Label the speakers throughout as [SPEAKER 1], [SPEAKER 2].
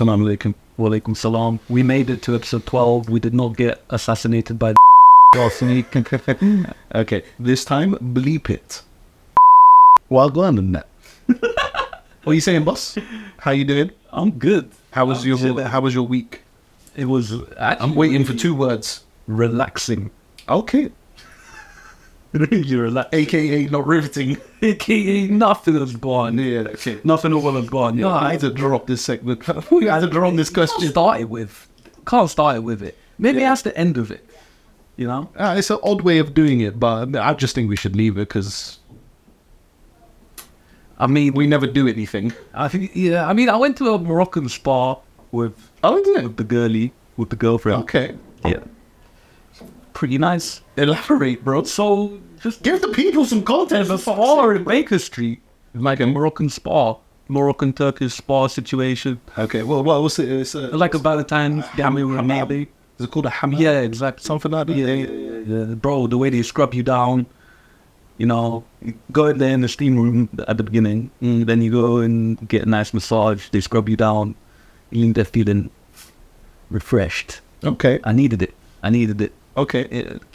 [SPEAKER 1] Assalamu alaikum.
[SPEAKER 2] Wa alaikum salam. We made it to episode 12. We did not get assassinated by the
[SPEAKER 1] Okay, this time, bleep it. Well, go on in that. What are you saying, boss? How you doing?
[SPEAKER 2] I'm good.
[SPEAKER 1] How was your week?
[SPEAKER 2] It was actually
[SPEAKER 1] I'm waiting for 2 words.
[SPEAKER 2] relaxing.
[SPEAKER 1] Okay.
[SPEAKER 2] Really relaxing.
[SPEAKER 1] AKA not riveting.
[SPEAKER 2] AKA nothing has gone.
[SPEAKER 1] Yeah, okay.
[SPEAKER 2] Nothing will have gone.
[SPEAKER 1] No, I had to drop this segment. We had to drop this question.
[SPEAKER 2] Can't start it with it. Maybe that's the end of it. You know?
[SPEAKER 1] It's an odd way of doing it, but I just think we should leave it because
[SPEAKER 2] I mean,
[SPEAKER 1] we never do anything.
[SPEAKER 2] I think, yeah. I mean, I went to a Moroccan spa with the girlfriend.
[SPEAKER 1] Okay.
[SPEAKER 2] Yeah. Pretty nice.
[SPEAKER 1] Elaborate, bro.
[SPEAKER 2] So just
[SPEAKER 1] Give the people some content.
[SPEAKER 2] there's a bar in Baker Street, like a Moroccan spa, Moroccan Turkish spa situation,
[SPEAKER 1] Okay, well, what's it? It's
[SPEAKER 2] like a Valentine's Gami Ramadi.
[SPEAKER 1] Is it called a hamam?
[SPEAKER 2] Yeah, exactly.
[SPEAKER 1] Something like that?
[SPEAKER 2] Yeah. Bro, the way they scrub you down, you know, you go in there in the steam room at the beginning, then you go and get a nice massage, they scrub you down, you leave there feeling refreshed.
[SPEAKER 1] Okay.
[SPEAKER 2] I needed it.
[SPEAKER 1] Okay.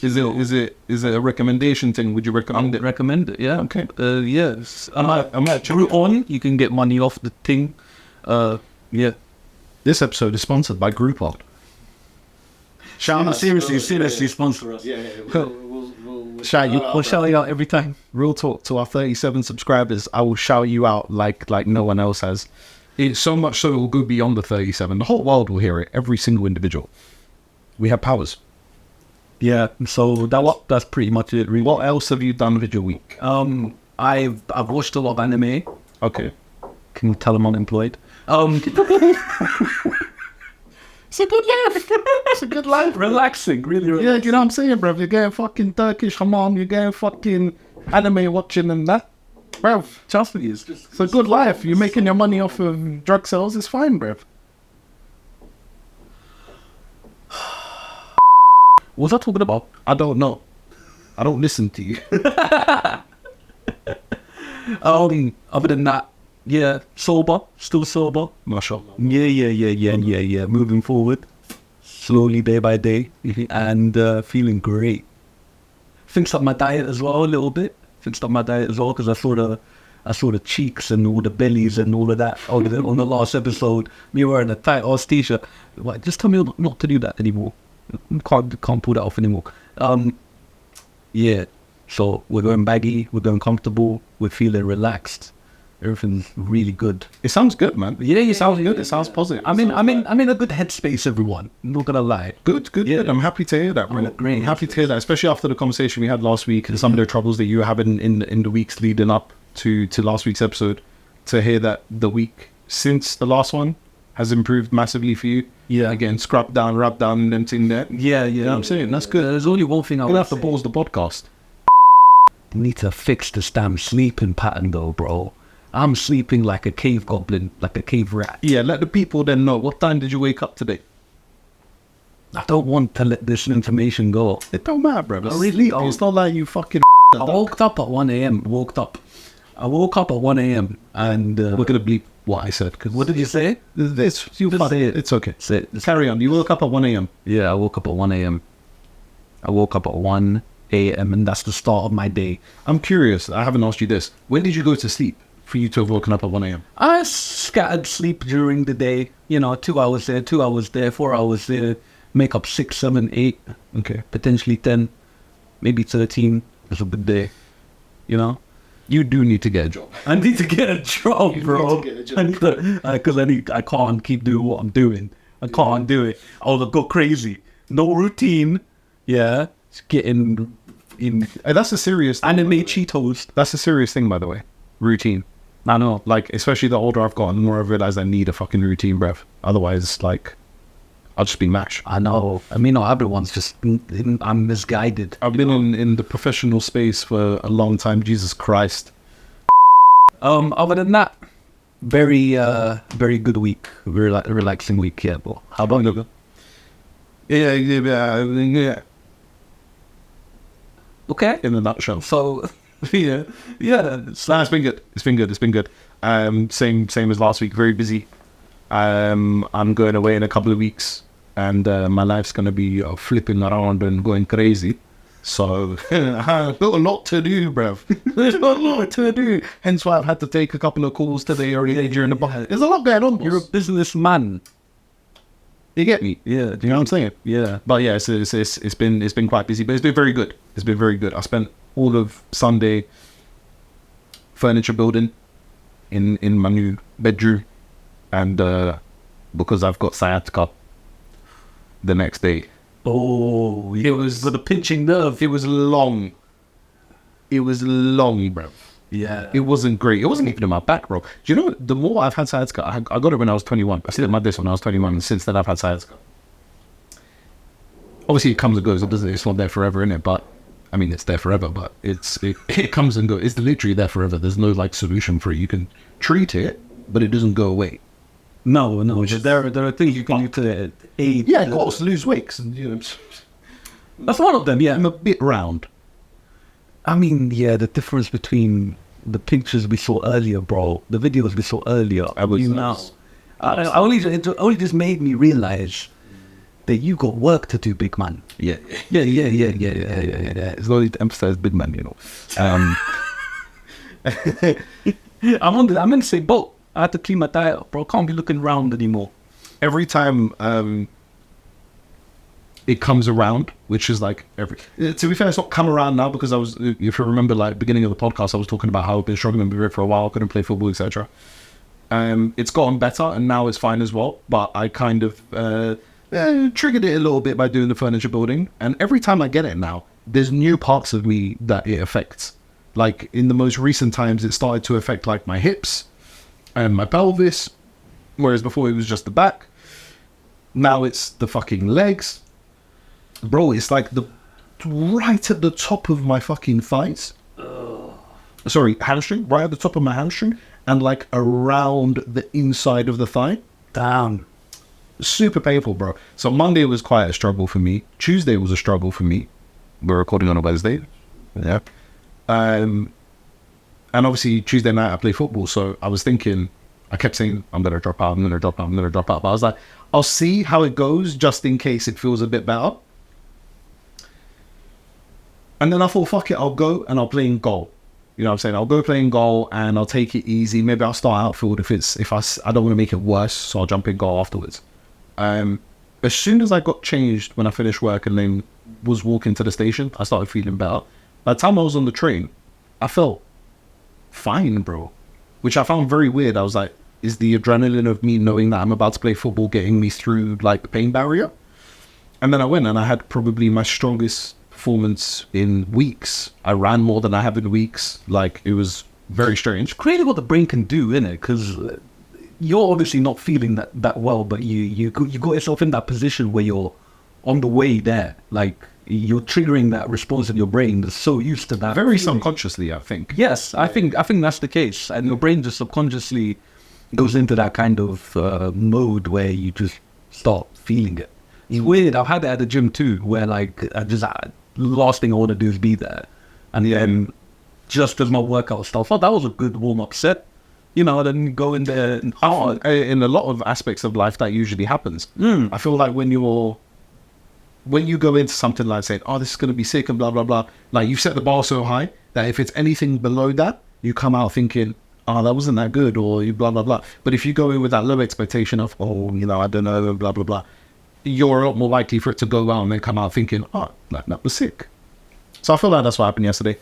[SPEAKER 1] Is it a recommendation thing? Would you recommend it?
[SPEAKER 2] Recommend it, yeah.
[SPEAKER 1] Okay.
[SPEAKER 2] Yes.
[SPEAKER 1] I might check it.
[SPEAKER 2] Groupon, you can get money off the thing. Yeah.
[SPEAKER 1] This episode is sponsored by Groupon. Shout out.
[SPEAKER 2] Seriously sponsor us.
[SPEAKER 1] Yeah. Shout you.
[SPEAKER 2] We'll shout you out every time.
[SPEAKER 1] Real talk to our 37 subscribers. I will shout you out like no one else has. It's so much so it will go beyond the 37. The whole world will hear it. Every single individual. We have powers.
[SPEAKER 2] Yeah, so that's pretty much it, really.
[SPEAKER 1] What else have you done with your week?
[SPEAKER 2] I've watched a lot of anime.
[SPEAKER 1] Okay.
[SPEAKER 2] Can you tell I'm unemployed?
[SPEAKER 1] It's a good life. It's a good life.
[SPEAKER 2] Relaxing, really relaxing.
[SPEAKER 1] Yeah, you know what I'm saying, bro? You're getting fucking Turkish hammam, you're getting fucking anime watching and that. Bro,
[SPEAKER 2] Trust me, it's
[SPEAKER 1] a good life. You're making your money off of drug sales, it's fine, bro.
[SPEAKER 2] What was I talking about?
[SPEAKER 1] I don't know. I don't listen to you.
[SPEAKER 2] Other than that, yeah, still sober.
[SPEAKER 1] Mashallah.
[SPEAKER 2] Yeah. Moving forward, slowly day by day, and feeling great. Fixed up my diet as well a little bit. Because I saw the cheeks and all the bellies and all of that on the last episode. Me wearing a tight ass t-shirt. Like, just tell me not to do that anymore. Can't pull that off anymore. Yeah. So we're going baggy. We're going comfortable. We're feeling relaxed. Everything's really good.
[SPEAKER 1] It sounds good, man.
[SPEAKER 2] Yeah,
[SPEAKER 1] It sounds good. It sounds positive.
[SPEAKER 2] I'm in a good headspace, everyone. I'm not gonna lie.
[SPEAKER 1] Good.
[SPEAKER 2] Yeah.
[SPEAKER 1] I'm happy to hear that, bro.
[SPEAKER 2] Great.
[SPEAKER 1] I'm happy to hear that, especially after the conversation we had last week and some of the troubles that you were having in the weeks leading up to last week's episode. To hear that the week since the last one has improved massively for you.
[SPEAKER 2] Yeah.
[SPEAKER 1] Again, scrub down, rub down, and everything there.
[SPEAKER 2] Yeah.
[SPEAKER 1] You know what I'm saying? That's good.
[SPEAKER 2] There's only one thing I
[SPEAKER 1] I'm gonna
[SPEAKER 2] would
[SPEAKER 1] have to pause the podcast.
[SPEAKER 2] need to fix this damn sleeping pattern, though, bro. I'm sleeping like a cave goblin, like a cave rat.
[SPEAKER 1] Yeah, let the people then know. What time did you wake up today?
[SPEAKER 2] I don't want to let this information go.
[SPEAKER 1] It don't matter, bro.
[SPEAKER 2] I really don't.
[SPEAKER 1] It's not like you fucking.
[SPEAKER 2] I woke up at 1 a.m. I woke up at 1 a.m. and
[SPEAKER 1] We're gonna bleep what I said. Cause
[SPEAKER 2] what did you say?
[SPEAKER 1] It's okay.
[SPEAKER 2] Say it.
[SPEAKER 1] Carry on. You woke up at 1 a.m.
[SPEAKER 2] Yeah, I woke up at 1 a.m. and that's the start of my day.
[SPEAKER 1] I'm curious. I haven't asked you this. When did you go to sleep for you to have woken up at 1 a.m.?
[SPEAKER 2] I scattered sleep during the day. 2 hours there, 2 hours there, 4 hours there. Make up 6, 7, 8.
[SPEAKER 1] Okay.
[SPEAKER 2] Potentially 10, maybe 13. It's a good day.
[SPEAKER 1] You do need to get a job.
[SPEAKER 2] I need to get a job, bro.
[SPEAKER 1] need to get a job.
[SPEAKER 2] Because I can't keep doing what I'm doing. I can't do it. I'll go crazy. No routine. Yeah. It's getting in
[SPEAKER 1] Hey, that's a serious thing.
[SPEAKER 2] anime Cheetos.
[SPEAKER 1] That's a serious thing, by the way. Routine.
[SPEAKER 2] I know.
[SPEAKER 1] Like, especially the older I've gotten, the more I've realized I need a fucking routine, bruv. Otherwise, like, I'll just be mash.
[SPEAKER 2] I know. I mean, not everyone's just... I'm misguided.
[SPEAKER 1] I've been in the professional space for a long time. Jesus Christ.
[SPEAKER 2] Other than that, very good week. Relaxing week, yeah. But how about you?
[SPEAKER 1] Yeah.
[SPEAKER 2] Okay.
[SPEAKER 1] In a nutshell.
[SPEAKER 2] So, yeah.
[SPEAKER 1] Nah, it's been good. Same as last week. Very busy. I'm going away in a couple of weeks, and my life's going to be flipping around and going crazy. So I've got a lot to do, bruv. There's a lot to do. Hence why I've had to take a couple of calls today already during the podcast. There's a lot going on.
[SPEAKER 2] You're a businessman.
[SPEAKER 1] You get me?
[SPEAKER 2] Yeah.
[SPEAKER 1] Do you know what I'm saying?
[SPEAKER 2] Yeah.
[SPEAKER 1] But yeah, it's been quite busy, but it's been very good. It's been very good. I spent all of Sunday furniture building in my new bedroom, and because I've got sciatica the next day.
[SPEAKER 2] Oh, it was with a pinching nerve.
[SPEAKER 1] It was long. It was long, bro.
[SPEAKER 2] Yeah.
[SPEAKER 1] It wasn't great. It wasn't even in my back, bro. Do you know, the more I've had sciatica, I got it when I was 21. I started my disc when I was 21, and since then I've had sciatica. Obviously, it comes and goes. It's not there forever, innit? But, I mean, it's there forever, but it comes and goes. It's literally there forever. There's no, like, solution for it. You can treat it, but it doesn't go away.
[SPEAKER 2] No. There are things you can do to aid.
[SPEAKER 1] Yeah, of course, lose weight. And, you know,
[SPEAKER 2] that's one of them, yeah.
[SPEAKER 1] I'm a bit round.
[SPEAKER 2] I mean, yeah, the difference between the pictures we saw earlier, bro, the videos we saw earlier, it only just made me realize that you got work to do, big man.
[SPEAKER 1] Yeah.
[SPEAKER 2] It's only to emphasize big man, you know. I'm in the same boat. I had to clean my diet up, bro. Can't be looking round anymore.
[SPEAKER 1] Every time it comes around, which is like to be fair, it's not come around now, because if you remember, like, beginning of the podcast, I was talking about how I've been struggling with it for a while, couldn't play football, etc. It's gotten better, and now it's fine as well, but I kind of triggered it a little bit by doing the furniture building, and every time I get it now, there's new parts of me that it affects. Like, in the most recent times, it started to affect, like, my hips and my pelvis, whereas before it was just the back. Now it's the fucking legs. Bro, it's like right at the top of my fucking thighs. Sorry, hamstring. Right at the top of my hamstring, and like around the inside of the thigh.
[SPEAKER 2] Damn.
[SPEAKER 1] Super painful, bro. So Monday was quite a struggle for me. Tuesday was a struggle for me. We're recording on a Wednesday. Yeah. And obviously Tuesday night I play football, so I was thinking, I kept saying, I'm going to drop out. But I was like, I'll see how it goes just in case it feels a bit better. And then I thought, fuck it, I'll go and I'll play in goal. You know what I'm saying? I'll go play in goal and I'll take it easy. Maybe I'll start outfield if I don't want to make it worse, so I'll jump in goal afterwards. As soon as I got changed when I finished work and then was walking to the station, I started feeling better. By the time I was on the train, I felt fine, bro. Which I found very weird. I was like, is the adrenaline of me knowing that I'm about to play football getting me through, like, the pain barrier? And then I went and I had probably my strongest performance in weeks. I ran more than I have in weeks. Like, it was very strange.
[SPEAKER 2] Crazy what the brain can do, innit? Because you're obviously not feeling that well, but you got yourself in that position where you're on the way there. Like, you're triggering that response in your brain that's so used to that.
[SPEAKER 1] Very
[SPEAKER 2] feeling.
[SPEAKER 1] subconsciously, I think.
[SPEAKER 2] Yes, I think that's the case. And your brain just subconsciously goes into that kind of mode where you just start feeling it. It's weird. I've had it at the gym too, where like last thing I want to do is be there. And then just as my workout stuff, that was a good warm-up set. You know, then go in there and hard.
[SPEAKER 1] In a lot of aspects of life, that usually happens. I feel like when you go into something like saying, oh, this is going to be sick and blah, blah, blah, like you've set the bar so high that if it's anything below that, you come out thinking, oh, that wasn't that good, or you blah, blah, blah. But if you go in with that low expectation of, oh, you know, I don't know, blah, blah, blah, you're a lot more likely for it to go well and then come out thinking, oh, that was sick. So I feel like that's what happened yesterday.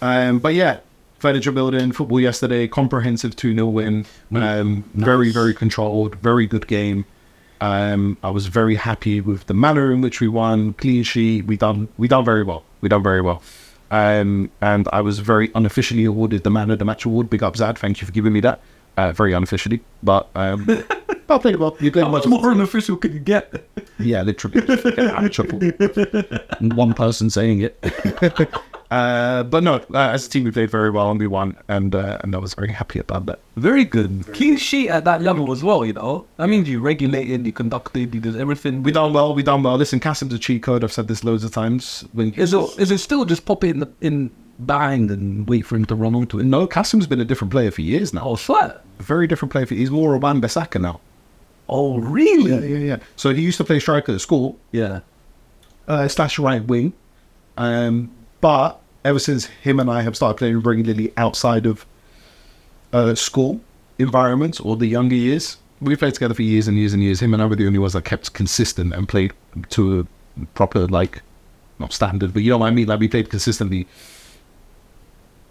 [SPEAKER 1] But yeah, furniture building, football yesterday, comprehensive 2-0 win. Nice. Very, very controlled, very good game. I was very happy with the manner in which we won, clean sheet. We done very well. And I was very unofficially awarded the man of the match award. Big up, Zad. Thank you for giving me that. Very unofficially, but I played well. You played much
[SPEAKER 2] more unofficial could you get?
[SPEAKER 1] Yeah, literally. One person saying it. But no, as a team we played very well and we won, and I was very happy about that.
[SPEAKER 2] Very good. Clean sheet at that level as well, you know. That means you regulated, you conducted, you did everything.
[SPEAKER 1] We done well. Listen, Kasim's a cheat code. I've said this loads of times.
[SPEAKER 2] Is it still just pop it in behind and wait for him to run onto it?
[SPEAKER 1] No, Kasim's been a different player for years now.
[SPEAKER 2] Oh, swear.
[SPEAKER 1] A very different player. He's more a Wan-Bissaka now.
[SPEAKER 2] Oh, really?
[SPEAKER 1] Yeah. So he used to play striker at school,
[SPEAKER 2] Yeah.
[SPEAKER 1] slash right wing. But ever since him and I have started playing regularly outside of school environments or the younger years, we played together for years and years and years. Him and I were the only ones that kept consistent and played to a proper, like, not standard, but you know what I mean? Like, we played consistently,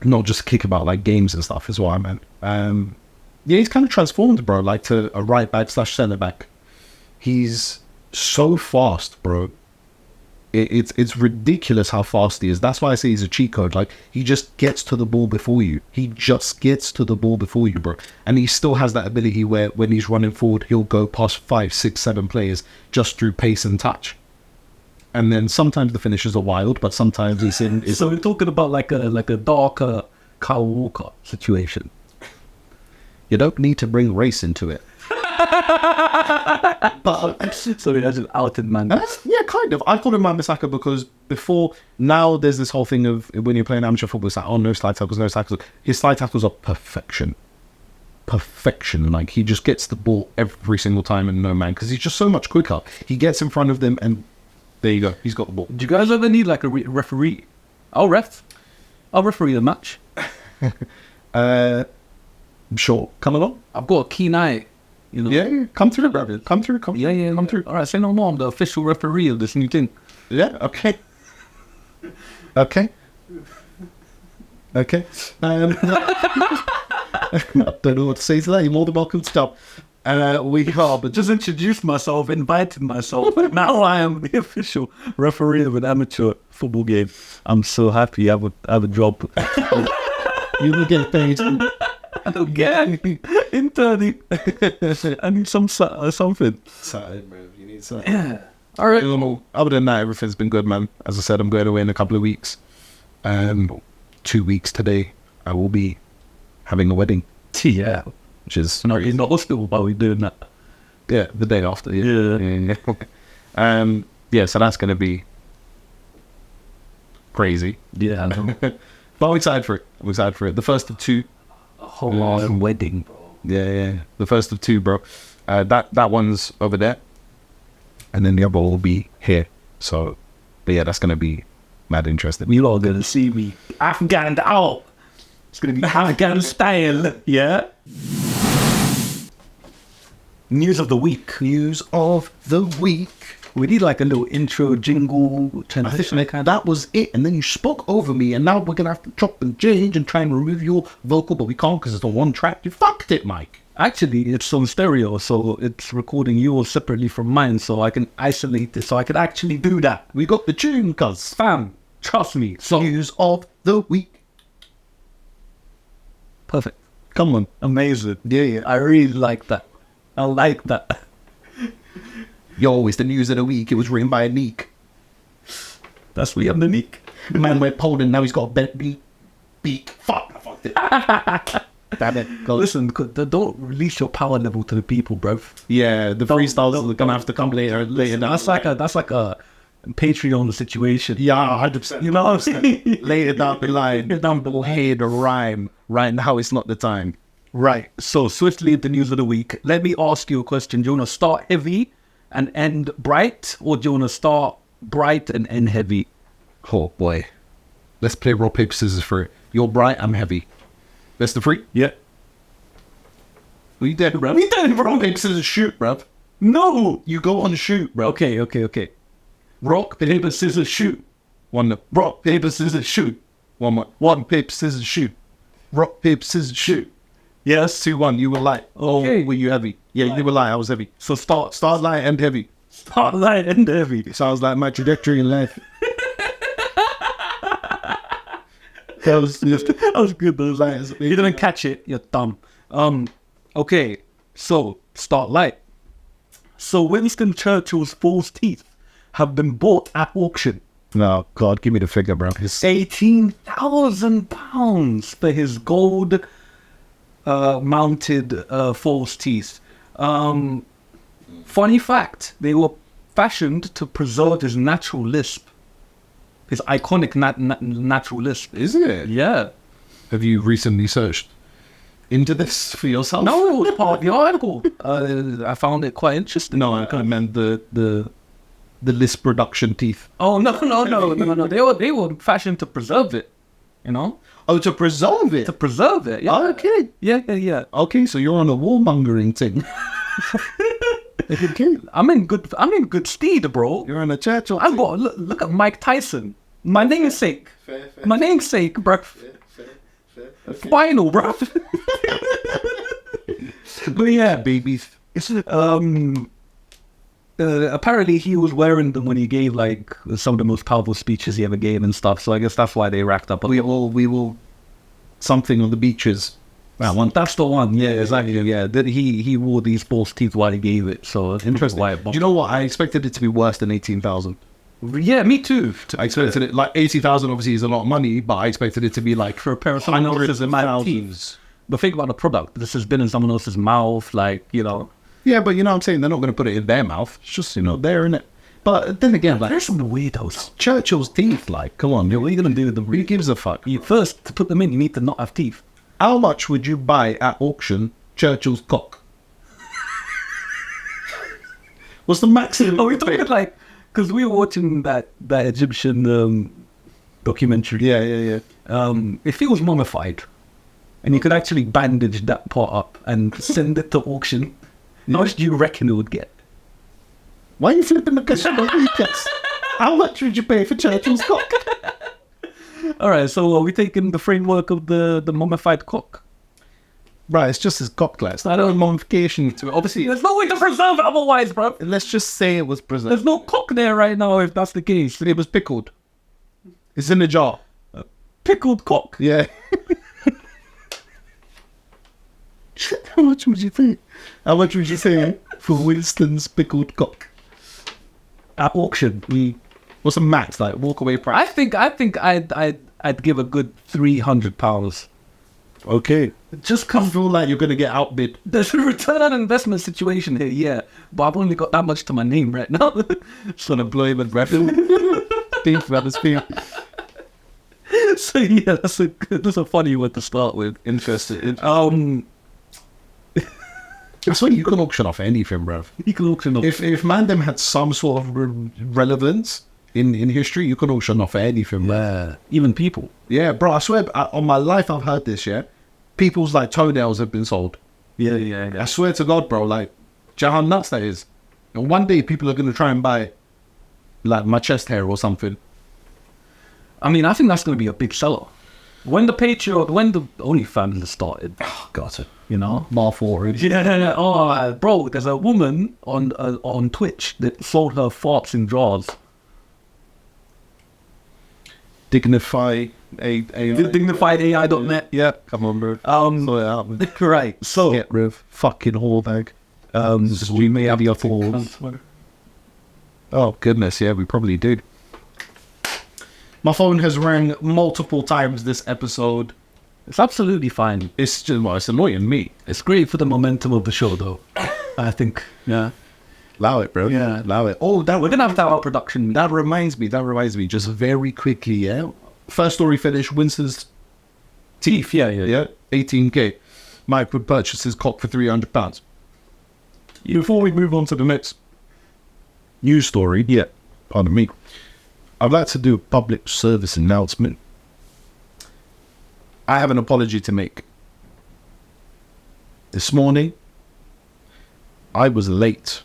[SPEAKER 1] not just kick about, like, games and stuff is what I meant. Yeah, he's kind of transformed, bro, like, to a right back slash centre back. He's so fast, bro. It's ridiculous how fast he is. That's why I say he's a cheat code. Like, he just gets to the ball before you. He just gets to the ball before you, bro. And he still has that ability where when he's running forward, he'll go past 5, 6, 7 players just through pace and touch. And then sometimes the finishes are wild, but sometimes it's in...
[SPEAKER 2] So we're talking about like a darker Kyle Walker situation.
[SPEAKER 1] You don't need to bring race into it.
[SPEAKER 2] But sorry, that's an outed man.
[SPEAKER 1] Yeah, kind of. I called him Wan-Bissaka because before, now there's this whole thing of when you're playing amateur football, it's like, oh, no slide tackles, no tackles. His slide tackles are perfection. Like, he just gets the ball every single time and no man, because he's just so much quicker. He gets in front of them and there you go. He's got the ball.
[SPEAKER 2] Do you guys ever need like a referee? I'll referee the match.
[SPEAKER 1] Sure. Come along.
[SPEAKER 2] I've got a keen eye. You know?
[SPEAKER 1] Yeah. Come through, brother. Come through. Come through.
[SPEAKER 2] All right, say no more. I'm the official referee of this new thing.
[SPEAKER 1] Yeah. Okay. I don't know what to say to that. You're more than welcome to stop. We are, but
[SPEAKER 2] Just introduced myself, invited myself, and now I am the official referee of an amateur football game. I'm so happy I have a job.
[SPEAKER 1] you will get paid.
[SPEAKER 2] I don't get anything. Interning. I need something.
[SPEAKER 1] Something, bro. You need something.
[SPEAKER 2] Yeah. All right.
[SPEAKER 1] Other than that, everything's been good, man. As I said, I'm going away in a couple of weeks. 2 weeks today, I will be having a wedding.
[SPEAKER 2] Yeah.
[SPEAKER 1] Which is
[SPEAKER 2] Not in the hospital, but we're doing that.
[SPEAKER 1] Yeah, the day after.
[SPEAKER 2] Yeah.
[SPEAKER 1] Yeah, so that's going to be crazy.
[SPEAKER 2] Yeah. I know.
[SPEAKER 1] But I'm excited for it. The first of two.
[SPEAKER 2] A whole wedding, bro.
[SPEAKER 1] Yeah. The first of two, bro. That one's over there. And then the other will be here. So, but yeah, that's going to be mad interesting.
[SPEAKER 2] You all going to see me Afghan out. It's going to be Afghan style. Yeah. News of the week. We need like a little intro jingle transition.
[SPEAKER 1] That was it. And then you spoke over me. And now we're going to have to chop and change and try and remove your vocal. But we can't because it's on one track. You fucked it, Mike.
[SPEAKER 2] Actually, it's on stereo. So it's recording yours separately from mine. So I can isolate it. So I can actually do that.
[SPEAKER 1] We got the tune, cuz.
[SPEAKER 2] Fam, trust me. So
[SPEAKER 1] News of the week.
[SPEAKER 2] perfect.
[SPEAKER 1] Come on.
[SPEAKER 2] Amazing.
[SPEAKER 1] Yeah.
[SPEAKER 2] I really like that. I like that.
[SPEAKER 1] Yo, it's the news of the week. It was written by a Neek.
[SPEAKER 2] That's me underneath.
[SPEAKER 1] Man went Poland, now he's got a bent beak. Fuck, I fucked it. Damn it. Go.
[SPEAKER 2] Listen, don't release your power level to the people, bro.
[SPEAKER 1] Yeah, the freestyles are going to have to come later.
[SPEAKER 2] That's like a Patreon situation.
[SPEAKER 1] Yeah, 100%.
[SPEAKER 2] You know what I'm saying?
[SPEAKER 1] Later down the line. We'll hear the rhyme. Right now, it's not the time.
[SPEAKER 2] Right. So, swiftly, the news of the week. Let me ask you a question. Do you want to start heavy and end bright? Or do you want to start bright and end heavy?
[SPEAKER 1] Oh, boy. Let's play rock, paper, scissors for it. You're bright, I'm heavy. Best of three?
[SPEAKER 2] Yeah.
[SPEAKER 1] We dead, bruv.
[SPEAKER 2] We dead, bro.
[SPEAKER 1] Rock, paper, scissors, shoot, bruv.
[SPEAKER 2] No.
[SPEAKER 1] You go on shoot, bro.
[SPEAKER 2] Okay. Rock, paper, scissors, shoot.
[SPEAKER 1] One,
[SPEAKER 2] Rock, paper, scissors, shoot.
[SPEAKER 1] one more. One, paper, scissors, shoot. Rock, paper, scissors, shoot.
[SPEAKER 2] Yes.
[SPEAKER 1] 2-1, you were light. Oh,
[SPEAKER 2] Okay.
[SPEAKER 1] were you heavy? Yeah, you were light, I was heavy.
[SPEAKER 2] So start
[SPEAKER 1] Start light, end heavy.
[SPEAKER 2] light, end heavy.
[SPEAKER 1] Sounds like my trajectory in life. That was good. Those lines.
[SPEAKER 2] You didn't catch it. You're dumb. Okay. So start light. So Winston Churchill's false teeth have been bought at auction.
[SPEAKER 1] No, God, give me the figure, bro. It's
[SPEAKER 2] £18,000 for his gold mounted false teeth. Funny fact, they were fashioned to preserve his natural lisp. His iconic natural lisp.
[SPEAKER 1] Is it?
[SPEAKER 2] Yeah.
[SPEAKER 1] Have you recently searched into this for yourself?
[SPEAKER 2] No, it was part of the article. I found it quite interesting.
[SPEAKER 1] No, I meant the list production teeth.
[SPEAKER 2] Oh no. They were fashioned to preserve it. You know,
[SPEAKER 1] Oh, to preserve it.
[SPEAKER 2] to preserve it. Yeah.
[SPEAKER 1] Okay.
[SPEAKER 2] Yeah.
[SPEAKER 1] Okay, so you're on a warmongering thing. Okay.
[SPEAKER 2] I'm in good stead, bro.
[SPEAKER 1] You're on a Churchill.
[SPEAKER 2] I got look at Mike Tyson. My namesake. My namesake, bro. Final, bro. But yeah,
[SPEAKER 1] babies.
[SPEAKER 2] apparently he was wearing them when he gave like some of the most powerful speeches he ever gave and stuff. So I guess that's why they racked up.
[SPEAKER 1] We will something on the beaches.
[SPEAKER 2] That one. That's the one. Yeah, exactly. Yeah, he wore these false teeth while he gave it. So
[SPEAKER 1] Interesting. Do you know what? I expected it to be worse than 18,000.
[SPEAKER 2] Yeah, me too.
[SPEAKER 1] I expected it like 80,000. Obviously, is a lot of money, but I expected it to be like
[SPEAKER 2] For a pair of someone else's teeth. But think about the product. This has been in someone else's mouth, like, you know.
[SPEAKER 1] Yeah, but you know what I'm saying? They're not going to put it in their mouth. It's just, there, in it. But then again, like,
[SPEAKER 2] There's some weirdos.
[SPEAKER 1] Churchill's teeth, like, come on.
[SPEAKER 2] What are you going to do with them?
[SPEAKER 1] Who gives a fuck?
[SPEAKER 2] First, to put them in, you need to not have teeth.
[SPEAKER 1] How much would you buy at auction Churchill's cock? What's the maximum?
[SPEAKER 2] Oh, we're talking like, because we were watching that Egyptian documentary.
[SPEAKER 1] Yeah.
[SPEAKER 2] If it was mummified, and you could actually bandage that part up and send it to auction, how much do you reckon it would get?
[SPEAKER 1] Why are you flipping the question on HIDCast? How much would you pay for Churchill's cock?
[SPEAKER 2] All right, so are we taking the framework of the mummified cock?
[SPEAKER 1] Right, it's just his cock glass. It's not a mummification to it. Obviously,
[SPEAKER 2] There's no way to preserve it otherwise, bro.
[SPEAKER 1] let's just say it was preserved.
[SPEAKER 2] There's no cock there right now if that's the case.
[SPEAKER 1] It was pickled. It's in a jar.
[SPEAKER 2] Pickled cock.
[SPEAKER 1] Yeah. How much would you pay? How much would you pay for Winston's pickled cock?
[SPEAKER 2] At auction.
[SPEAKER 1] What's the max, like, walk away price?
[SPEAKER 2] I think I'd give a good £300.
[SPEAKER 1] Okay.
[SPEAKER 2] Just
[SPEAKER 1] I
[SPEAKER 2] cause
[SPEAKER 1] feel like you're going to get outbid.
[SPEAKER 2] there's a return on investment situation here, yeah. But I've only got that much to my name right now.
[SPEAKER 1] It's unemployment revenue. Thief, that is fear.
[SPEAKER 2] So yeah, that's a funny one to start with.
[SPEAKER 1] Interesting.
[SPEAKER 2] I
[SPEAKER 1] swear you can auction off anything, bruv.
[SPEAKER 2] You can auction off.
[SPEAKER 1] If Mandem had some sort of relevance in history, you can auction off anything, bruv.
[SPEAKER 2] Yeah, even people.
[SPEAKER 1] Yeah, bro, I swear, on my life I've heard this, yeah? People's, like, toenails have been sold.
[SPEAKER 2] Yeah.
[SPEAKER 1] I swear to God, bro, like, do you know how nuts that is? And one day people are going to try and buy, like, my chest hair or something.
[SPEAKER 2] I mean, I think that's going to be a big seller. When the OnlyFans started,
[SPEAKER 1] Oh, God.
[SPEAKER 2] you know?
[SPEAKER 1] Marfor.
[SPEAKER 2] Yeah. Oh, bro, there's a woman on Twitch that sold her farts in jars.
[SPEAKER 1] Dignify
[SPEAKER 2] DignifiedAI.net.
[SPEAKER 1] Yeah, come on, bro. Sort it out, man.
[SPEAKER 2] Right. So,
[SPEAKER 1] Get rid of fucking whore bag. We may have your calls. Oh, goodness, yeah, we probably did. My phone has rang multiple times this episode.
[SPEAKER 2] it's absolutely fine.
[SPEAKER 1] It's just, well, it's annoying me.
[SPEAKER 2] It's great for the momentum of the show, though. I think. Yeah.
[SPEAKER 1] Allow it, bro.
[SPEAKER 2] Yeah.
[SPEAKER 1] Allow it. Oh,
[SPEAKER 2] We're gonna have to have our production.
[SPEAKER 1] that reminds me, just very quickly, yeah? First story finished, Winston's
[SPEAKER 2] Teeth. Yeah.
[SPEAKER 1] yeah, 18k. Mike would purchase his cock for £300. Before we move on to the next news story, pardon me, I'd like to do a public service announcement. I have an apology to make. This morning, I was late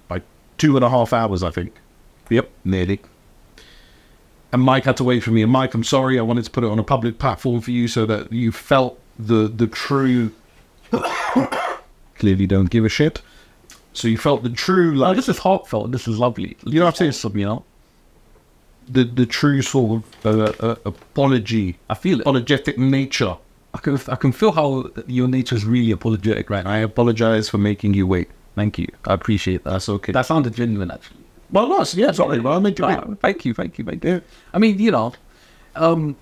[SPEAKER 1] by 2.5 hours, I think. Yep, nearly. And Mike had to wait for me. And Mike, I'm sorry, I wanted to put it on a public platform for you so that you felt the true... Clearly don't give a shit. So you felt the true, like...
[SPEAKER 2] This is heartfelt. This is lovely.
[SPEAKER 1] You know what I'm saying?
[SPEAKER 2] Awesome, you know?
[SPEAKER 1] The true sort of apology,
[SPEAKER 2] I feel it.
[SPEAKER 1] apologetic nature.
[SPEAKER 2] I can feel how your nature is really apologetic right now.
[SPEAKER 1] I apologize for making you wait.
[SPEAKER 2] Thank you. I appreciate that.
[SPEAKER 1] That's okay.
[SPEAKER 2] That sounded genuine, actually.
[SPEAKER 1] Well, no, yeah, sorry, well, I made you wait.
[SPEAKER 2] Thank you.
[SPEAKER 1] Yeah.
[SPEAKER 2] I mean, you know, the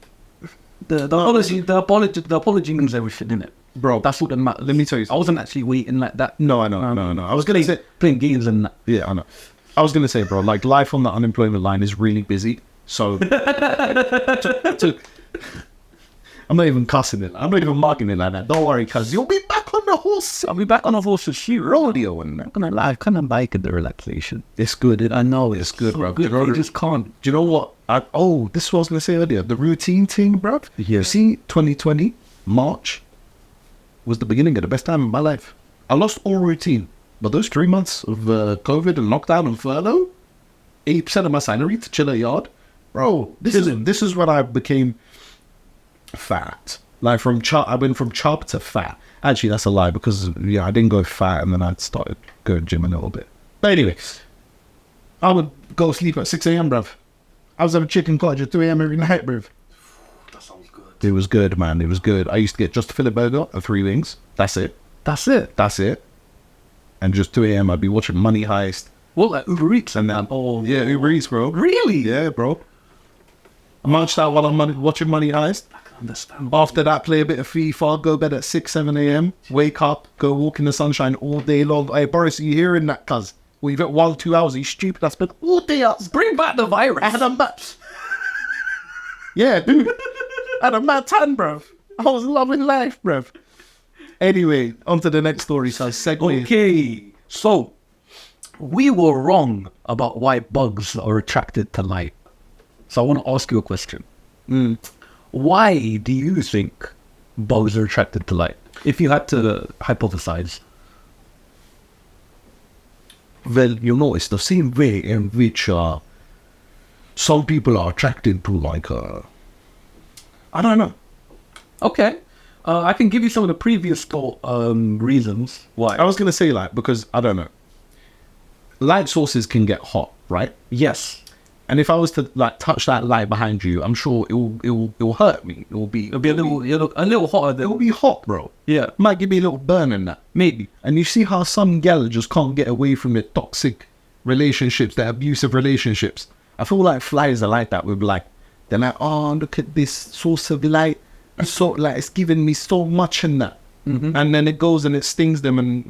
[SPEAKER 2] apology means everything, innit?
[SPEAKER 1] Bro,
[SPEAKER 2] That's what the matters.
[SPEAKER 1] let me tell you
[SPEAKER 2] I
[SPEAKER 1] something.
[SPEAKER 2] wasn't actually waiting like that.
[SPEAKER 1] No, I know, no. I was going to say...
[SPEAKER 2] Playing games and that.
[SPEAKER 1] Yeah, I know. I was going to say, bro, like, life on the unemployment line is really busy. So... I'm I'm not even cussing it. I'm not even marking it like that. Don't worry, cuz you'll be back on the horse.
[SPEAKER 2] I'll be back on a horse with you, rodeo, and I'm gonna lie, I kind of like it, the relaxation.
[SPEAKER 1] It's good.
[SPEAKER 2] I know
[SPEAKER 1] It's good,
[SPEAKER 2] so
[SPEAKER 1] bro.
[SPEAKER 2] Good. You just can't.
[SPEAKER 1] Do you know what? This is what I was going to say earlier. The routine thing, bro.
[SPEAKER 2] Yeah.
[SPEAKER 1] You see, 2020, March, was the beginning of the best time of my life. I lost all routine. But those 3 months of COVID and lockdown and furlough, 80% of my salary to chill at yard. Bro, this is when I became fat. Like I went from chub to fat. Actually, that's a lie because I didn't go fat and then I started going gym a little bit. But anyway, I would go sleep at 6 a.m, bruv. I was having chicken cottage at 2 a.m. every night, bruv.
[SPEAKER 2] That sounds good.
[SPEAKER 1] It was good, man. It was good. I used to get just a fillet burger and 3 wings. That's it.
[SPEAKER 2] That's it.
[SPEAKER 1] And just 2 a.m. I'd be watching Money Heist.
[SPEAKER 2] What, like Uber Eats?
[SPEAKER 1] And then, yeah, Uber Eats, bro.
[SPEAKER 2] Really?
[SPEAKER 1] Yeah, bro. I munched out while I'm watching Money Heist.
[SPEAKER 2] I can understand.
[SPEAKER 1] After that, play a bit of FIFA, go bed at 6, 7 a.m. Wake up, go walk in the sunshine all day long. Hey, Boris, are you hearing that, cuz? We've got 1 2 hours. Are you stupid? I spent all day out.
[SPEAKER 2] Bring back the virus.
[SPEAKER 1] I had a match. Yeah, dude. I had a mad tan, bruv. I was loving life, bruv. Anyway, on to the next story. So segue.
[SPEAKER 2] Okay, so we were wrong about why bugs are attracted to light. So I want to ask you a question. Why do you think bugs are attracted to light? If you had to hypothesize.
[SPEAKER 1] Well, it's the same way in which some people are attracted to I don't know.
[SPEAKER 2] Okay. I can give you some of the previous reasons why.
[SPEAKER 1] I was going to say because I don't know. Light sources can get hot, right?
[SPEAKER 2] Yes.
[SPEAKER 1] And if I was to touch that light behind you, I'm sure it will hurt me. It'll be
[SPEAKER 2] a little hotter than...
[SPEAKER 1] It'll be hot, bro.
[SPEAKER 2] Yeah.
[SPEAKER 1] Might give me a little burn in that.
[SPEAKER 2] Maybe.
[SPEAKER 1] And you see how some gal just can't get away from their toxic relationships, their abusive relationships. I feel like flies are like that. They're like, oh, look at this source of light. So it's giving me so much in that. Mm-hmm. And then it goes and it stings them and,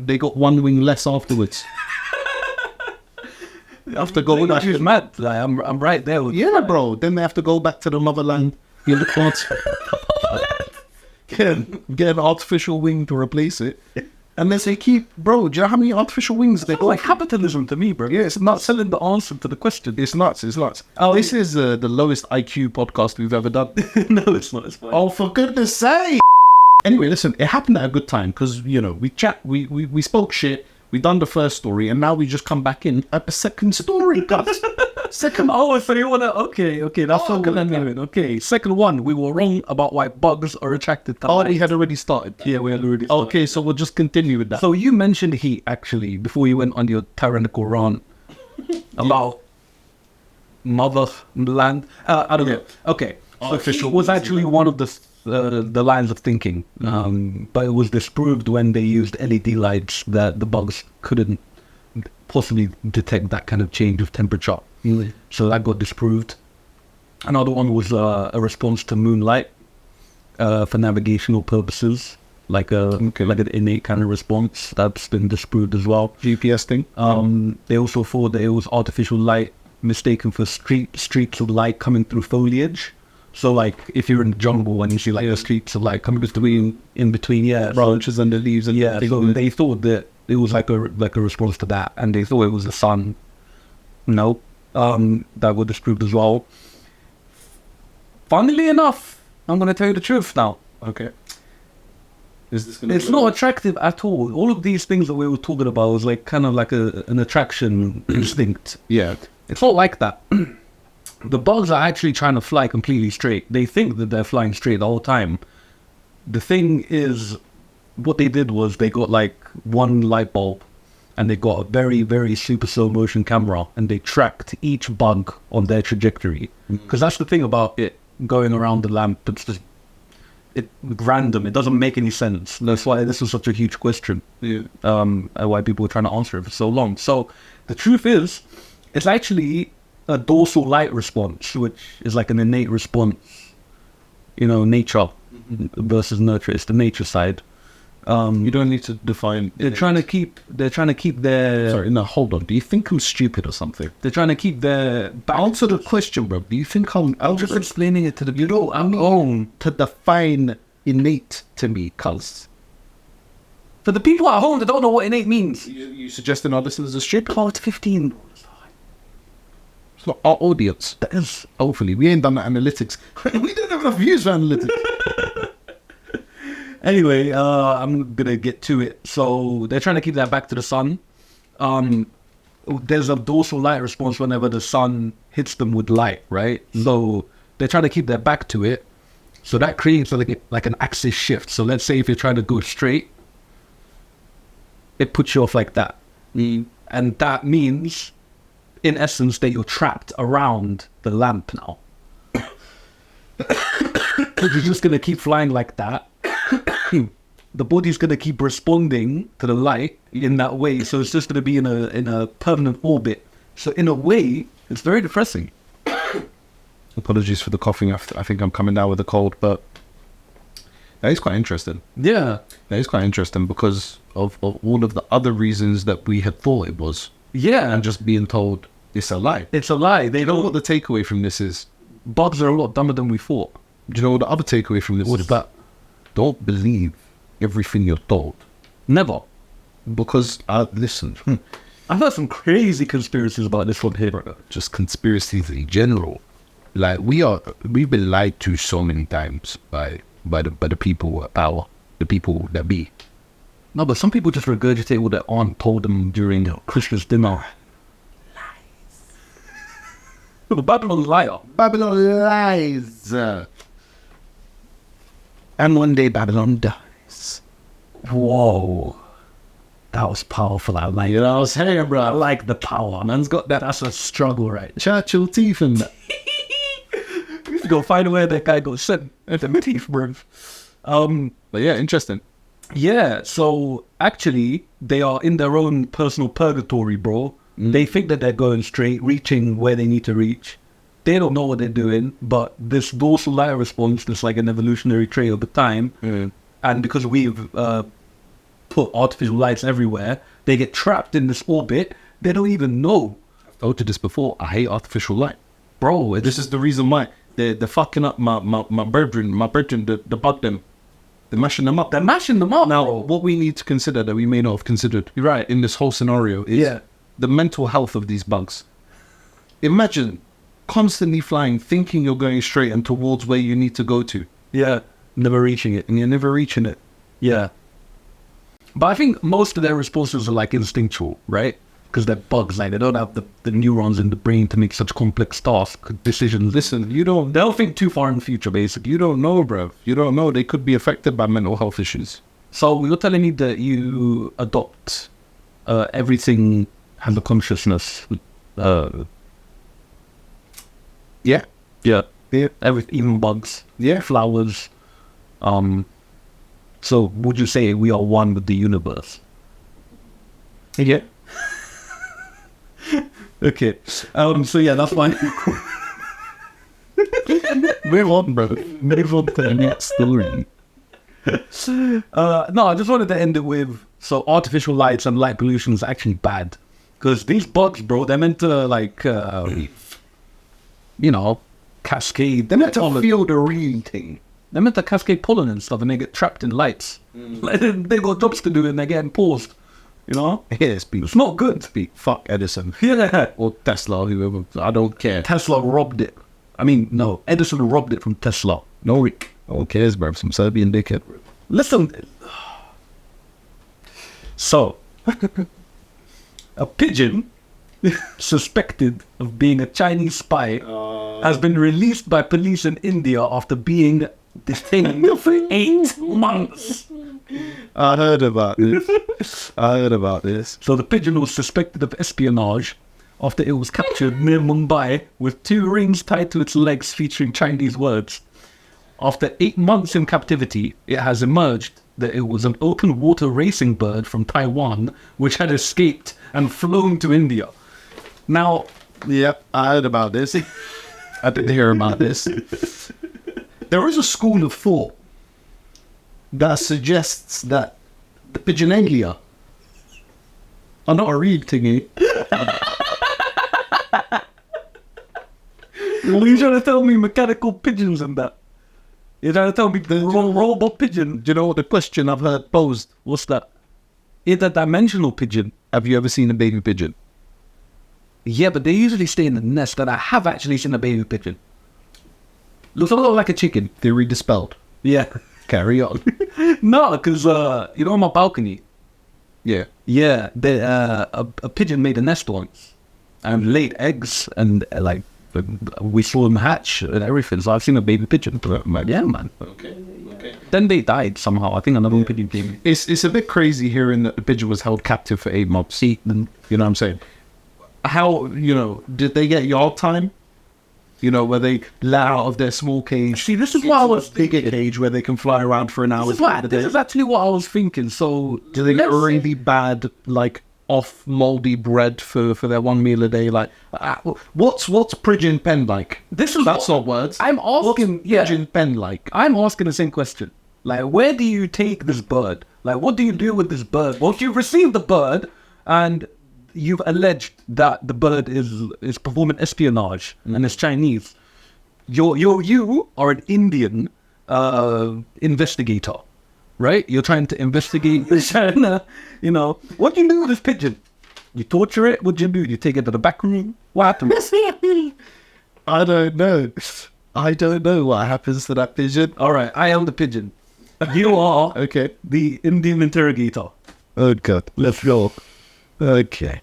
[SPEAKER 1] they got 1 wing less afterwards. They have to go back.
[SPEAKER 2] It's mad. I'm right there with
[SPEAKER 1] bro. Then they have to go back to the motherland. You look get an artificial wing to replace it. And then they bro, do you know how many artificial wings they got?
[SPEAKER 2] Like capitalism to me, bro.
[SPEAKER 1] Yeah, it's nuts.
[SPEAKER 2] Selling the answer to the question.
[SPEAKER 1] It's nuts. This is the lowest IQ podcast we've ever done.
[SPEAKER 2] No, it's not. It's fine.
[SPEAKER 1] Oh, for goodness sake. Anyway, listen, it happened at a good time because, we chat, we spoke shit. We done the first story, and now we just come back in at the second story, guys.
[SPEAKER 2] Second. Oh, so you wanna? Okay. That's what we're doing. Okay. Second one, we were wrong about why bugs are attracted to light.
[SPEAKER 1] We had already started.
[SPEAKER 2] Yeah, we had already started.
[SPEAKER 1] Okay, so we'll just continue with that.
[SPEAKER 2] So you mentioned heat actually before you went on your tyrannical rant about motherland. I don't know. Okay.
[SPEAKER 1] Artificial
[SPEAKER 2] was actually one of the lines of thinking, but it was disproved when they used LED lights that the bugs couldn't possibly detect that kind of change of temperature.
[SPEAKER 1] Really?
[SPEAKER 2] So that got disproved. Another one was a response to moonlight for navigational purposes, like an innate kind of response. That's been disproved as well.
[SPEAKER 1] GPS thing.
[SPEAKER 2] They also thought that it was artificial light mistaken for streaks of light coming through foliage. So if you're in the jungle and you see the streaks of light coming in between
[SPEAKER 1] branches and the leaves and
[SPEAKER 2] they thought that it was like a response to that, and they thought it was the sun. No, that was disproved as well. Funnily enough, I'm gonna tell you the truth now.
[SPEAKER 1] Okay.
[SPEAKER 2] It's not attractive at all. All of these things that we were talking about was kind of an attraction instinct.
[SPEAKER 1] Yeah.
[SPEAKER 2] It's not like that. The bugs are actually trying to fly completely straight. They think that they're flying straight the whole time. The thing is, what they did was they got 1 light bulb and they got a very, very super slow motion camera and they tracked each bug on their trajectory. Because that's the thing about it going around the lamp. It's just random. It doesn't make any sense. That's why this was such a huge question.
[SPEAKER 1] Yeah.
[SPEAKER 2] Why people were trying to answer it for so long. So the truth is, it's actually a dorsal light response, which is an innate response, nature versus nurture. It's the nature side.
[SPEAKER 1] You don't need to define.
[SPEAKER 2] They're trying to keep their.
[SPEAKER 1] Sorry, no, hold on. Do you think I'm stupid or something?
[SPEAKER 2] They're trying to keep their.
[SPEAKER 1] Answer the question, bro. Do you think I'm
[SPEAKER 2] just explaining it to the people.
[SPEAKER 1] To define innate to me, cuz.
[SPEAKER 2] For the people at home that don't know what innate means.
[SPEAKER 1] You suggesting our listeners are stupid?
[SPEAKER 2] Oh, it's 15.
[SPEAKER 1] It's not our audience.
[SPEAKER 2] That is.
[SPEAKER 1] Hopefully. We ain't done that analytics. We don't have enough views for analytics.
[SPEAKER 2] Anyway, I'm going to get to it. So they're trying to keep that back to the sun. There's a dorsal light response whenever the sun hits them with light, right? So they're trying to keep their back to it. So that creates like an axis shift. So let's say if you're trying to go straight, it puts you off like that. And that means, in essence, that you're trapped around the lamp now. Because you're just going to keep flying like that. The body's going to keep responding to the light in that way. So it's just going to be in a permanent orbit. So in a way, it's very depressing.
[SPEAKER 1] Apologies for the coughing. I think I'm coming down with a cold, but that is quite interesting.
[SPEAKER 2] Yeah.
[SPEAKER 1] That is quite interesting because of all of the other reasons that we had thought it was.
[SPEAKER 2] Yeah.
[SPEAKER 1] And just being told it's a lie.
[SPEAKER 2] It's a lie. They
[SPEAKER 1] You know what the takeaway from this is?
[SPEAKER 2] Bugs are a lot dumber than we thought.
[SPEAKER 1] Do you know what the other takeaway from this
[SPEAKER 2] What's
[SPEAKER 1] is?
[SPEAKER 2] that?
[SPEAKER 1] Don't believe everything you're told.
[SPEAKER 2] Never.
[SPEAKER 1] Because, listen,
[SPEAKER 2] I've heard some crazy conspiracies about this one here.
[SPEAKER 1] just conspiracies in general. Like, we've been lied to so many times by the people at power, the people that be.
[SPEAKER 2] No, but some people just regurgitate what their aunt told them during Christmas dinner. Lies. Babylon's liar.
[SPEAKER 1] Babylon lies. And one day Babylon dies.
[SPEAKER 2] Whoa. That was powerful. I like it.
[SPEAKER 1] You know what I'm saying, bro?
[SPEAKER 2] I like the power. Man's got that. That's a struggle, right?
[SPEAKER 1] Churchill teeth and that.
[SPEAKER 2] We have to go find where that guy got sent at the teeth, bro.
[SPEAKER 1] But yeah, interesting.
[SPEAKER 2] Yeah, so actually, they are in their own personal purgatory, bro. They think that they're going straight, reaching where they need to reach. They don't know what they're doing, but this dorsal light response is like an evolutionary trait over time. And because we've put artificial lights everywhere, they get trapped in this orbit. They don't even know.
[SPEAKER 1] I've told you this before. I hate artificial light.
[SPEAKER 2] Bro,
[SPEAKER 1] This is the reason why. They're fucking up my brethren, the bug them. They're mashing them up.
[SPEAKER 2] they're mashing them up,
[SPEAKER 1] Now,
[SPEAKER 2] bro.
[SPEAKER 1] what we need to consider that we may not have considered
[SPEAKER 2] Right.
[SPEAKER 1] in this whole scenario is the mental health of these bugs. Imagine constantly flying, thinking you're going straight and towards where you need to go to,
[SPEAKER 2] Yeah, never reaching it.
[SPEAKER 1] and you're never reaching it.
[SPEAKER 2] Yeah. But I think most of their responses are like instinctual, right? Because they're bugs, like they don't have the neurons in the brain to make such complex decisions.
[SPEAKER 1] Listen, you don't
[SPEAKER 2] They'll think too far in the future, basically.
[SPEAKER 1] you don't know, bruv. You don't know. They could be affected by mental health issues.
[SPEAKER 2] So you're telling me that you adopt everything has a consciousness.
[SPEAKER 1] Yeah.
[SPEAKER 2] Yeah.
[SPEAKER 1] Yeah.
[SPEAKER 2] Even bugs.
[SPEAKER 1] Yeah.
[SPEAKER 2] Flowers. So would you say we are one with the universe?
[SPEAKER 1] Yeah.
[SPEAKER 2] Okay. So yeah, that's fine.
[SPEAKER 1] Move on, bro. Move on to the next story.
[SPEAKER 2] No, I just wanted to end it with, so artificial lights and light pollution is actually bad. Because these bugs, bro, they're meant to like, cascade. They're meant to
[SPEAKER 1] Feel the real thing.
[SPEAKER 2] They're meant to cascade pollen and stuff, and they get trapped in lights. Like, they got jobs to do, and they're getting paused. You know,
[SPEAKER 1] Yeah, speak.
[SPEAKER 2] it's not good.
[SPEAKER 1] Speak. Fuck Edison
[SPEAKER 2] Yeah,
[SPEAKER 1] or Tesla, or whoever. I don't care.
[SPEAKER 2] Tesla robbed it. I mean, no, Edison robbed it from Tesla.
[SPEAKER 1] No one cares, bro. Some Serbian dickhead.
[SPEAKER 2] Listen. So, a pigeon suspected of being a Chinese spy has been released by police in India after being detained for 8 months.
[SPEAKER 1] I heard about this.
[SPEAKER 2] So the pigeon was suspected of espionage after it was captured near Mumbai with 2 rings tied to its legs featuring Chinese words. After 8 months in captivity, it has emerged that it was an open water racing bird from Taiwan which had escaped and flown to India. Now,
[SPEAKER 1] Yep, I heard about this. I didn't hear about this. There is a school of thought that suggests that The pigeonalia. I'm not a reed thingy.
[SPEAKER 2] You're trying to tell me mechanical pigeons and that? You're trying to tell me the robot pigeon?
[SPEAKER 1] Do you know what the question I've heard posed?
[SPEAKER 2] What's that? Interdimensional pigeon.
[SPEAKER 1] Have you ever seen a baby pigeon?
[SPEAKER 2] Yeah, but they usually stay in the nest, and I have actually seen a baby pigeon. Looks a lot like a chicken.
[SPEAKER 1] Theory dispelled.
[SPEAKER 2] Yeah.
[SPEAKER 1] Carry on.
[SPEAKER 2] No, because, you know, on my balcony,
[SPEAKER 1] Yeah.
[SPEAKER 2] yeah, a pigeon made a nest once and laid eggs, and like we saw them hatch and everything. So I've seen a baby pigeon. Yeah, man.
[SPEAKER 1] Okay.
[SPEAKER 2] Then they died somehow. I think another pigeon came.
[SPEAKER 1] It's a bit crazy hearing that the pigeon was held captive for 8 months. You know what I'm saying? How, did they get yard time? Where they let out of their small cage.
[SPEAKER 2] See, this is what I was
[SPEAKER 1] bigger cage where they can fly around for an hour.
[SPEAKER 2] This is actually what I was thinking. So
[SPEAKER 1] do they get really bad, like, off moldy bread for their one meal a day? Like, what's pigeon pen like?
[SPEAKER 2] That's
[SPEAKER 1] not words.
[SPEAKER 2] I'm asking.
[SPEAKER 1] What's pigeon pen like?
[SPEAKER 2] I'm asking the same question. Like, where do you take this bird? Like, what do you do with this bird? Once you receive the bird, and you've alleged that the bird is performing espionage and it's Chinese. You are an Indian investigator, right? You're trying to investigate China. What do you do with this pigeon? You torture it? What do you do? You take it to the back room? What happens?
[SPEAKER 1] I don't know. I don't know what happens to that pigeon.
[SPEAKER 2] All right, I am the pigeon. You are
[SPEAKER 1] Okay.
[SPEAKER 2] the Indian interrogator.
[SPEAKER 1] Oh God. Let's go. Okay.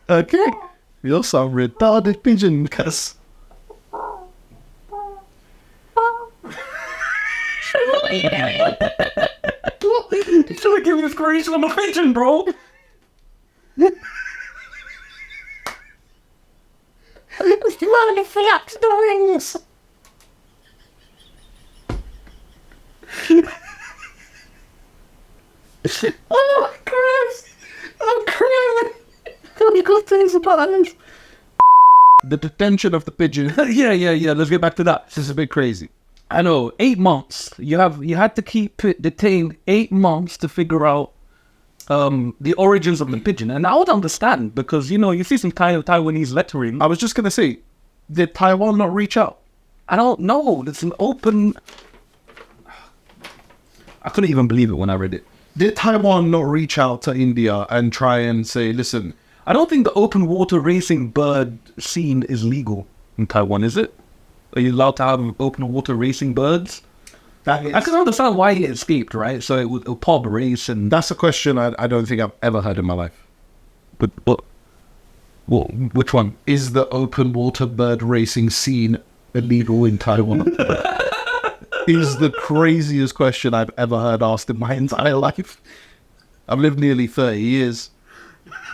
[SPEAKER 1] Okay. You're some retarded pigeon, cuz.
[SPEAKER 2] You should have given this creation on a pigeon, bro.
[SPEAKER 1] Oh, Christ! I'm crying! Good things about this. The detention of the pigeon.
[SPEAKER 2] Yeah. Let's get back to that.
[SPEAKER 1] This is a bit crazy.
[SPEAKER 2] I know. 8 months. You had to keep it detained 8 months to figure out the origins of the pigeon, and I would understand because you see some kind of Taiwanese lettering.
[SPEAKER 1] I was just gonna say, did Taiwan not reach out?
[SPEAKER 2] I don't know. It's an open. I couldn't even believe it when I read it.
[SPEAKER 1] Did Taiwan not reach out to India and try and say, listen?
[SPEAKER 2] I don't think the open water racing bird scene is legal in Taiwan, is it? Are you allowed to have open water racing birds? I can understand why it escaped, right? So it was a pub race, and
[SPEAKER 1] that's a question I don't think I've ever heard in my life.
[SPEAKER 2] But what? Which one?
[SPEAKER 1] Is the open water bird racing scene illegal in Taiwan? Is the craziest question I've ever heard asked in my entire life. I've lived nearly 30 years.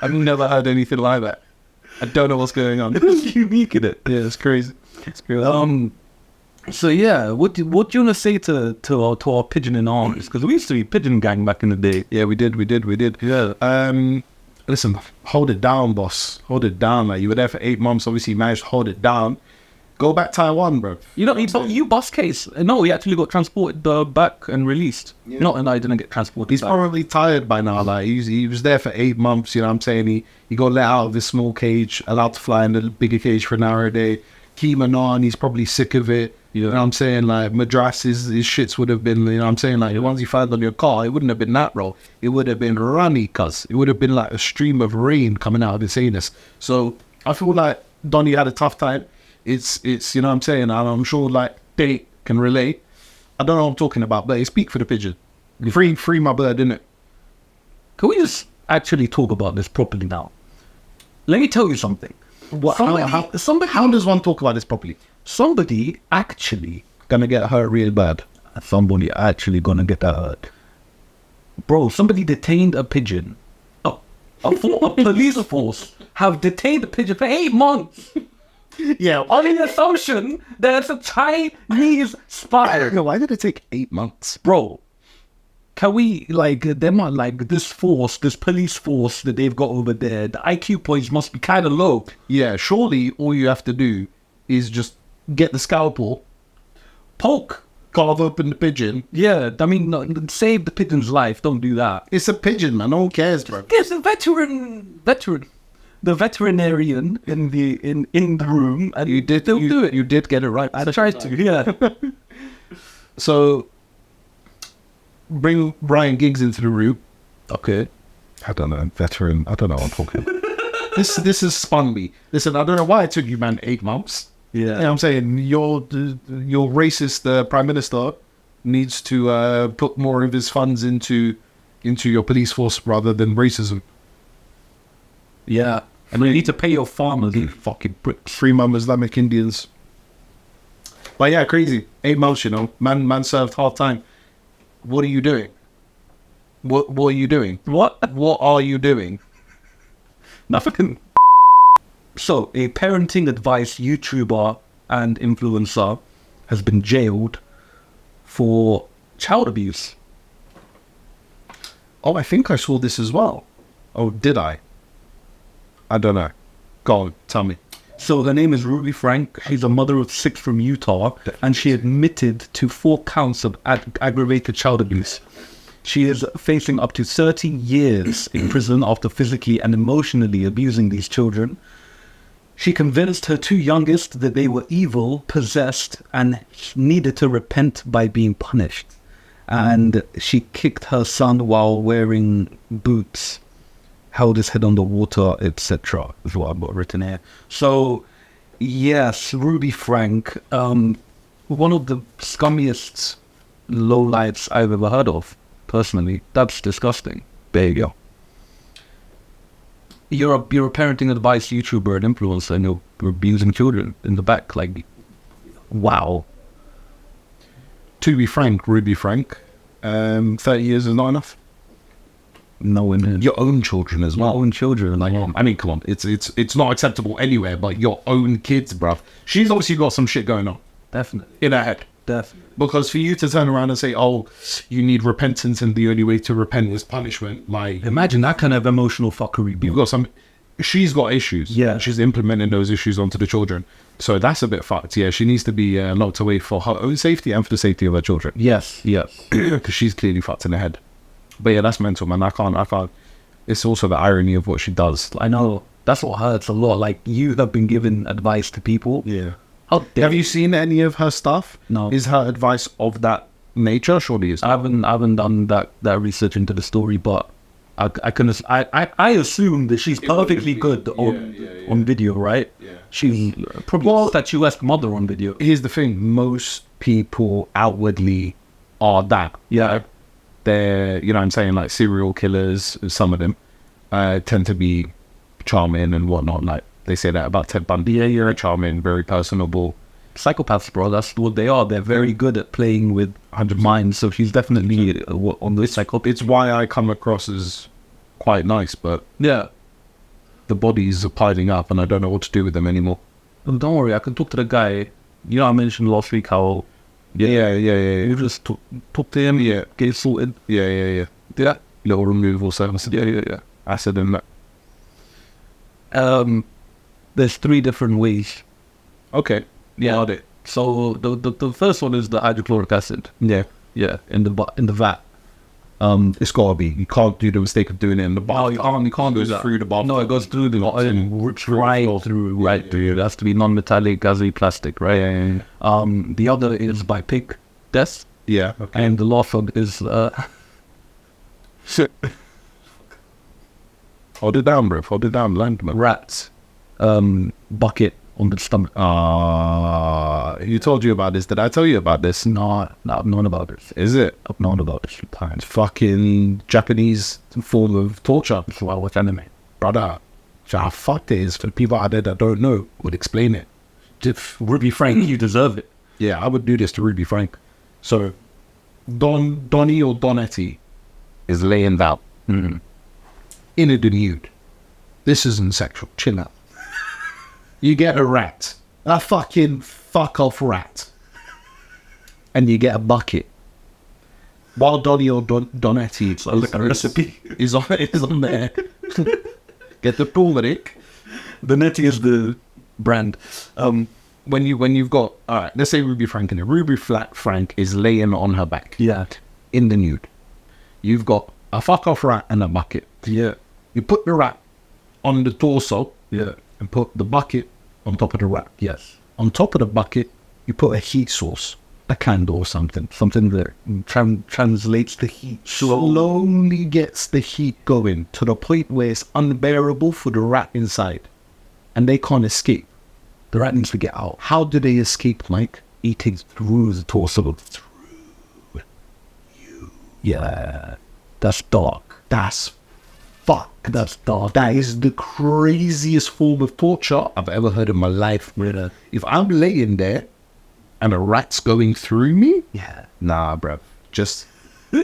[SPEAKER 1] I've never heard anything like that. I don't know what's going on.
[SPEAKER 2] It's unique, isn't it?
[SPEAKER 1] Yeah, it's crazy. It's crazy.
[SPEAKER 2] So yeah, what do you want to say to our pigeon in arms? Because we used to be pigeon gang back in the day.
[SPEAKER 1] Yeah, we did. Yeah. Listen, hold it down, boss. Hold it down. Like, you were there for 8 months. Obviously, you managed to hold it down. Go back Taiwan, bro.
[SPEAKER 2] You bus case. No, he actually got transported back and released.
[SPEAKER 1] Yeah.
[SPEAKER 2] Not, and I didn't get transported.
[SPEAKER 1] He's
[SPEAKER 2] back.
[SPEAKER 1] probably tired by now. Like, he was there for 8 months. You know what I'm saying? He got let out of this small cage, allowed to fly in the bigger cage for an hour a day. Keep him on. He's probably sick of it. You know what I'm saying? Like, Madras, his shits would have been, you know what I'm saying? Like, the ones you find on your car, it wouldn't have been that, bro. It would have been runny, cuz. It would have been like a stream of rain coming out of his anus. So, I feel like Donnie had a tough time. It's you know what I'm saying? And I'm sure, like, they can relate. I don't know what I'm talking about, but speak for the pigeon. Free my bird, innit?
[SPEAKER 2] Can we just actually talk about this properly now? Let me tell you something.
[SPEAKER 1] How does one talk about this properly?
[SPEAKER 2] Somebody actually
[SPEAKER 1] Gonna get hurt real bad.
[SPEAKER 2] Somebody actually gonna get hurt. Bro, somebody detained a pigeon. A police force have detained a pigeon for 8 months.
[SPEAKER 1] Yeah.
[SPEAKER 2] On the assumption that it's a Chinese spy.
[SPEAKER 1] Why did it take 8 months?
[SPEAKER 2] Bro, can we, they might, this police force that they've got over there, the IQ points must be kind of low.
[SPEAKER 1] Yeah, surely all you have to do is just get the scalpel,
[SPEAKER 2] Poke.
[SPEAKER 1] Carve open the pigeon.
[SPEAKER 2] Yeah, I mean, no, save the pigeon's life. Don't do that.
[SPEAKER 1] It's a pigeon, man. No one cares, bro.
[SPEAKER 2] There's a veteran, the veterinarian in the room, and
[SPEAKER 1] You did
[SPEAKER 2] do it.
[SPEAKER 1] You did get it right.
[SPEAKER 2] I tried to, yeah.
[SPEAKER 1] So bring Ryan Giggs into the room.
[SPEAKER 2] Okay.
[SPEAKER 1] I don't know, veteran. I don't know what I'm talking about. This has spun me. Listen, I don't know why it took you, man, 8 months.
[SPEAKER 2] Yeah.
[SPEAKER 1] You know what I'm saying? Your racist prime minister needs to put more of his funds into your police force rather than racism.
[SPEAKER 2] Yeah. And you need to pay your farmers, you fucking pricks.
[SPEAKER 1] Free Islamic Indians. But yeah, crazy. 8 months, you know. Man served half time. What are you doing? What are you doing?
[SPEAKER 2] What?
[SPEAKER 1] What are you doing?
[SPEAKER 2] Nothing. So, a parenting advice YouTuber and influencer has been jailed for child abuse.
[SPEAKER 1] Oh, I think I saw this as well. Oh, did I? I don't know. Go on, tell me.
[SPEAKER 2] So her name is Ruby Frank. She's a mother of 6 from Utah, and she admitted to 4 counts of aggravated child abuse. She is facing up to 30 years in prison after physically and emotionally abusing these children. She convinced her 2 youngest that they were evil, possessed, and needed to repent by being punished. And she kicked her son while wearing boots, held his head underwater, etc. is what I've got written here. So, yes, Ruby Frank, one of the scummiest lowlights I've ever heard of, personally. That's disgusting. There you go. You're a parenting advice YouTuber and influencer, and you're abusing children in the back. Like, wow.
[SPEAKER 1] To be frank, Ruby Frank, 30 years is not enough.
[SPEAKER 2] No, in
[SPEAKER 1] Your own children as well.
[SPEAKER 2] your own children. Like,
[SPEAKER 1] I mean, come on, it's not acceptable anywhere, but your own kids, bruv. She's obviously got some shit going on
[SPEAKER 2] definitely,
[SPEAKER 1] in her head.
[SPEAKER 2] definitely.
[SPEAKER 1] Because for you to turn around and say, oh, you need repentance and the only way to repent is punishment, like,
[SPEAKER 2] Imagine that kind of emotional fuckery.
[SPEAKER 1] you've got some, she's got issues.
[SPEAKER 2] Yeah.
[SPEAKER 1] She's implementing those issues onto the children. So that's a bit fucked. Yeah, she needs to be locked away for her own safety and for the safety of her children.
[SPEAKER 2] Yes, yes.
[SPEAKER 1] Because she's clearly fucked in the head. But yeah, that's mental, man. I can't. It's also the irony of what she does.
[SPEAKER 2] I know. That's what hurts a lot. Like, you have been giving advice to people.
[SPEAKER 1] Yeah.
[SPEAKER 2] How dare
[SPEAKER 1] Have you seen any of her stuff?
[SPEAKER 2] No.
[SPEAKER 1] Is her advice of that nature? Surely is.
[SPEAKER 2] I haven't done that research into the story, but I assume that she's perfectly good on video, right?
[SPEAKER 1] Yeah.
[SPEAKER 2] She's probably statuesque mother on video.
[SPEAKER 1] Here's the thing: most people outwardly are that.
[SPEAKER 2] Yeah.
[SPEAKER 1] They're, you know what I'm saying, like serial killers. Some of them tend to be charming and whatnot. Like they say that about Ted Bundy. Yeah, you're charming, very personable.
[SPEAKER 2] Psychopaths, bro. That's what they are. They're very good at playing with 100 minds. So she's definitely on this psychopath.
[SPEAKER 1] It's why I come across as quite nice, but
[SPEAKER 2] Yeah.
[SPEAKER 1] the bodies are piling up and I don't know what to do with them anymore.
[SPEAKER 2] Oh, don't worry. I can talk to the guy. You know, I mentioned last week how.
[SPEAKER 1] Yeah.
[SPEAKER 2] You just talk to him.
[SPEAKER 1] Yeah.
[SPEAKER 2] Get it sorted.
[SPEAKER 1] Yeah.
[SPEAKER 2] Yeah.
[SPEAKER 1] Little removal service.
[SPEAKER 2] Yeah.
[SPEAKER 1] Acid and that.
[SPEAKER 2] There's 3 different ways.
[SPEAKER 1] Okay.
[SPEAKER 2] Yeah.
[SPEAKER 1] Got it.
[SPEAKER 2] So the first one is the hydrochloric acid.
[SPEAKER 1] Yeah.
[SPEAKER 2] Yeah, in the vat.
[SPEAKER 1] It's gotta be. You can't do the mistake of doing it in the
[SPEAKER 2] Oh,
[SPEAKER 1] bath.
[SPEAKER 2] you can't do
[SPEAKER 1] Goes
[SPEAKER 2] that.
[SPEAKER 1] through the bath.
[SPEAKER 2] No, it goes through the rips right through, right through. It has to be non-metallic, gassy plastic, right?
[SPEAKER 1] Yeah.
[SPEAKER 2] The other is by pig death,
[SPEAKER 1] Yeah. Okay.
[SPEAKER 2] and the last one is
[SPEAKER 1] Hold it down, bro. Hold it down, landman.
[SPEAKER 2] rat bucket on the stomach.
[SPEAKER 1] Who told you about this? Did I tell you about this?
[SPEAKER 2] No, I've known about it.
[SPEAKER 1] Is it?
[SPEAKER 2] I've known about this for times.
[SPEAKER 1] Fucking Japanese form of torture.
[SPEAKER 2] That's why I watch anime.
[SPEAKER 1] Brother, so how fucked it is for the people out there that don't know would explain it.
[SPEAKER 2] If Ruby Frank, you deserve it.
[SPEAKER 1] Yeah, I would do this to Ruby Frank. So, Donnie or Donetti is laying down in a nude. This isn't sexual. Chill out. You get a rat, a fucking fuck off rat, and you get a bucket. While Donnie or Donetti
[SPEAKER 2] Sounds like a recipe.
[SPEAKER 1] is on there. Get the turmeric.
[SPEAKER 2] The Netty is the brand.
[SPEAKER 1] when you've got, all right, let's say Ruby Frank in it. Ruby Frank is laying on her back.
[SPEAKER 2] Yeah.
[SPEAKER 1] In the nude. You've got a fuck off rat and a bucket.
[SPEAKER 2] Yeah.
[SPEAKER 1] You put the rat on the torso.
[SPEAKER 2] Yeah.
[SPEAKER 1] And put the bucket on top of the rat.
[SPEAKER 2] Yes.
[SPEAKER 1] On top of the bucket, you put a heat source, a candle or something.
[SPEAKER 2] Something there translates the heat.
[SPEAKER 1] Slowly gets the heat going to the point where it's unbearable for the rat inside. And they can't escape.
[SPEAKER 2] The rat needs to get out.
[SPEAKER 1] How do they escape, Mike?
[SPEAKER 2] Eating through the torso. Through you. Yeah. That's dark.
[SPEAKER 1] That's fuck.
[SPEAKER 2] That's dark.
[SPEAKER 1] That is the craziest form of torture I've ever heard in my life.
[SPEAKER 2] Yeah.
[SPEAKER 1] If I'm laying there and a rat's going through me,
[SPEAKER 2] Yeah.
[SPEAKER 1] nah, bruv. Just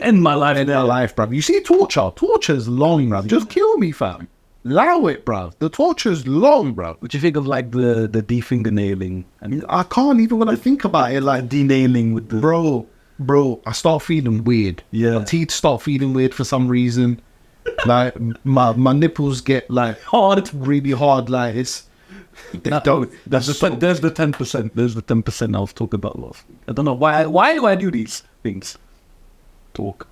[SPEAKER 2] end my life.
[SPEAKER 1] end my life, bruv. You see torture? Torture's long, bruv. Just kill me, fam. Allow it, bruv. The torture's long, bruv.
[SPEAKER 2] What do you think of like the de-fingernailing? And
[SPEAKER 1] I can't even when I think about it, like,
[SPEAKER 2] denailing with the...
[SPEAKER 1] Bro, I start feeling weird.
[SPEAKER 2] Yeah.
[SPEAKER 1] My teeth start feeling weird for some reason. Like, my nipples get, like,
[SPEAKER 2] hard.
[SPEAKER 1] really hard, like, it's... They don't.
[SPEAKER 2] There's the 10%. There's the 10% I was talking about last week. I don't know why do I do these things? Talk.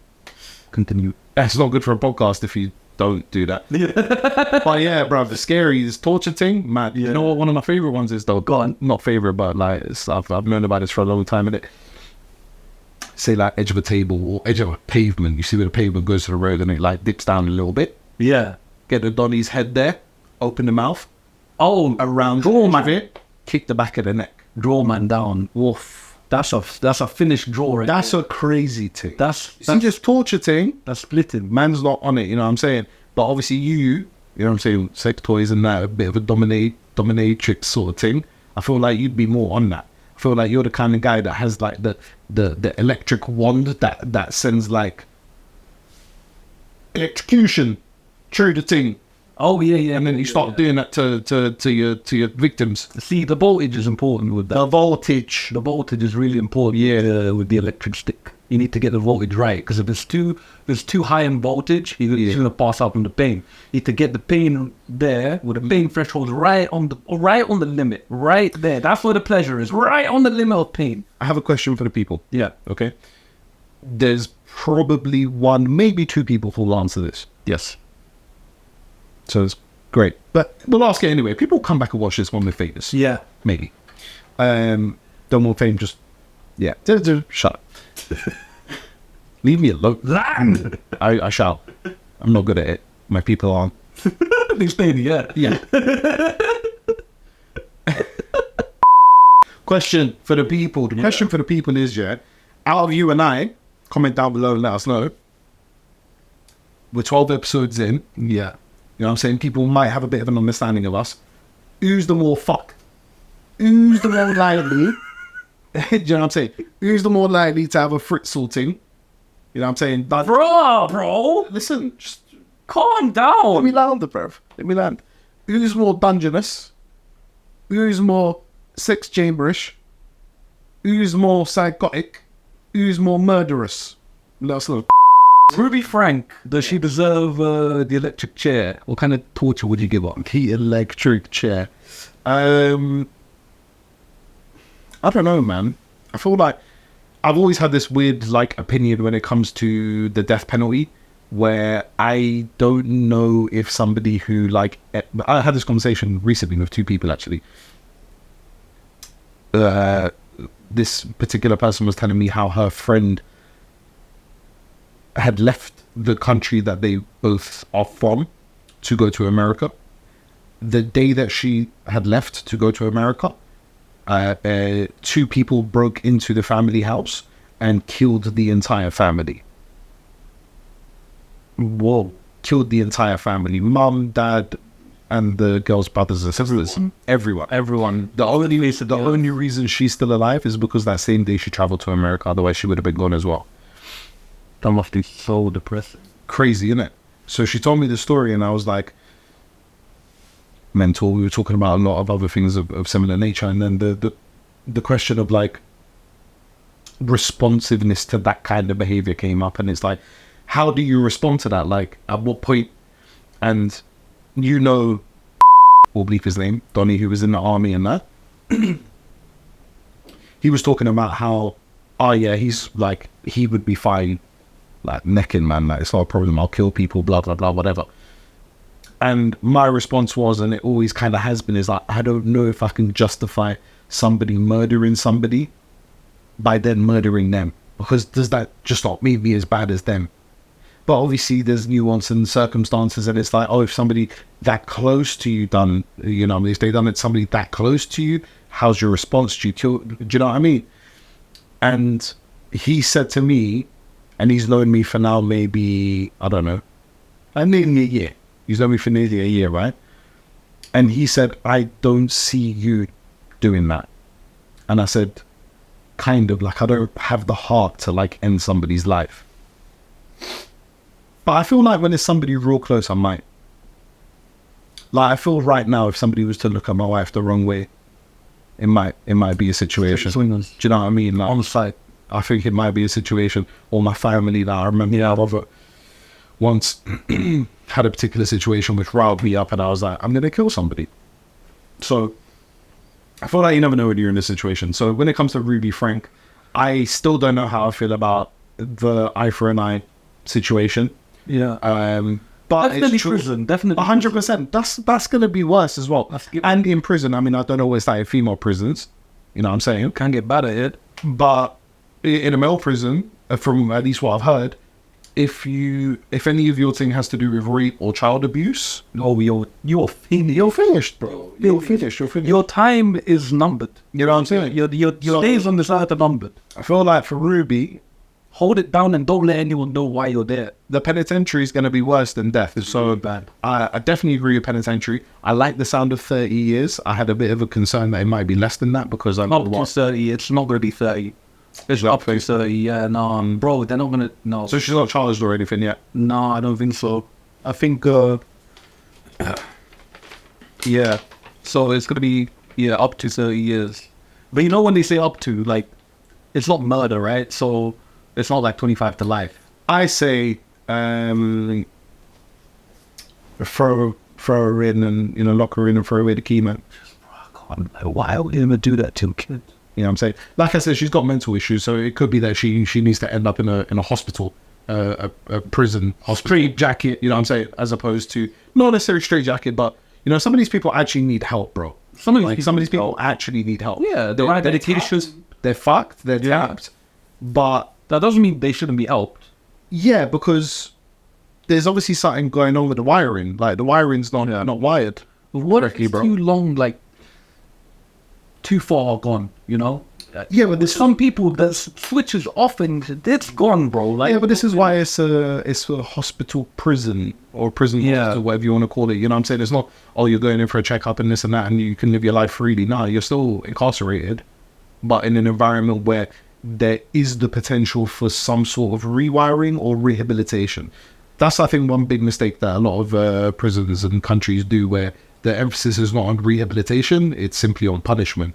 [SPEAKER 2] Continue.
[SPEAKER 1] That's not good for a podcast if you don't do that. But yeah, bro, the scary is torture thing, man.
[SPEAKER 2] Yeah.
[SPEAKER 1] You know what one of my favorite ones is though?
[SPEAKER 2] Go on.
[SPEAKER 1] Not favorite, but like I've known about this for a long time. And it say like edge of a table or edge of a pavement. You see where the pavement goes to the road and it like dips down a little bit.
[SPEAKER 2] Yeah.
[SPEAKER 1] Get the Donny's head there, open the mouth,
[SPEAKER 2] Oh,
[SPEAKER 1] around
[SPEAKER 2] draw
[SPEAKER 1] the edge
[SPEAKER 2] man.
[SPEAKER 1] of it, kick the back of the neck.
[SPEAKER 2] Draw man down.
[SPEAKER 1] Woof.
[SPEAKER 2] That's a finished draw. Right
[SPEAKER 1] That's
[SPEAKER 2] there.
[SPEAKER 1] a crazy thing.
[SPEAKER 2] That's
[SPEAKER 1] You see, just torture thing.
[SPEAKER 2] that's splitting.
[SPEAKER 1] Man's not on it, you know what I'm saying? But obviously you know what I'm saying, sex toys and that, a bit of a dominatrix sort of thing. I feel like you'd be more on that. I feel like you're the kind of guy that has like the electric wand that sends like electrocution through the thing.
[SPEAKER 2] Oh yeah.
[SPEAKER 1] And then you start doing that to your victims.
[SPEAKER 2] See, the voltage is important with that.
[SPEAKER 1] The voltage.
[SPEAKER 2] The voltage is really important. With the electric stick, you need to get the voltage right because if it's too high in voltage, you're gonna pass out from the pain. You need to get the pain there with the pain threshold right on the limit, right there. That's where the pleasure is, right on the limit of pain.
[SPEAKER 1] I have a question for the people.
[SPEAKER 2] Yeah.
[SPEAKER 1] Okay. There's probably one, maybe two people who will answer this.
[SPEAKER 2] Yes.
[SPEAKER 1] So it's great. But we'll ask it anyway. People come back and watch this when we're famous.
[SPEAKER 2] Yeah.
[SPEAKER 1] Maybe. Then we'll fame just... Yeah. Shut up. Leave me alone. I shall. I'm not good at it. My people aren't.
[SPEAKER 2] They stay yeah.
[SPEAKER 1] Yeah. Question for the people. The question for the people is, yeah, out of you and I, comment down below and let us know. We're 12 episodes in.
[SPEAKER 2] Yeah.
[SPEAKER 1] You know what I'm saying? People might have a bit of an understanding of us. Who's the more fuck? Who's the more likely? Do you know what I'm saying? Who's the more likely to have a fritzel thing? You know what I'm saying? But,
[SPEAKER 2] Bro,
[SPEAKER 1] listen, just
[SPEAKER 2] calm
[SPEAKER 1] let
[SPEAKER 2] down.
[SPEAKER 1] me land, bruv. Let me land. Who's more dungeonous? Who's more sex chamberish? Who's more psychotic? Who's more murderous? Let us know.
[SPEAKER 2] Ruby Frank, does she deserve the electric chair? What kind of torture would you give her?
[SPEAKER 1] The electric chair. I don't know, man. I feel like I've always had this weird like opinion when it comes to the death penalty, where I don't know if somebody who like I had this conversation recently with two people actually. This particular person was telling me how her friend had left the country that they both are from to go to America. The day that she had left to go to America, two people broke into the family house and killed the entire family.
[SPEAKER 2] Whoa.
[SPEAKER 1] Killed the entire family. Mum, dad, and the girl's brothers and sisters. Everyone. The only reason she's still alive is because that same day she traveled to America. Otherwise she would have been gone as well.
[SPEAKER 2] That must be so depressing.
[SPEAKER 1] Crazy, innit? So she told me the story and I was like, mental. We were talking about a lot of other things of similar nature. And then the question of like responsiveness to that kind of behavior came up. And it's like, how do you respond to that? Like, at what point? And you know, we'll bleep his name, Donny, who was in the army and that. he was talking about how, oh yeah, he's like, he would be fine, like necking, man, like it's not a problem, I'll kill people, blah blah blah, whatever. And my response was, and it always kind of has been, is like, I don't know if I can justify somebody murdering somebody by then murdering them, because does that just not make me as bad as them? But obviously there's nuance and circumstances, and it's like, oh, if somebody that close to you done, you know, if they done it to somebody that close to you, how's your response? Do you know what I mean? And he said to me, and he's known me for now maybe, I don't know, nearly a year. He's known me for nearly a year, right? And he said, I don't see you doing that. And I said, kind of, like, I don't have the heart to like end somebody's life. But I feel like when it's somebody real close, I might. Like, I feel right now, if somebody was to look at my wife the wrong way, it might be a situation. Do you know what I mean? Like,
[SPEAKER 2] on the side.
[SPEAKER 1] I think it might be a situation. Or my family, that I remember, my brother once had a particular situation which riled me up, and I was like, I'm going to kill somebody. So I feel like you never know when you're in this situation. So when it comes to Ruby Frank, I still don't know how I feel about the eye for an eye situation.
[SPEAKER 2] Yeah.
[SPEAKER 1] But
[SPEAKER 2] definitely
[SPEAKER 1] it's true.
[SPEAKER 2] prison. Definitely
[SPEAKER 1] 100%. That's going to be worse as well. And in prison, I mean, I don't know what it's like in female prisons. You know what I'm saying?
[SPEAKER 2] Can get bad at it.
[SPEAKER 1] But in a male prison, from at least what I've heard, if any of your thing has to do with rape or child abuse,
[SPEAKER 2] oh, you're finished.
[SPEAKER 1] You're finished, bro. You're finished.
[SPEAKER 2] Your time is numbered.
[SPEAKER 1] You know what I'm saying?
[SPEAKER 2] Your days on this earth are numbered.
[SPEAKER 1] I feel like for Ruby,
[SPEAKER 2] hold it down and don't let anyone know why you're there.
[SPEAKER 1] The penitentiary is going to be worse than death.
[SPEAKER 2] It's so bad.
[SPEAKER 1] I definitely agree with penitentiary. I like the sound of 30 years. I had a bit of a concern that it might be less than that, because I'm
[SPEAKER 2] up to 30. It's not going to be 30. It's up to 30. Yeah, no, bro, they're not going to. No.
[SPEAKER 1] So she's not charged or anything yet?
[SPEAKER 2] No, I don't think so. I think. Yeah. So it's going to be up to 30 years. But you know when they say up to, like, it's not murder, right? So it's not like 25 to life.
[SPEAKER 1] I say throw her in and, you know, lock her in and throw away the key, man.
[SPEAKER 2] Why would you ever do that to a kid?
[SPEAKER 1] You know what I'm saying? Like I said, she's got mental issues, so it could be that she needs to end up in a hospital, a prison hospital. Straight jacket, you know what I'm saying? As opposed to, not necessarily straight jacket, but, you know, some of these people actually need help, bro. Some of these people actually need help.
[SPEAKER 2] Yeah, they're
[SPEAKER 1] dedication. They're fucked. They're tapped. But
[SPEAKER 2] that doesn't mean they shouldn't be helped.
[SPEAKER 1] Yeah, because there's obviously something going on with the wiring. Like, the wiring's not wired.
[SPEAKER 2] What if it's too long, like, too far gone, you know?
[SPEAKER 1] Yeah, but there's
[SPEAKER 2] some people that switches off and it's gone, bro. Like,
[SPEAKER 1] yeah, but this is why it's a hospital prison, or prison hospital, whatever you want to call it. You know what I'm saying? It's not, oh, you're going in for a checkup and this and that and you can live your life freely. No, you're still incarcerated, but in an environment where there is the potential for some sort of rewiring or rehabilitation. That's, I think, one big mistake that a lot of prisons and countries do, where the emphasis is not on rehabilitation, it's simply on punishment.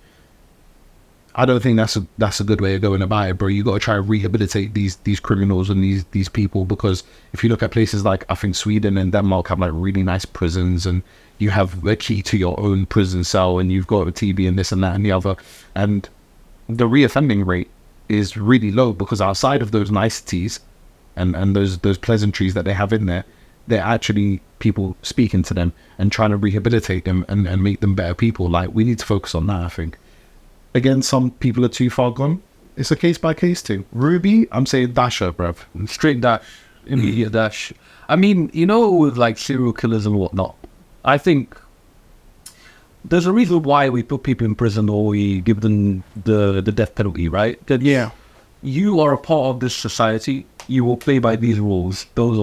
[SPEAKER 1] I don't think that's a good way of going about it, bro. You got to try and rehabilitate these criminals and these people, because if you look at places like, I think, Sweden and Denmark have like really nice prisons, and you have a key to your own prison cell, and you've got a TV and this and that and the other, and the reoffending rate is really low, because outside of those niceties and those pleasantries that they have in there, they're actually people speaking to them and trying to rehabilitate them and make them better people. Like, we need to focus on that, I think. Again, some people are too far gone. It's a case-by-case thing. Ruby, I'm saying dash her, bruv.
[SPEAKER 2] Straight dash. Immediate dash. I mean, you know, with like serial killers and whatnot, I think there's a reason why we put people in prison or we give them the death penalty, right? That you are a part of this society. You will play by these rules. Those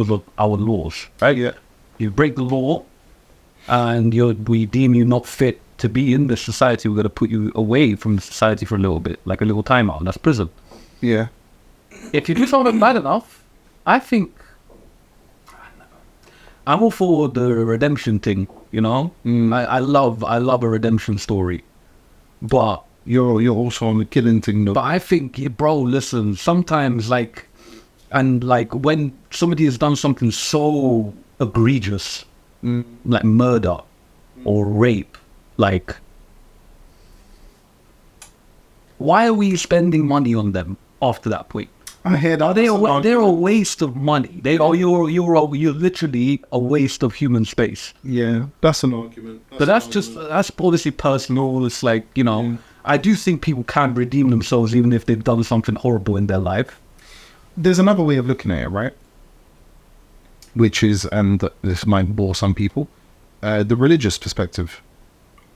[SPEAKER 2] are our laws, right?
[SPEAKER 1] Yeah.
[SPEAKER 2] You break the law, and we deem you not fit to be in this society. We're going to put you away from the society for a little bit, like a little timeout. That's prison.
[SPEAKER 1] Yeah.
[SPEAKER 2] If you do something bad enough, I think I'm all for the redemption thing. You know, I love a redemption story, but
[SPEAKER 1] you're also on the killing thing, though.
[SPEAKER 2] But I think, bro, listen. Sometimes, like when somebody has done something so egregious, like murder or rape, like Why are we spending money on them after that point?
[SPEAKER 1] I hear that.
[SPEAKER 2] They're a waste of money. You're literally a waste of human space.
[SPEAKER 1] Yeah, that's an argument.
[SPEAKER 2] But that's obviously personal. It's like, you know, I do think people can redeem themselves even if they've done something horrible in their life.
[SPEAKER 1] There's another way of looking at it, right? Which is, and this might bore some people, the religious perspective.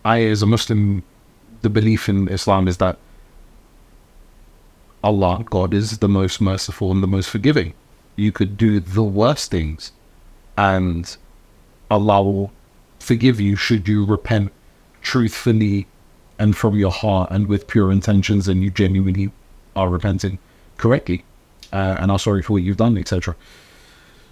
[SPEAKER 1] As a Muslim, the belief in Islam is that Allah, God, is the most merciful and the most forgiving. You could do the worst things and Allah will forgive you should you repent truthfully and from your heart and with pure intentions, and you genuinely are repenting correctly and are sorry for what you've done, etc.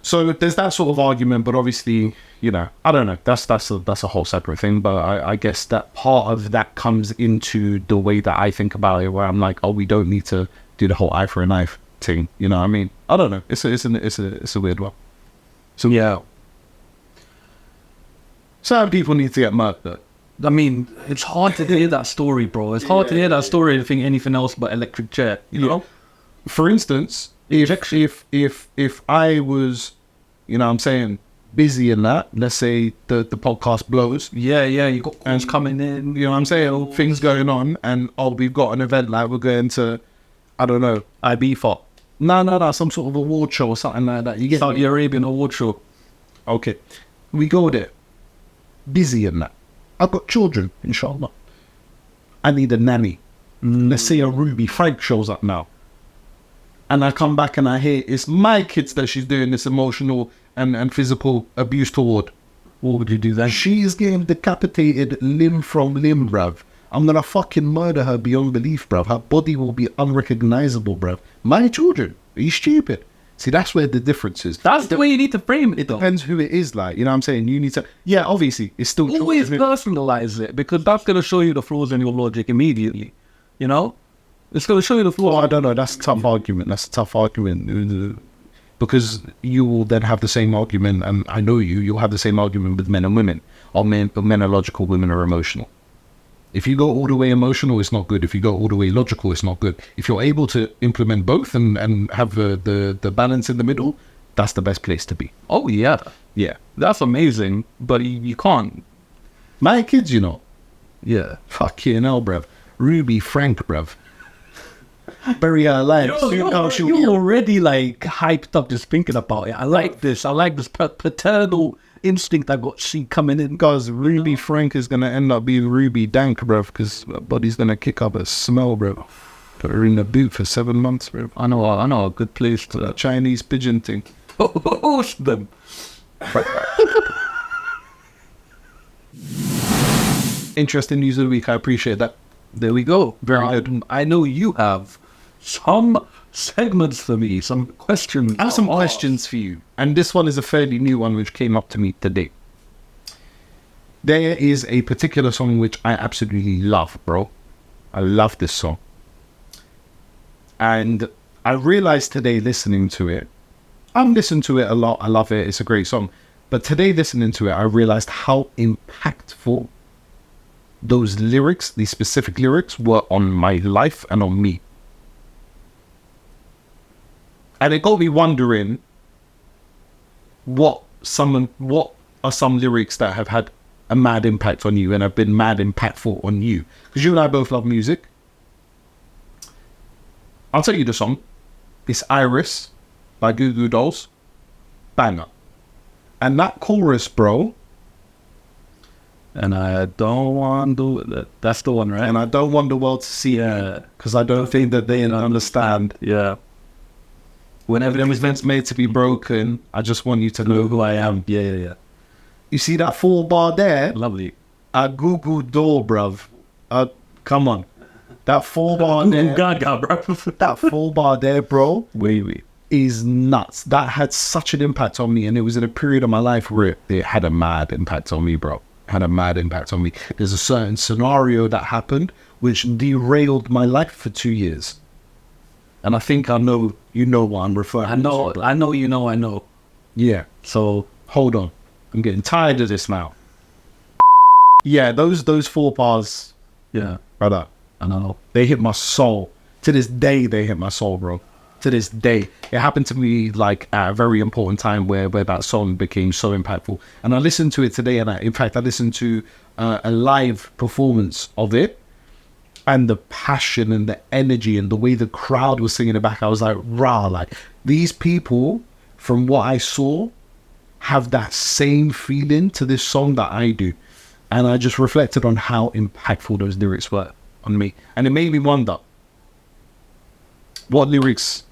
[SPEAKER 1] So there's that sort of argument, but obviously, you know, I don't know. That's a whole separate thing. But I guess that part of that comes into the way that I think about it, where I'm like, oh, we don't need to do the whole eye for a knife thing. You know what I mean? I don't know. It's a weird one. So
[SPEAKER 2] Yeah.
[SPEAKER 1] some people need to get murdered.
[SPEAKER 2] I mean, it's hard to hear that story, bro. It's hard to hear that story and think anything else but electric chair. You know?
[SPEAKER 1] For instance, if I was, you know what I'm saying, busy in that, let's say the podcast blows.
[SPEAKER 2] Yeah, you got calls coming in.
[SPEAKER 1] You know what I'm saying? Things going on, and we've got an event like we're going to, I don't know,
[SPEAKER 2] IB4.
[SPEAKER 1] No, some sort of award show or something like that. You get
[SPEAKER 2] Saudi Arabian award show.
[SPEAKER 1] Okay. We go there. Busy in that. I've got children, inshallah. I need a nanny. Let's say a Ruby Frank shows up now. And I come back and I hear it's my kids that she's doing this emotional and physical abuse toward.
[SPEAKER 2] What would you do then?
[SPEAKER 1] She's getting decapitated limb from limb, bruv. I'm gonna fucking murder her beyond belief, bruv. Her body will be unrecognizable, bruv. My children. Are you stupid? See, that's where the difference is.
[SPEAKER 2] That's the way you need to frame it, though.
[SPEAKER 1] Depends who it is, like, you know what I'm saying? You need to, yeah, obviously, it's still
[SPEAKER 2] Always personalize it, because that's going to show you the flaws in your logic immediately. You know? It's going to show you the flaws.
[SPEAKER 1] Well, I don't know, that's a tough argument. That's a tough argument. Because you will then have the same argument, and I know you'll have the same argument with men and women. Or men are logical, women are emotional. If you go all the way emotional, it's not good. If you go all the way logical, it's not good. If you're able to implement both and have the balance in the middle, that's the best place to be.
[SPEAKER 2] Oh, yeah.
[SPEAKER 1] Yeah.
[SPEAKER 2] That's amazing, but you can't.
[SPEAKER 1] My kids, you know.
[SPEAKER 2] Yeah.
[SPEAKER 1] Fucking hell, bruv. Ruby Frank, bruv. Bury her alive.
[SPEAKER 2] You're already, like, hyped up just thinking about it. I like this. I like this paternal instinct I got see coming in.
[SPEAKER 1] Because Ruby Frank is going to end up being Ruby Dank, bruv, because her body's going to kick up a smell, bruv. Put her in the boot for 7 months, bruv.
[SPEAKER 2] I know a good place to
[SPEAKER 1] That Chinese pigeon thing.
[SPEAKER 2] host them.
[SPEAKER 1] Interesting news of the week. I appreciate that.
[SPEAKER 2] There we go.
[SPEAKER 1] Very good.
[SPEAKER 2] I know you have some segments for me, some questions.
[SPEAKER 1] I have some questions for you. And this one is a fairly new one which came up to me today. There is a particular song which I absolutely love, bro. I love this song. And I realized today listening to it, I've listened to it a lot. I love it. It's a great song. But today listening to it, I realized how impactful those lyrics, these specific lyrics, were on my life and on me. And it got me wondering, what are some lyrics that have had a mad impact on you and have been mad impactful on you? Because you and I both love music. I'll tell you the song. It's Iris by Goo Goo Dolls. Banger. And that chorus, bro.
[SPEAKER 2] And I don't want to... That's the one, right?
[SPEAKER 1] And I don't want the world to see it. Because I don't think that they understand.
[SPEAKER 2] Yeah.
[SPEAKER 1] Whenever everything's made to be broken, I just want you to know who I am.
[SPEAKER 2] Yeah.
[SPEAKER 1] You see that 4-bar there?
[SPEAKER 2] Lovely.
[SPEAKER 1] A Goo Goo Doll, bruv. Come on. That 4-bar there.
[SPEAKER 2] Gaga, bro.
[SPEAKER 1] That 4-bar there, bro.
[SPEAKER 2] Wait.
[SPEAKER 1] Is nuts. That had such an impact on me, and it was in a period of my life where it had a mad impact on me, bro. Had a mad impact on me. There's a certain scenario that happened which derailed my life for 2 years. And I think I know you know what I'm referring to.
[SPEAKER 2] I know.
[SPEAKER 1] Yeah.
[SPEAKER 2] So
[SPEAKER 1] Hold on. I'm getting tired of this now. Yeah, those 4 bars,
[SPEAKER 2] yeah.
[SPEAKER 1] brother.
[SPEAKER 2] I know.
[SPEAKER 1] They hit my soul. To this day, they hit my soul, bro. To this day. It happened to me like at a very important time where that song became so impactful. And I listened to it today, and in fact, I listened to a live performance of it. And the passion and the energy and the way the crowd was singing it back, I was like, rah, like these people, from what I saw, have that same feeling to this song that I do. And I just reflected on how impactful those lyrics were on me. And it made me wonder, what lyrics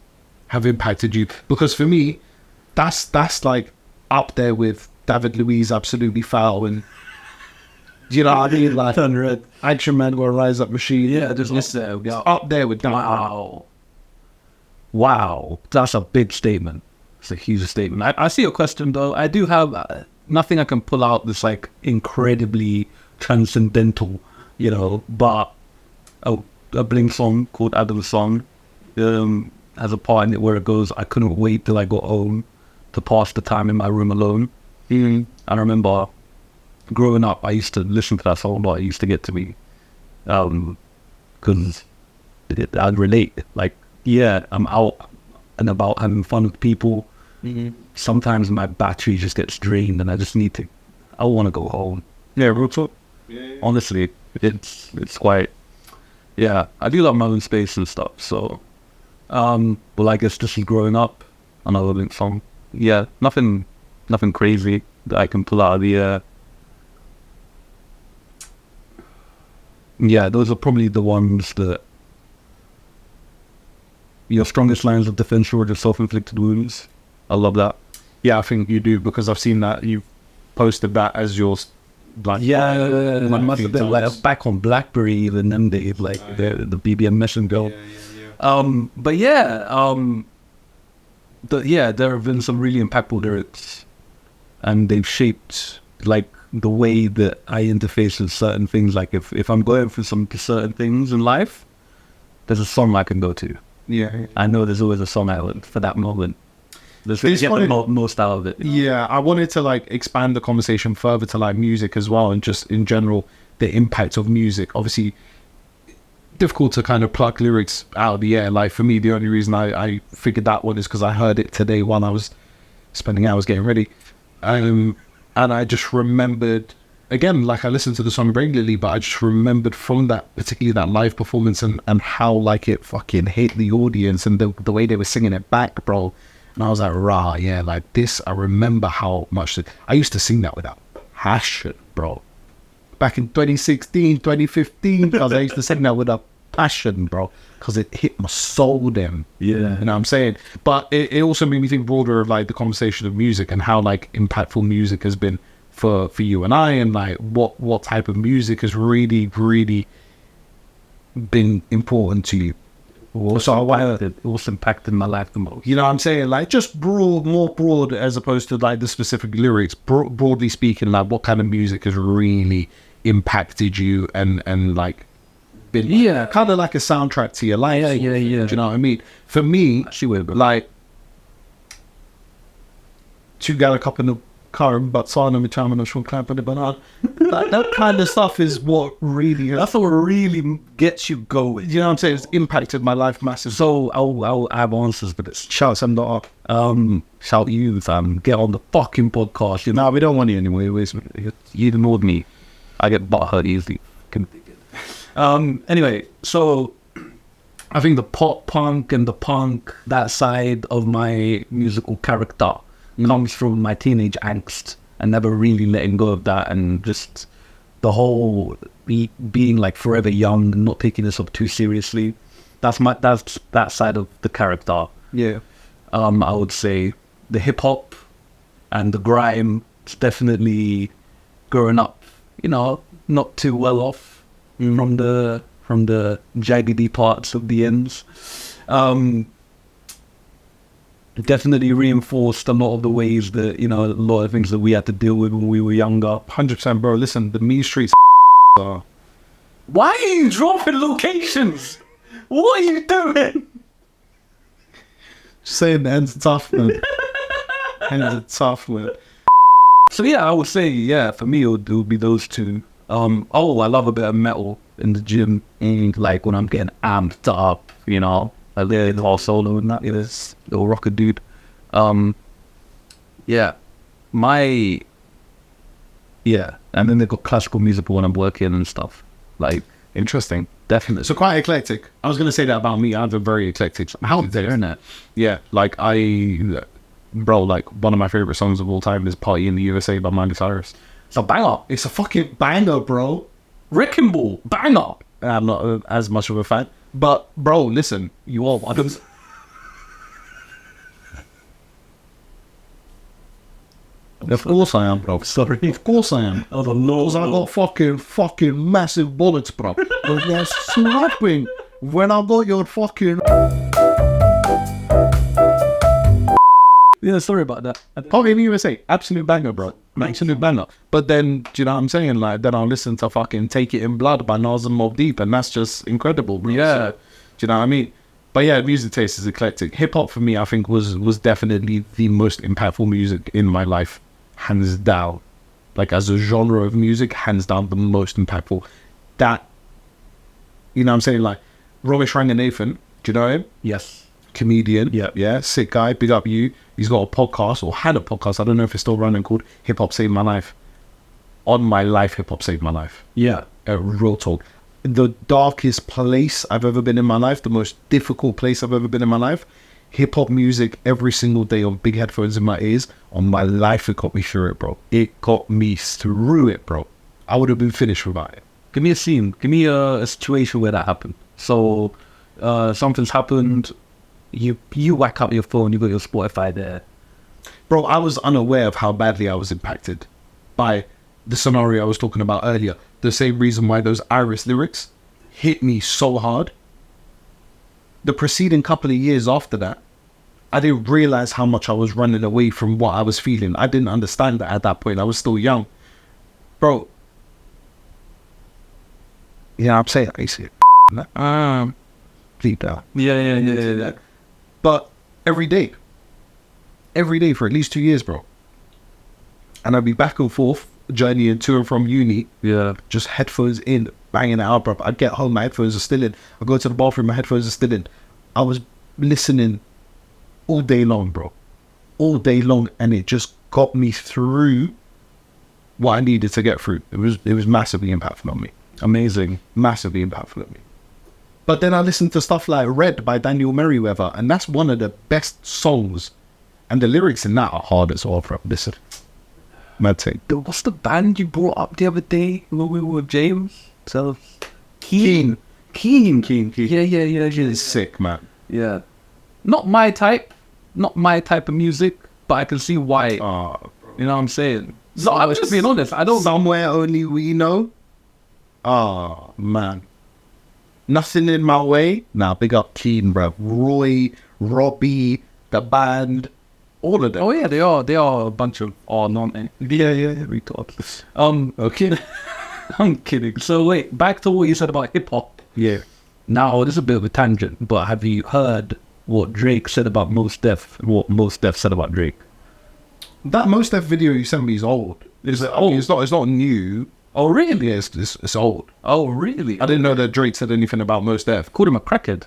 [SPEAKER 1] have impacted you? Because for me, that's like up there with David Louise, Absolutely Foul, and do you know what I mean? Like,
[SPEAKER 2] Unread.
[SPEAKER 1] Action Man Gonna Rise Up Machine.
[SPEAKER 2] Yeah, just listen.
[SPEAKER 1] It's up there with that.
[SPEAKER 2] Wow. That's a big statement. It's a huge statement. I see your question, though. I do have nothing I can pull out that's like incredibly transcendental, you know, but a Blink song called Adam's Song has a part in it where it goes, I couldn't wait till I got home to pass the time in my room alone. And I remember growing up, I used to listen to that song a lot. It used to get to me because I'd relate. Like, yeah, I'm out and about having fun with people. Sometimes my battery just gets drained and I want to go home.
[SPEAKER 1] Yeah, real talk.
[SPEAKER 2] Honestly, it's quite, yeah, I do love my own space and stuff. So, well, I guess this is growing up, another Blink song. Yeah, nothing crazy that I can pull out of the yeah, those are probably the ones that your strongest lines of defense were just self-inflicted wounds. I love that.
[SPEAKER 1] Yeah, I think you do, because I've seen that you've posted that as your like.
[SPEAKER 2] Yeah, I must have been like back on BlackBerry even them days, like the BBM Messenger. But there have been some really impactful lyrics, and they've shaped like the way that I interface with certain things. Like if I'm going through some certain things in life, there's a song I can go to.
[SPEAKER 1] Yeah.
[SPEAKER 2] I know there's always a song out for that moment. Let's get the most out of it.
[SPEAKER 1] Yeah, I wanted to like expand the conversation further to like music as well, and just in general the impact of music. Obviously, difficult to kind of pluck lyrics out of the air. Like for me, the only reason I figured that one is because I heard it today while I was spending hours getting ready, and I just remembered again, like I listened to the song regularly, but I just remembered from that, particularly that live performance, and how like it fucking hit the audience and the way they were singing it back, bro. And I was like, rah, yeah, like this, I remember how much I used to sing that without passion, bro. Back in 2016, 2015, because I used to sing that with a passion, bro, because it hit my soul then.
[SPEAKER 2] Yeah.
[SPEAKER 1] You know what I'm saying? But it also made me think broader of like the conversation of music and how like impactful music has been for you and I, and like what type of music has really, really been important to you.
[SPEAKER 2] What's impacted my life the most?
[SPEAKER 1] You know what I'm saying? Like just more broad as opposed to like the specific lyrics. Broadly speaking, like what kind of music has really impacted you and like been kind of like a soundtrack to your life.
[SPEAKER 2] Yeah.
[SPEAKER 1] Do you know what I mean? For me, like two gal cup in the car in Botswana, me time on a short climb for the banana. Like that kind of stuff is what really.
[SPEAKER 2] That's what really gets you going.
[SPEAKER 1] You know what I'm saying? It's impacted my life massively.
[SPEAKER 2] So I'll have answers for this.
[SPEAKER 1] Shout some not up.
[SPEAKER 2] Shout you, fam. Get on the fucking podcast.
[SPEAKER 1] No, we don't want you anyway.
[SPEAKER 2] You ignored me. I get butthurt easily. Anyway, so I think the pop punk and the punk, that side of my musical character, comes from my teenage angst and never really letting go of that, and just the whole being like forever young and not taking this up too seriously. That's that side of the character.
[SPEAKER 1] Yeah.
[SPEAKER 2] I would say the hip hop and the grime. It's definitely growing up, you know, not too well off from the jaggedy parts of the ends. Definitely reinforced a lot of the ways that, you know, a lot of things that we had to deal with when we were younger.
[SPEAKER 1] 100%, bro. Listen, the mean streets are...
[SPEAKER 2] Why are you dropping locations? What are you doing?
[SPEAKER 1] Just saying the end's tough, man. End's tough, man.
[SPEAKER 2] So yeah, I would say, yeah, for me it would be those two. I love a bit of metal in the gym, like when I'm getting amped up, you know, a little solo and that, this little rocker dude. Yeah, and then they've got classical music when I'm working and stuff. Like,
[SPEAKER 1] Interesting.
[SPEAKER 2] definitely.
[SPEAKER 1] So quite eclectic. I was going to say that about me. I have a very eclectic.
[SPEAKER 2] How dare it?
[SPEAKER 1] Yeah, like like one of my favorite songs of all time is "Party in the USA" by Miley Cyrus.
[SPEAKER 2] It's a banger.
[SPEAKER 1] It's a fucking banger, bro.
[SPEAKER 2] Wrecking Ball, banger.
[SPEAKER 1] I'm not as much of a fan, but bro, listen,
[SPEAKER 2] You are one.
[SPEAKER 1] of course I am, bro.
[SPEAKER 2] Sorry.
[SPEAKER 1] Of course I am.
[SPEAKER 2] Oh, the Lord.
[SPEAKER 1] Because I got fucking massive bullets, bro. But they're snapping when I got your fucking...
[SPEAKER 2] Yeah, sorry about that.
[SPEAKER 1] Party in the USA, absolute banger, bro. Absolute banger. But then, do you know what I'm saying? Like, then I'll listen to fucking Take It in Blood by Nas and Mobb Deep, and that's just incredible, bro.
[SPEAKER 2] Yeah.
[SPEAKER 1] So, do you know what I mean? But yeah, music taste is eclectic. Hip hop for me, I think, was definitely the most impactful music in my life, hands down. Like, as a genre of music, hands down the most impactful. That, you know what I'm saying? Like, Romesh Ranganathan, do you know him?
[SPEAKER 2] Yes.
[SPEAKER 1] Comedian,
[SPEAKER 2] Yeah.
[SPEAKER 1] yeah, sick guy, big up you. He's got a podcast, or had a podcast, I don't know if it's still running, called Hip Hop Saved My Life. On my life, hip hop saved my life.
[SPEAKER 2] Yeah.
[SPEAKER 1] Real talk. The darkest place I've ever been in my life, the most difficult place I've ever been in my life, hip hop music every single day on big headphones in my ears, on my life, it got me through it, bro. It got me through it, bro. I would have been finished without it.
[SPEAKER 2] Give me a scene. Give me a situation where that happened. So, something's happened. You whack up your phone. You got your Spotify there.
[SPEAKER 1] Bro, I was unaware of how badly I was impacted by the scenario I was talking about earlier. The same reason why those Iris lyrics hit me so hard. The preceding couple of years after that, I didn't realize how much I was running away from what I was feeling. I didn't understand that at that point. I was still young. Bro. Yeah, I'm saying I see it. Deep down.
[SPEAKER 2] Yeah.
[SPEAKER 1] But every day for at least 2 years, bro. And I'd be back and forth, journeying to and from uni.
[SPEAKER 2] Yeah.
[SPEAKER 1] Just headphones in, banging it out, bro. I'd get home, my headphones are still in. I go to the bathroom, my headphones are still in. I was listening all day long, bro. All day long, and it just got me through what I needed to get through. It was massively impactful on me.
[SPEAKER 2] Amazing.
[SPEAKER 1] Massively impactful on me. But then I listened to stuff like Red by Daniel Merriweather, and that's one of the best songs. And the lyrics in that are hard as well, bro. Listen. Mad thing.
[SPEAKER 2] What's the band you brought up the other day when we were with James? So,
[SPEAKER 1] Keen.
[SPEAKER 2] Yeah.
[SPEAKER 1] It's sick, man.
[SPEAKER 2] Yeah. Not my type of music, but I can see why. You know what I'm saying? So I'm just being honest. I don't.
[SPEAKER 1] Somewhere Only We Know. Oh, man. Nothing in My Way. Nah, big up Keen, bro. Roy, Robbie, the band, all of them.
[SPEAKER 2] Oh yeah, they are a bunch of aren't they?
[SPEAKER 1] Yeah, we talk.
[SPEAKER 2] Okay. I'm kidding. So wait, back to what you said about hip hop.
[SPEAKER 1] Yeah.
[SPEAKER 2] Now this is a bit of a tangent, but have you heard what Drake said about Mos Def? What Mos Def said about Drake?
[SPEAKER 1] That Mos Def video you sent me is old. It's not new.
[SPEAKER 2] Oh really?
[SPEAKER 1] Yeah, it's old.
[SPEAKER 2] Oh really?
[SPEAKER 1] I didn't know that Drake said anything about Mos Def.
[SPEAKER 2] Called him a crackhead.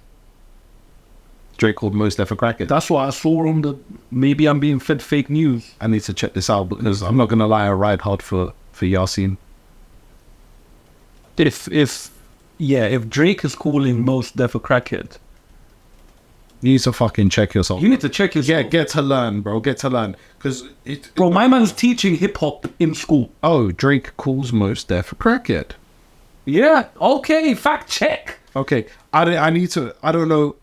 [SPEAKER 1] Drake called Mos Def a crackhead.
[SPEAKER 2] That's what I saw on the. Maybe I'm being fed fake news.
[SPEAKER 1] I need to check this out because I'm not gonna lie. I ride hard for Yasin.
[SPEAKER 2] If Drake is calling Mos Def a crackhead,
[SPEAKER 1] you need to fucking check yourself.
[SPEAKER 2] you need to check yourself.
[SPEAKER 1] Yeah, get to learn, bro. Get to learn. Because
[SPEAKER 2] Bro, my man's teaching hip hop in school.
[SPEAKER 1] Oh, Drake calls Mos Def a crackhead.
[SPEAKER 2] Yeah. Okay. Fact check.
[SPEAKER 1] Okay, I don't know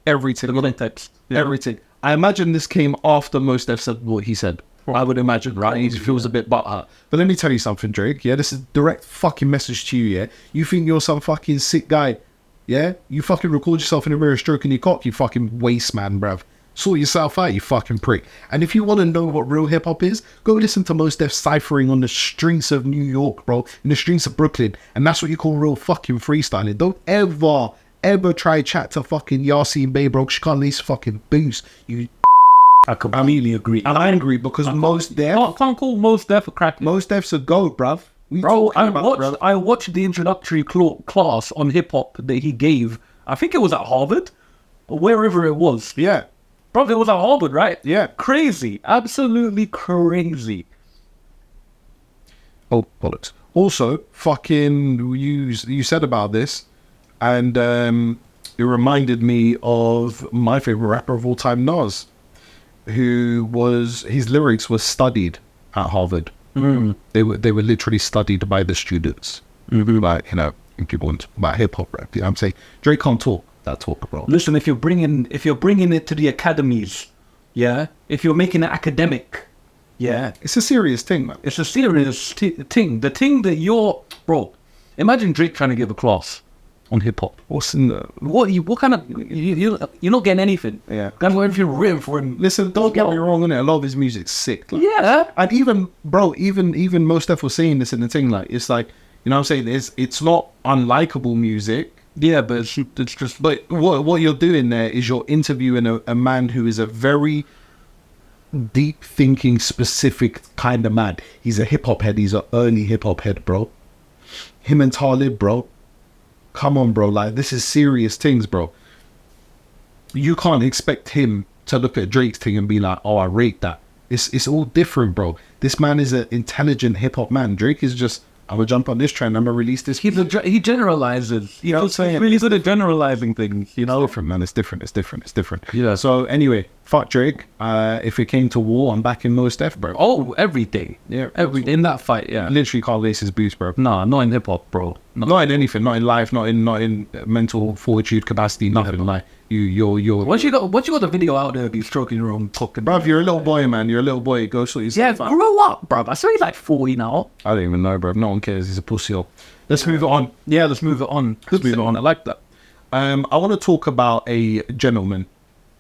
[SPEAKER 1] everything.
[SPEAKER 2] The context. Yeah.
[SPEAKER 1] Everything. I imagine this came after Mos Def said what he said. I would imagine, right? He feels a bit butthurt. But let me tell you something, Drake. Yeah, this is direct fucking message to you, yeah? You think you're some fucking sick guy, yeah? You fucking record yourself in the mirror stroking your cock, you fucking waste man, bruv. Sort yourself out, you fucking prick. And if you want to know what real hip-hop is, go listen to Mos Def ciphering on the streets of New York, bro. In the streets of Brooklyn. And that's what you call real fucking freestyling. Don't ever try chat to fucking Yasin Bey, bro. She can't least fucking boost. You...
[SPEAKER 2] I completely agree.
[SPEAKER 1] And I agree because Mos Def...
[SPEAKER 2] Can't call Mos Def a crackhead.
[SPEAKER 1] Mos Def's a goat, bruv.
[SPEAKER 2] Bro, I watched the introductory class on hip hop that he gave. I think it was at Harvard or wherever it was.
[SPEAKER 1] Yeah.
[SPEAKER 2] Bro, it was at Harvard, right?
[SPEAKER 1] Yeah.
[SPEAKER 2] Crazy. Absolutely crazy.
[SPEAKER 1] Oh, bollocks. Also, fucking, you said about this, and it reminded me of my favorite rapper of all time, Nas, his lyrics were studied at Harvard. They were literally studied by the students. Like, you know, people about hip hop rap. You know what I'm saying? Drake can't talk that talk, bro.
[SPEAKER 2] Listen, if you're bringing it to the academies, yeah, if you're making it academic, yeah,
[SPEAKER 1] It's a serious thing, man.
[SPEAKER 2] it's a serious thing. The thing that bro, imagine Drake trying to give a class on hip hop.
[SPEAKER 1] What's in the...
[SPEAKER 2] What kind of, you're not getting anything.
[SPEAKER 1] Yeah.
[SPEAKER 2] Kind of anything written for him.
[SPEAKER 1] Listen, don't get me wrong, innit? A lot of his music's sick. Like,
[SPEAKER 2] Yeah.
[SPEAKER 1] and even, bro, even most stuff was saying this in the thing, like, it's like, you know what I'm saying? It's not unlikable music.
[SPEAKER 2] Yeah, but it's just,
[SPEAKER 1] But what you're doing there is you're interviewing a man who is a very deep thinking, specific kind of man. He's a hip hop head. He's an early hip hop head, bro. Him and Talib, bro. Come on, bro. Like, this is serious things, bro. You can't expect him to look at Drake's thing and be like, oh, I rate that. It's all different, bro. This man is an intelligent hip hop man. Drake is just, I'm gonna jump on this trend. I'm gonna release this.
[SPEAKER 2] he generalizes.
[SPEAKER 1] You know what I'm saying?
[SPEAKER 2] He's really good at generalizing things, you know?
[SPEAKER 1] It's different, man. It's different.
[SPEAKER 2] Yeah.
[SPEAKER 1] So anyway, fuck Drake. If it came to war, I'm backing Mos Def, bro.
[SPEAKER 2] Oh, every day.
[SPEAKER 1] Yeah.
[SPEAKER 2] In that fight, yeah.
[SPEAKER 1] Literally can't lace his boots, bro.
[SPEAKER 2] Nah, not in hip hop, bro. No.
[SPEAKER 1] Not in anything. Not in life. Not in mental fortitude capacity. Nothing. Like you're.
[SPEAKER 2] Once you got the video out there of you stroking your own cock,
[SPEAKER 1] Bruv, you're a little boy, man. You're a little boy. Go sort
[SPEAKER 2] yeah,
[SPEAKER 1] yourself out.
[SPEAKER 2] grow up, bro. I swear he's like 40 now.
[SPEAKER 1] I don't even know, bro. No one cares. He's a pussy. Let's move it on.
[SPEAKER 2] Yeah, let's move it on.
[SPEAKER 1] Let's move it on.
[SPEAKER 2] I like that.
[SPEAKER 1] I want to talk about a gentleman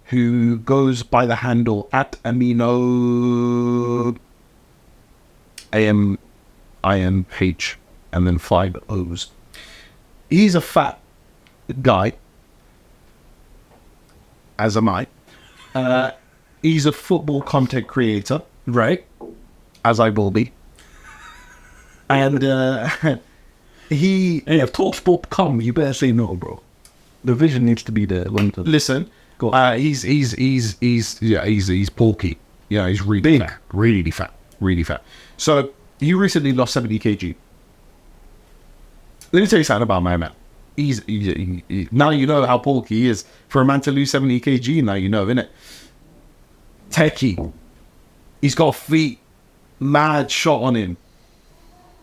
[SPEAKER 1] who goes by the handle at Amino AMINH and then 5 O's. He's a fat guy, as am I. He's a football content creator,
[SPEAKER 2] Right?
[SPEAKER 1] as I will be. And he...
[SPEAKER 2] Hey, if TalkSport come, you better say no, bro. The vision needs to be there.
[SPEAKER 1] Listen,
[SPEAKER 2] Go on.
[SPEAKER 1] he's bulky. Yeah, he's really
[SPEAKER 2] Big.
[SPEAKER 1] really fat. So he recently lost 70 kg. Let me tell you something about my man. He now you know how bulky he is. For a man to lose 70 kg, now you know, innit? Techie. He's got feet, mad shot on him.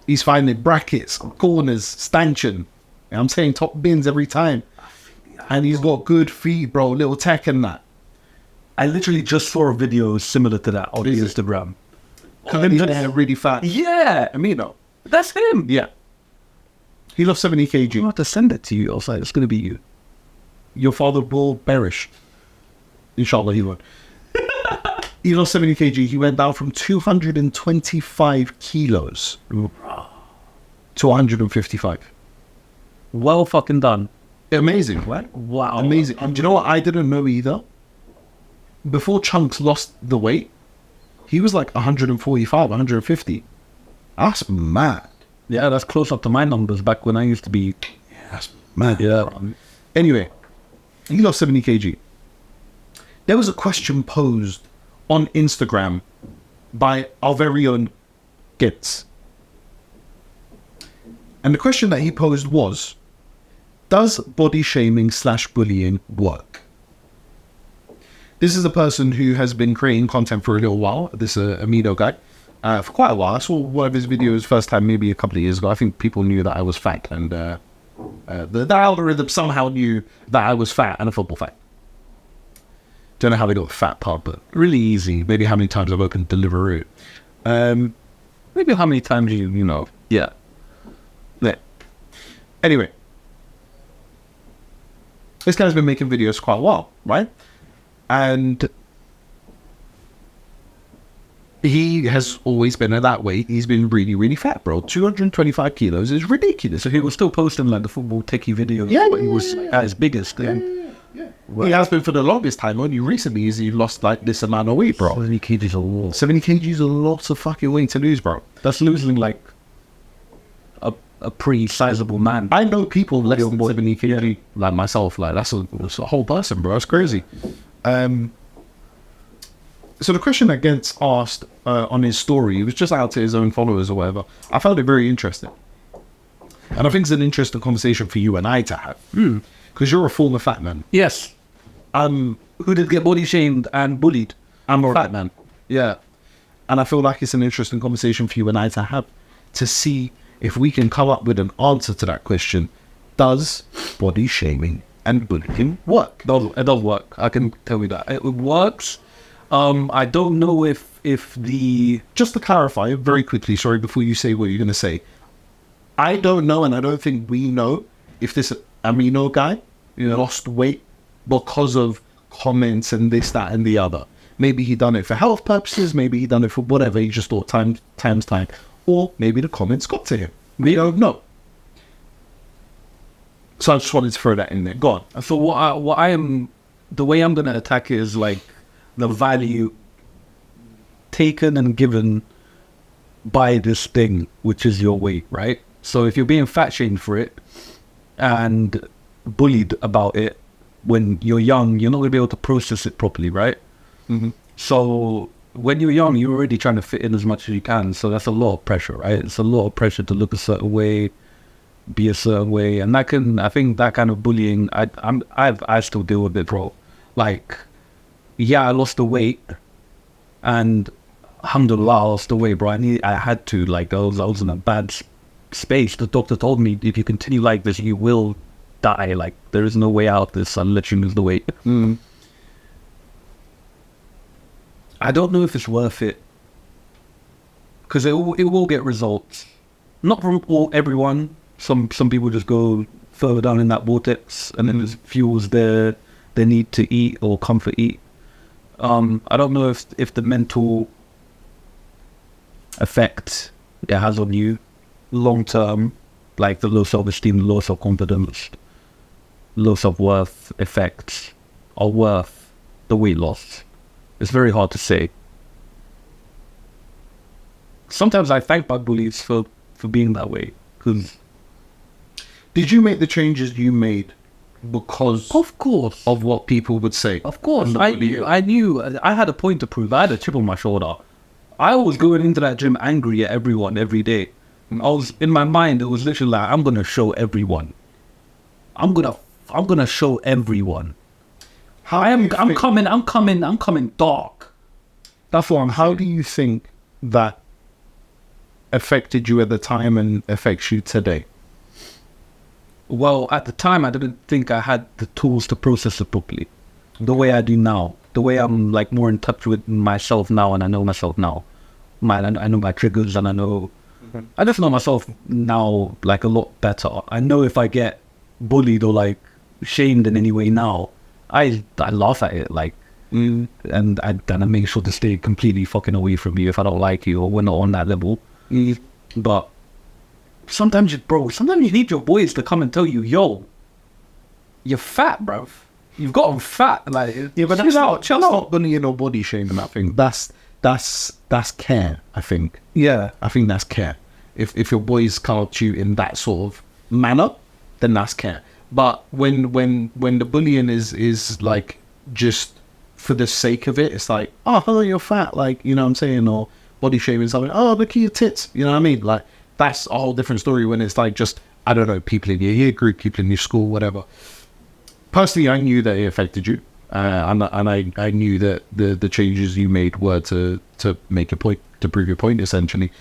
[SPEAKER 1] He's finding brackets, corners, stanchion. I'm saying top bins every time. And he's got good feet, bro. Little tech and that.
[SPEAKER 2] I literally just saw a video similar to that on
[SPEAKER 1] Is it?
[SPEAKER 2] Instagram.
[SPEAKER 1] Curly hair, really fat.
[SPEAKER 2] Yeah,
[SPEAKER 1] Amino.
[SPEAKER 2] that's him.
[SPEAKER 1] Yeah. He lost 70
[SPEAKER 2] I'm
[SPEAKER 1] kg.
[SPEAKER 2] about to send it to you. Also, it's gonna be you.
[SPEAKER 1] Your father will perish. Inshallah, he won't. He lost 70 kg. He went down from 225 kilos to 155.
[SPEAKER 2] Well fucking done.
[SPEAKER 1] Amazing, right?
[SPEAKER 2] Wow.
[SPEAKER 1] Amazing. And do you know what I didn't know either? Before Chunks lost the weight, he was like 145, 150. That's mad.
[SPEAKER 2] Yeah, that's close up to my numbers back when I used to be.
[SPEAKER 1] That's mad.
[SPEAKER 2] Yeah.
[SPEAKER 1] Anyway, he lost 70 kg. There was a question posed on Instagram by our very own Gits. And the question that he posed was, does body shaming / bullying work? This is a person who has been creating content for a little while, this Amino guy, for quite a while. I saw one of his videos first time maybe a couple of years ago. I think people knew that I was fat, and the algorithm somehow knew that I was fat and a football fan. Don't know how they got the fat part, but really easy. Maybe how many times I've opened Deliveroo.
[SPEAKER 2] Maybe how many times you know. Yeah.
[SPEAKER 1] Yeah. Anyway, this guy's been making videos quite a while, right? And he has always been at that weight. He's been really, really fat, bro. 225 kilos is ridiculous.
[SPEAKER 2] So he was still posting like the football techie videos.
[SPEAKER 1] Yeah,
[SPEAKER 2] but he
[SPEAKER 1] yeah,
[SPEAKER 2] was
[SPEAKER 1] yeah,
[SPEAKER 2] at his biggest.
[SPEAKER 1] Yeah. He has been for the longest time. Only recently is he lost like this amount of weight, bro.
[SPEAKER 2] 70 kgs a lot.
[SPEAKER 1] 70 kg is a lot of fucking weight to lose, bro.
[SPEAKER 2] That's losing like a pretty sizable man.
[SPEAKER 1] I know people less than 70 kg, like myself. Like that's a whole person, bro. It's crazy. So the question that gets asked on his story, it was just out to his own followers or whatever. I found it very interesting. And I think it's an interesting conversation for you and I to have. Because you're a former fat man.
[SPEAKER 2] Yes. Who did get body shamed and bullied?
[SPEAKER 1] I'm a
[SPEAKER 2] fat man.
[SPEAKER 1] Yeah. And I feel like it's an interesting conversation for you and I to have, to see if we can come up with an answer to that question. Does body shaming and bullying work?
[SPEAKER 2] It does work. I can tell you that. It works. I don't know if the...
[SPEAKER 1] Just to clarify very quickly, sorry, before you say what you're going to say. I don't know, and I don't think we know, if this Amino guy lost weight because of comments and this, that, and the other. Maybe he done it for health purposes. Maybe he done it for whatever. He just thought time's time. Or maybe the comments got to him. We don't know. So I just wanted to throw that in there. Go on.
[SPEAKER 2] So the way I'm going to attack it is like the value taken and given by this thing, which is your weight, right? So if you're being fat shamed for it and bullied about it when you're young, you're not going to be able to process it properly, right?
[SPEAKER 1] Mm-hmm.
[SPEAKER 2] So when you're young, you're already trying to fit in as much as you can. So that's a lot of pressure, right? It's a lot of pressure to look a certain way, be a certain way. And I think that kind of bullying, I still deal with it, bro. Like, yeah, I lost the weight and alhamdulillah, I lost the weight, bro. I had to, like, I was in a bad space. The doctor told me, if you continue like this, you will die. Like, there is no way out of this unless you lose the weight. I don't know if it's worth it, because it will get results. Not from everyone. Some people just go further down in that vortex, and then it fuels their need to eat or comfort eat. I don't know if the mental effect it has on you long term, like the low self-esteem, the low self-confidence, low self-worth effects are worth the weight loss. It's very hard to say. Sometimes I thank my bullies for being that way. Cause
[SPEAKER 1] did you make the changes you made because
[SPEAKER 2] of course
[SPEAKER 1] of what people would say?
[SPEAKER 2] Of course. I knew I had a point to prove. I had a chip on my shoulder. I was going into that gym angry at everyone every day. I was, in my mind, it was literally like, I'm gonna show everyone. I'm gonna show everyone. I'm coming dark. That's what I'm saying.
[SPEAKER 1] How do you think that affected you at the time and affects you today?
[SPEAKER 2] Well, at the time, I didn't think I had the tools to process it properly. The way I do now. The way I'm like more in touch with myself now, and I know myself now. I know my triggers, and I know... I just know myself now like a lot better. I know if I get bullied or like shamed in any way now, I laugh at it, like, and I make sure to stay completely fucking away from you if I don't like you or we're not on that level. But sometimes you need your boys to come and tell you, yo, you're fat, bruv. You've gotten fat. Like,
[SPEAKER 1] yeah, but that's not bullying or body shaming. I think that's care. I think.
[SPEAKER 2] Yeah,
[SPEAKER 1] I think that's care. If your boys can't you in that sort of manner, then that's care. But when the bullying is like just for the sake of it, it's like, oh, hello, you're fat, like, you know what I'm saying, or body shaming something, oh, look at your tits, you know what I mean? Like, that's a whole different story when it's like just, I don't know, people in your year group, people in your school, whatever. Personally, I knew that it affected you, and I knew that the changes you made were to make a point, to prove your point, essentially.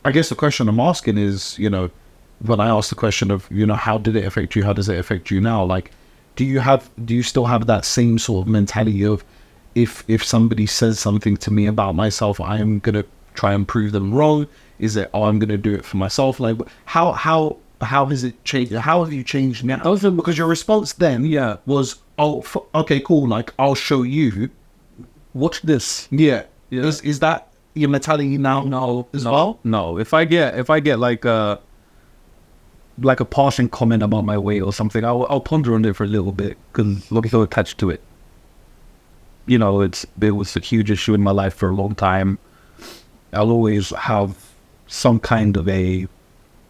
[SPEAKER 1] I guess the question I'm asking is, you know, when I ask the question of, you know, how did it affect you? How does it affect you now? Like, do you still have that same sort of mentality of, if somebody says something to me about myself, I am going to try and prove them wrong? Is it, oh, I'm going to do it for myself? Like, how has it changed? How have you changed now? Because your response then was, oh, okay, cool. Like, I'll show you.
[SPEAKER 2] Watch this.
[SPEAKER 1] Yeah. Is that your mentality now as well?
[SPEAKER 2] No. If I get like a passing comment about my weight or something, I'll ponder on it for a little bit, because I'm so attached to it. You know, it was a huge issue in my life for a long time. I'll always have some kind of a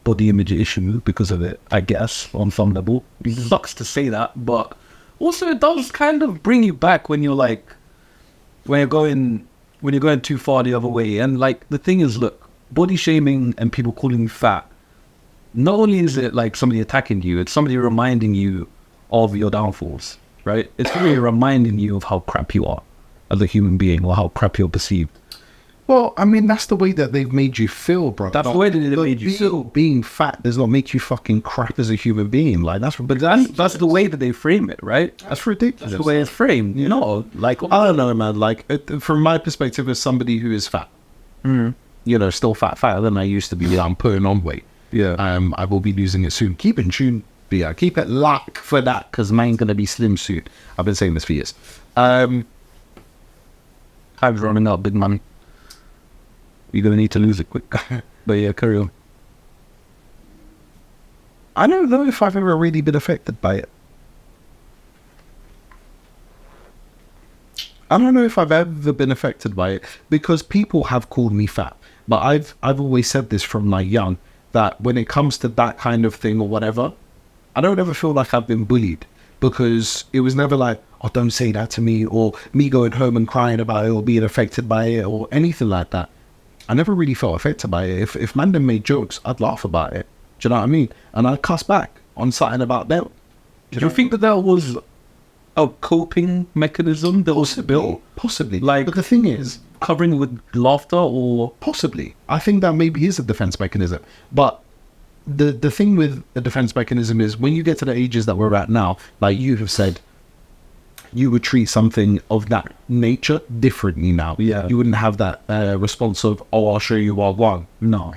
[SPEAKER 2] body image issue because of it, I guess, on some level. It sucks to say that, but also it does kind of bring you back when you're like, when you're going too far the other way. And like, the thing is, look, body shaming and people calling you fat, not only is it like somebody attacking you, it's somebody reminding you of your downfalls, right? It's really reminding you of how crap you are as a human being, or how crap you're perceived.
[SPEAKER 1] Well, I mean, that's the way that they've made you feel, bro.
[SPEAKER 2] That's the way that they've made you feel.
[SPEAKER 1] Being fat does not make you fucking crap as a human being. Like, that's
[SPEAKER 2] the way that they frame it, right?
[SPEAKER 1] That's ridiculous.
[SPEAKER 2] That's the way it's framed, you know? Like,
[SPEAKER 1] I don't know, man. Like, from my perspective as somebody who is fat, you know, still fatter than I used to be. I'm putting on weight.
[SPEAKER 2] Yeah.
[SPEAKER 1] I will be losing it soon. Keep in tune. But yeah, keep it locked for that, because mine's going to be slim soon. I've been saying this for years.
[SPEAKER 2] Time's running out, big man. You're going to need to lose it quick. But yeah, carry on.
[SPEAKER 1] I don't know if I've ever really been affected by it. I don't know if I've ever been affected by it, because people have called me fat. But I've always said this from like young, that when it comes to that kind of thing or whatever, I don't ever feel like I've been bullied, because it was never like, oh, don't say that to me, or me going home and crying about it, or being affected by it, or anything like that. I never really felt affected by it. If Mandem made jokes, I'd laugh about it. Do you know what I mean? And I'd cuss back on something about them.
[SPEAKER 2] Do you think that was a coping mechanism that was built?
[SPEAKER 1] Possibly.
[SPEAKER 2] Like,
[SPEAKER 1] but the thing is,
[SPEAKER 2] covering with laughter, or
[SPEAKER 1] possibly. I think that maybe is a defense mechanism. But the thing with a defense mechanism is, when you get to the ages that we're at now, like you have said, you would treat something of that nature differently now.
[SPEAKER 2] Yeah.
[SPEAKER 1] You wouldn't have that response of, oh, I'll show you what I want.
[SPEAKER 2] No.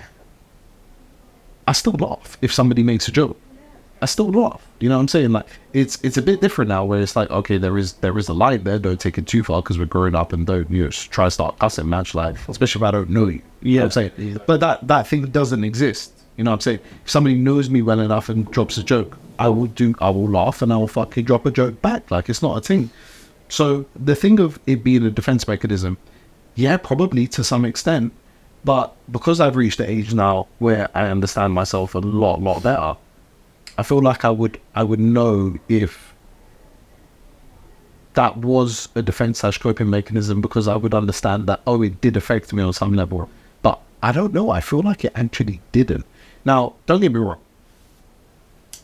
[SPEAKER 1] I still laugh if somebody makes a joke. I still laugh. You know what I'm saying? Like, it's a bit different now, where it's like, okay, there is a line there. Don't take it too far, because we're growing up, and don't, you know, try to start cussing, man. Like, especially if I don't know you. You know what I'm saying?
[SPEAKER 2] Yeah.
[SPEAKER 1] But that thing doesn't exist. You know what I'm saying? If somebody knows me well enough and drops a joke, I will laugh, and I will fucking drop a joke back. Like, it's not a thing. So the thing of it being a defense mechanism, yeah, probably to some extent. But because I've reached the age now where I understand myself a lot better, I feel like I would know if that was a defense / coping mechanism, because I would understand that, oh, it did affect me on some level. But I don't know. I feel like it actually didn't. Now, don't get me wrong.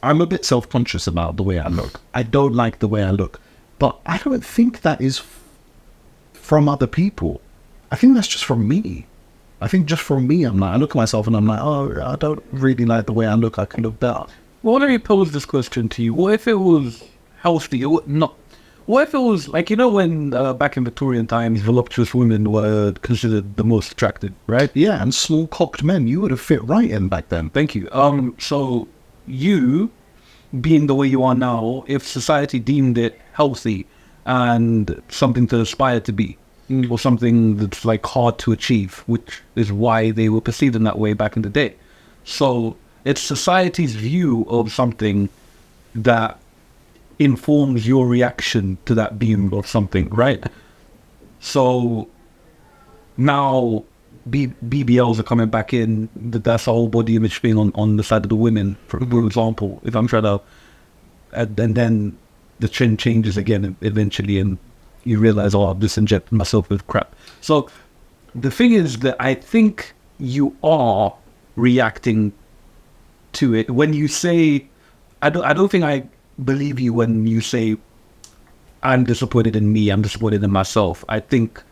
[SPEAKER 1] I'm a bit self-conscious about the way I look. I don't like the way I look. But I don't think that is from other people. I think that's just from me. I think just from me, I'm like, I look at myself and I'm like, oh, I don't really like the way I look. I can look better.
[SPEAKER 2] Well, let me pose this question to you. What if it was healthy? What if it was, like, you know, when back in Victorian times, voluptuous women were considered the most attractive, right?
[SPEAKER 1] Yeah, and small-cocked men, you would have fit right in back then.
[SPEAKER 2] Thank you. So you, being the way you are now, if society deemed it healthy and something to aspire to be, or something that's like hard to achieve, which is why they were perceived in that way back in the day. So it's society's view of something that informs your reaction to that being of something, right? So now BBLs are coming back in. That's a whole body image thing on the side of the women, for example. If I'm trying to, and then the trend changes again eventually, and you realize, oh, I've just injected myself with crap. So the thing is that I think you are reacting to it when you say, I don't think I believe you when you say, I'm disappointed in me, I'm disappointed in myself. I think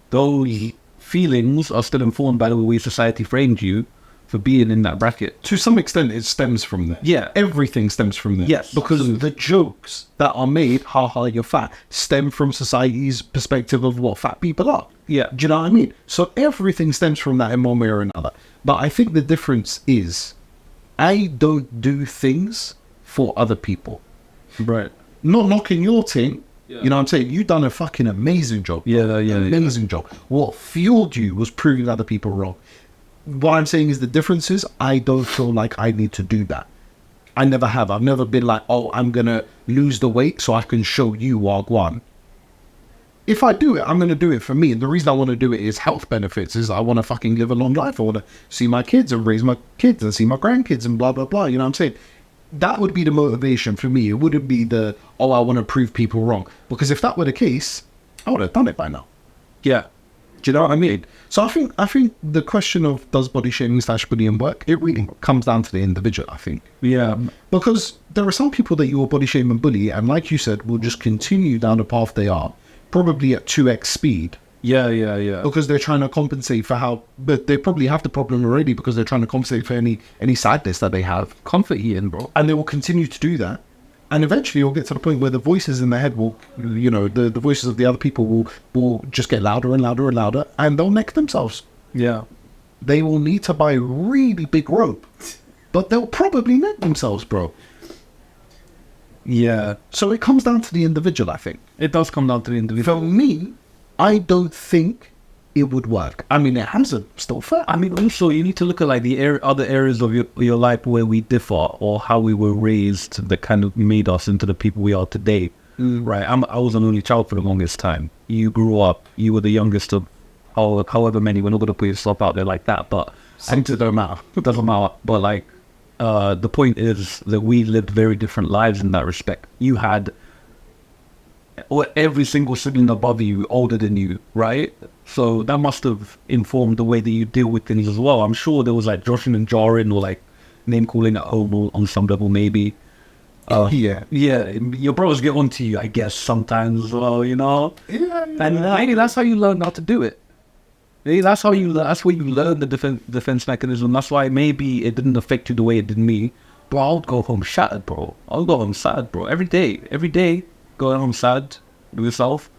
[SPEAKER 2] those feelings are still informed by the way society framed you for being in that bracket.
[SPEAKER 1] To some extent, it stems from there.
[SPEAKER 2] Yeah.
[SPEAKER 1] Everything stems from there.
[SPEAKER 2] Yes.
[SPEAKER 1] Because
[SPEAKER 2] Absolutely.
[SPEAKER 1] the jokes that are made, haha, you're fat, stem from society's perspective of what fat people are.
[SPEAKER 2] Yeah.
[SPEAKER 1] Do you know what I mean? So everything stems from that in one way or another. But I think the difference is, I don't do things for other people.
[SPEAKER 2] Right.
[SPEAKER 1] Not knocking your thing.
[SPEAKER 2] Yeah.
[SPEAKER 1] You know what I'm saying? You've done a fucking amazing job.
[SPEAKER 2] Yeah.
[SPEAKER 1] Amazing job. What fueled you was proving other people wrong. What I'm saying is the difference is I don't feel like I need to do that. I never have. I've never been like, oh, I'm going to lose the weight so I can show you Wagwan. if I do it, I'm going to do it for me. And the reason I want to do it is health benefits. Is I want to fucking live a long life. I want to see my kids and raise my kids and see my grandkids and blah, blah, blah. You know what I'm saying? That would be the motivation for me. It wouldn't be I want to prove people wrong. Because if that were the case, I would have done it by now.
[SPEAKER 2] Yeah.
[SPEAKER 1] Do you know what I mean? So I think the question of does body shaming / bullying work, it really comes down to the individual, I think.
[SPEAKER 2] Yeah.
[SPEAKER 1] Because there are some people that you will body shame and bully, and like you said, will just continue down the path they are, probably at 2x speed.
[SPEAKER 2] Yeah.
[SPEAKER 1] Because they're trying to compensate for but they probably have the problem already because they're trying to compensate for any sadness that they have.
[SPEAKER 2] Comfort eating, bro.
[SPEAKER 1] And they will continue to do that. And eventually you'll get to the point where the voices in their head will, the voices of the other people will just get louder and louder and louder, and they'll neck themselves.
[SPEAKER 2] Yeah.
[SPEAKER 1] They will need to buy really big rope, but they'll probably neck themselves, bro.
[SPEAKER 2] Yeah.
[SPEAKER 1] So it comes down to the individual, I think.
[SPEAKER 2] It does come down to the individual.
[SPEAKER 1] For me, I don't think it would work. I mean, it hasn't. Still fair.
[SPEAKER 2] I mean, also, you need to look at like the other areas of your life where we differ, or how we were raised that kind of made us into the people we are today. Right? I was an only child for the longest time. You grew up, you were the youngest of however many. We're not going to put yourself out there like that, but
[SPEAKER 1] It don't matter.
[SPEAKER 2] it doesn't matter. But like, the point is that we lived very different lives in that respect. You had every single sibling above you older than you, right? So that must have informed the way that you deal with things as well. I'm sure there was like joshing and jarring, or like name calling at home on some level, maybe.
[SPEAKER 1] Yeah.
[SPEAKER 2] Your brothers get onto you, I guess, sometimes as well, you know.
[SPEAKER 1] Yeah.
[SPEAKER 2] And maybe that's how you learn how to do it. Maybe that's where you learn the defense mechanism. That's why maybe it didn't affect you the way it did me. But I would go home shattered, bro. I would go home sad, bro. Every day, going home sad with yourself,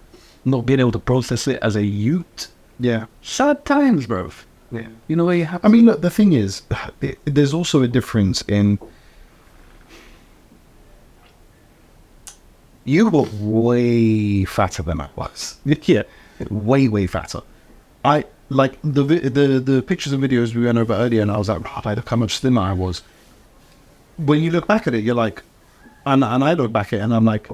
[SPEAKER 2] not being able to process it as a youth.
[SPEAKER 1] Yeah.
[SPEAKER 2] Sad times, bro.
[SPEAKER 1] Yeah.
[SPEAKER 2] You know where you have.
[SPEAKER 1] I mean, look, the thing is, there's also a difference in. You were way fatter than I was.
[SPEAKER 2] Yeah.
[SPEAKER 1] Way fatter. I like the pictures and videos we went over earlier, and I was like, look how much thinner I was. When you look back at it, you're like, and I look back at it, and I'm like,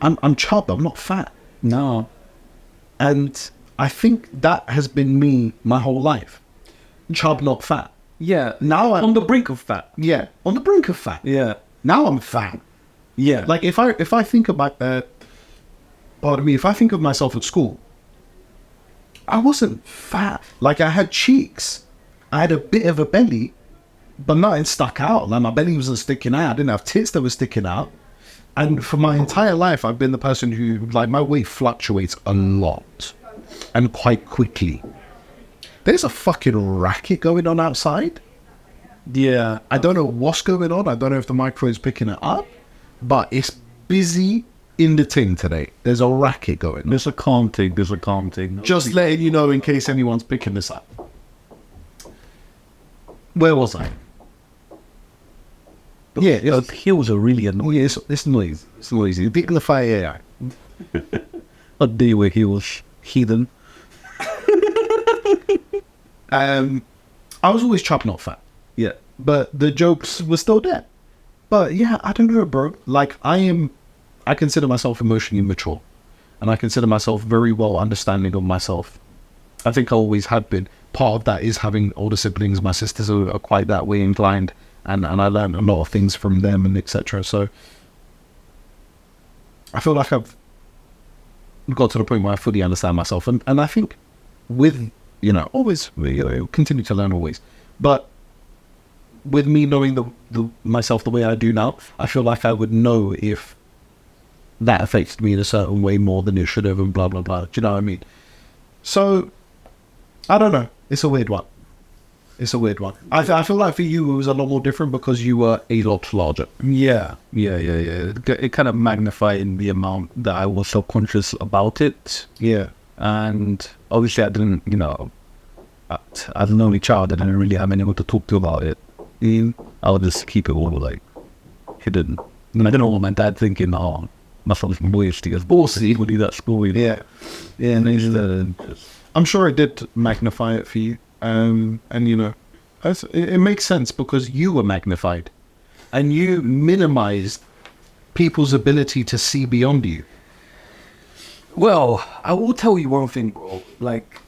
[SPEAKER 1] I'm chub. I'm not fat.
[SPEAKER 2] No.
[SPEAKER 1] And I think that has been me my whole life. Chub, not fat.
[SPEAKER 2] Yeah.
[SPEAKER 1] Now I'm
[SPEAKER 2] on the brink of fat.
[SPEAKER 1] Yeah, on the brink of fat.
[SPEAKER 2] Yeah.
[SPEAKER 1] Now I'm fat.
[SPEAKER 2] Yeah.
[SPEAKER 1] Like if I think about if I think of myself at school, I wasn't fat. Like I had cheeks, I had a bit of a belly, but nothing stuck out. Like my belly wasn't sticking out. I didn't have tits that were sticking out. And for my entire life, I've been the person who, like, my weight fluctuates a lot and quite quickly. There's a fucking racket going on outside.
[SPEAKER 2] Yeah.
[SPEAKER 1] I don't know what's going on. I don't know if the microphone's picking it up, but it's busy in the thing today. There's a racket going on.
[SPEAKER 2] There's a calm thing.
[SPEAKER 1] Just letting you know in case anyone's picking this up. Where was I? Yeah,
[SPEAKER 2] The heels are really annoying.
[SPEAKER 1] oh yeah, it's noisy. It's noisy. Dignify AI.
[SPEAKER 2] A day with heels, heathen.
[SPEAKER 1] I was always chub, not fat.
[SPEAKER 2] Yeah.
[SPEAKER 1] But the jokes were still there. But yeah, I don't know, bro. Like I consider myself emotionally mature, and I consider myself very well understanding of myself. I think I always have been. Part of that is having older siblings. My sisters are quite that way inclined, and I learned a lot of things from them and etc. So I feel like I've got to the point where I fully understand myself, and I think with always continue to learn always, but with me knowing the myself the way I do now, I feel like I would know if that affects me in a certain way more than it should have, and blah blah blah. Do you know what I mean? So I don't know. It's a weird one. I feel like for you it was a lot more different because you were a lot larger.
[SPEAKER 2] Yeah. It kind of magnified the amount that I was self-conscious about it.
[SPEAKER 1] Yeah.
[SPEAKER 2] And obviously I didn't, as an only child, I didn't really have anyone to talk to about it. I would just keep it all like hidden. And I didn't want my dad thinking, oh, my son's boyish, he gets bossy, would he that school?
[SPEAKER 1] Yeah.
[SPEAKER 2] And
[SPEAKER 1] I'm sure it did magnify it for you. And it makes sense because you were magnified and you minimized people's ability to see beyond you.
[SPEAKER 2] Well, I will tell you one thing, bro. Like,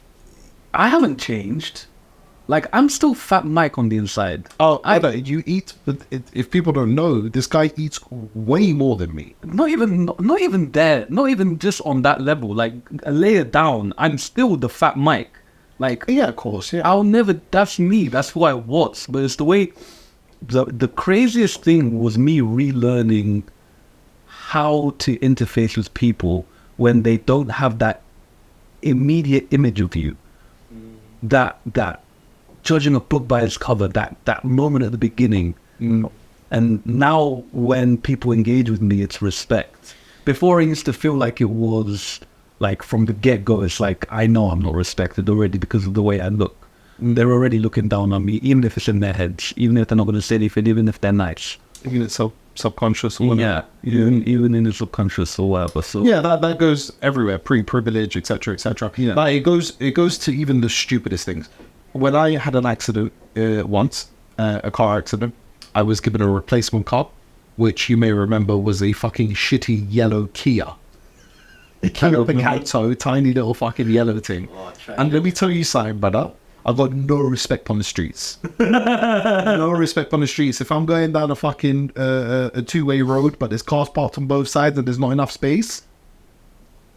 [SPEAKER 2] I haven't changed. Like, I'm still Fat Mike on the inside.
[SPEAKER 1] You eat. If people don't know, this guy eats way more than me.
[SPEAKER 2] Not even there. Not even just on that level. Like, a layer down, I'm still the Fat Mike. Like,
[SPEAKER 1] Yeah, of course. Yeah.
[SPEAKER 2] I'll never. That's me. That's who I was. But it's the way. The craziest thing was me relearning how to interface with people when they don't have that immediate image of you. That judging a book by its cover, that moment at the beginning. And now when people engage with me, it's respect. Before, I used to feel like it was like from the get-go, it's like, I know I'm not respected already because of the way I look. They're already looking down on me, even if it's in their heads, even if they're not going to say anything, even if they're nice.
[SPEAKER 1] Even it's subconscious or whatever.
[SPEAKER 2] Even in the subconscious or whatever. So
[SPEAKER 1] Yeah, that goes everywhere. Pre-privilege, etc., etc.
[SPEAKER 2] Yeah.
[SPEAKER 1] Like it goes to even the stupidest things. When I had an accident once, a car accident, I was given a replacement car, which you may remember was a fucking shitty yellow Kia. Kia Picanto, tiny little fucking yellow thing. And let me tell you something, brother. I've got no respect on the streets. No respect on the streets. If I'm going down a fucking a two-way road, but there's cars parked on both sides and there's not enough space,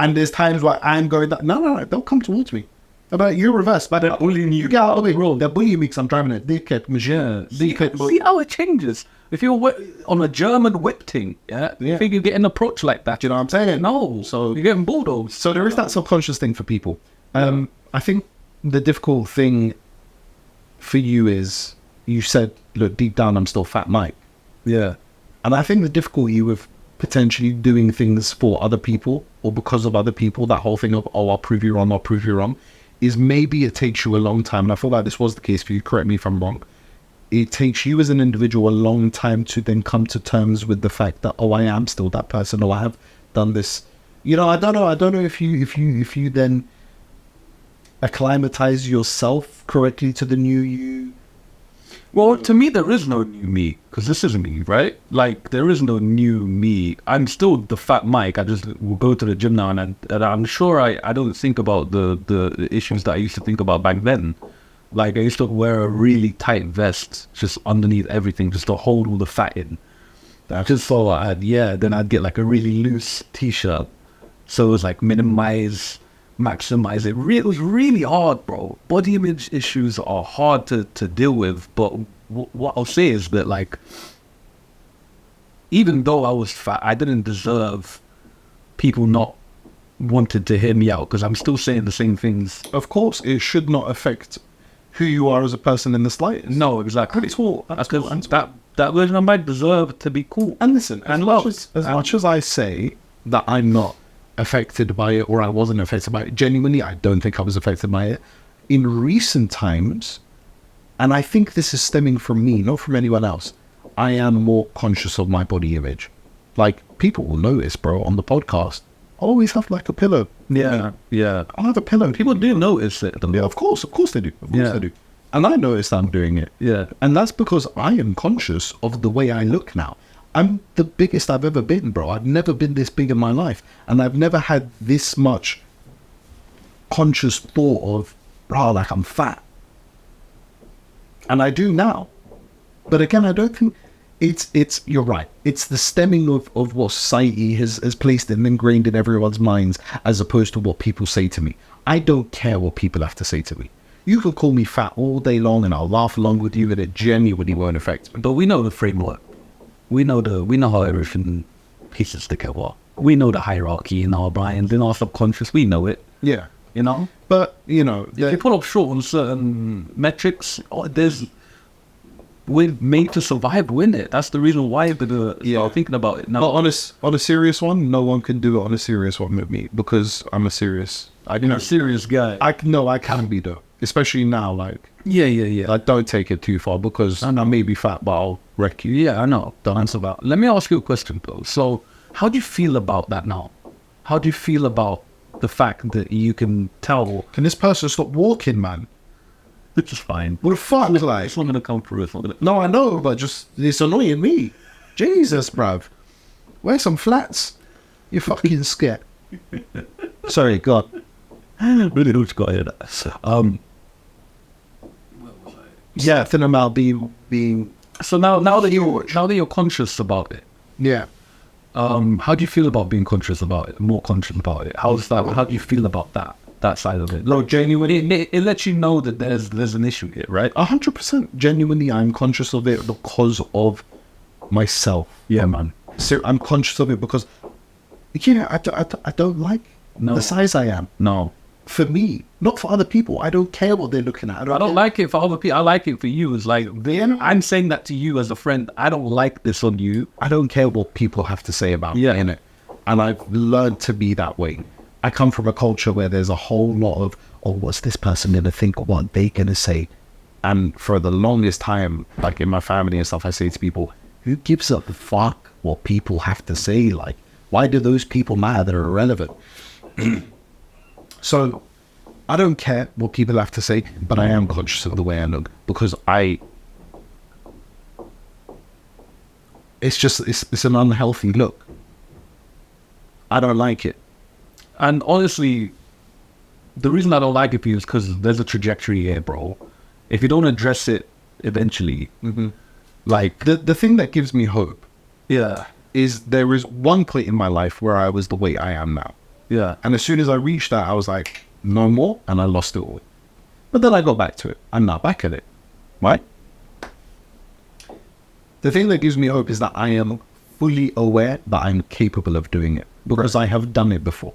[SPEAKER 1] and there's times where I'm going down, no, don't come towards me. About you reverse, but they're bullying you. Get out of the way, bro. They're bullying me because I'm driving a dickhead machine.
[SPEAKER 2] See how it changes. If you're on a German whip thing, I think you get an approach like that.
[SPEAKER 1] Do you know what I'm saying?
[SPEAKER 2] No, so you're getting bulldozed.
[SPEAKER 1] So there is that subconscious thing for people. I think the difficult thing for you is, you said, look, deep down, I'm still Fat Mike.
[SPEAKER 2] Yeah.
[SPEAKER 1] And I think the difficulty with potentially doing things for other people or because of other people, that whole thing of, I'll prove you wrong, is maybe it takes you a long time. And I feel like this was the case for you. Correct me if I'm wrong. It takes you as an individual a long time to then come to terms with the fact that, I am still that person, or I have done this. You know, I don't know if you then acclimatize yourself correctly to the new you.
[SPEAKER 2] Well, to me, there is no new me, because this is me, right? Like, there is no new me. I'm still the Fat Mike. I just will go to the gym now, and I'm sure I don't think about the issues that I used to think about back then. Like, I used to wear a really tight vest just underneath everything, just to hold all the fat in. Just so then I'd get like a really loose t-shirt. So it was like maximize it. It was really hard, bro. Body image issues are hard to deal with. But what I'll say is that, like, even though I was fat, I didn't deserve people not wanting to hear me out, because I'm still saying the same things.
[SPEAKER 1] Of course, it should not affect who you are as a person in the slightest.
[SPEAKER 2] No, exactly.
[SPEAKER 1] That's all.
[SPEAKER 2] That version of Mike deserved to be cool.
[SPEAKER 1] And listen, as much as I say that I'm not affected by it, or I wasn't affected by it, genuinely, I don't think I was affected by it. In recent times, and I think this is stemming from me, not from anyone else, I am more conscious of my body image. Like, people will notice, bro, on the podcast, I always have like a pillow.
[SPEAKER 2] Yeah.
[SPEAKER 1] I'll have a pillow.
[SPEAKER 2] People do notice it.
[SPEAKER 1] Yeah, of course they do. Of course they do. And I notice I'm doing it.
[SPEAKER 2] Yeah.
[SPEAKER 1] And that's because I am conscious of the way I look now. I'm the biggest I've ever been, bro. I've never been this big in my life. And I've never had this much conscious thought of, bro, like, I'm fat. And I do now. But again, I don't think it's you're right. It's the stemming of what society has placed and ingrained in everyone's minds, as opposed to what people say to me. I don't care what people have to say to me. You can call me fat all day long and I'll laugh along with you, and it genuinely won't affect me.
[SPEAKER 2] But we know the framework. We know how everything pieces together. We know the hierarchy in our brains, in our subconscious. We know it.
[SPEAKER 1] Yeah.
[SPEAKER 2] You know?
[SPEAKER 1] But, you know,
[SPEAKER 2] if you pull up short on certain metrics, we're made to survive, win it. That's the reason why we're thinking about it now.
[SPEAKER 1] But on a serious one, no one can do it on a serious one with me, because I'm a serious
[SPEAKER 2] guy.
[SPEAKER 1] I can be, though. Especially now, like...
[SPEAKER 2] Yeah.
[SPEAKER 1] Like, don't take it too far, because I may be fat, but I'll wreck you.
[SPEAKER 2] Yeah, I know. Don't answer that. Let me ask you a question, though. So, how do you feel about that now? How do you feel about the fact that you can tell...
[SPEAKER 1] Can this person stop walking, man?
[SPEAKER 2] It's fine.
[SPEAKER 1] What the fuck, like?
[SPEAKER 2] It's not going to come through.
[SPEAKER 1] No, I know, but just... It's annoying me. Jesus, bruv. Wear some flats. You're fucking scared. Sorry, God.
[SPEAKER 2] Really don't got to hear that.
[SPEAKER 1] Yeah, thinking about being.
[SPEAKER 2] So now that you're conscious about it,
[SPEAKER 1] Yeah.
[SPEAKER 2] how do you feel about being conscious about it? More conscious about it? How's that? How do you feel about that side of it?
[SPEAKER 1] No, genuinely,
[SPEAKER 2] It lets you know that there's an issue here, right?
[SPEAKER 1] 100%. Genuinely, I'm conscious of it because of myself.
[SPEAKER 2] Yeah, man.
[SPEAKER 1] So I'm conscious of it because, I don't like
[SPEAKER 2] No.
[SPEAKER 1] the size I am.
[SPEAKER 2] No,
[SPEAKER 1] For me, not for other people. I don't care what they're looking at.
[SPEAKER 2] I don't like it for other people. I like it for you. It's like I'm saying that to you as a friend. I don't like this on you.
[SPEAKER 1] I don't care what people have to say about me,
[SPEAKER 2] Yeah.
[SPEAKER 1] innit? And I've learned to be that way. I come from a culture where there's a whole lot of, oh, what's this person going to think? What they going to say? And for the longest time, like in my family and stuff, I say to people, who gives a fuck what people have to say? Like, why do those people matter? They're irrelevant. So I don't care what people have to say, but I am conscious of the way I look because it's an unhealthy look. I don't like it.
[SPEAKER 2] And honestly, the reason I don't like it for you is because there's a trajectory here, bro. If you don't address it eventually, like
[SPEAKER 1] The thing that gives me hope
[SPEAKER 2] yeah,
[SPEAKER 1] is there is one point in my life where I was the way I am now.
[SPEAKER 2] yeah,
[SPEAKER 1] And as soon as I reached that, I was like, no more, and I lost it all. But then I got back to it. I'm now back at it. Right? The thing that gives me hope is that I am fully aware that I'm capable of doing it because I have done it before.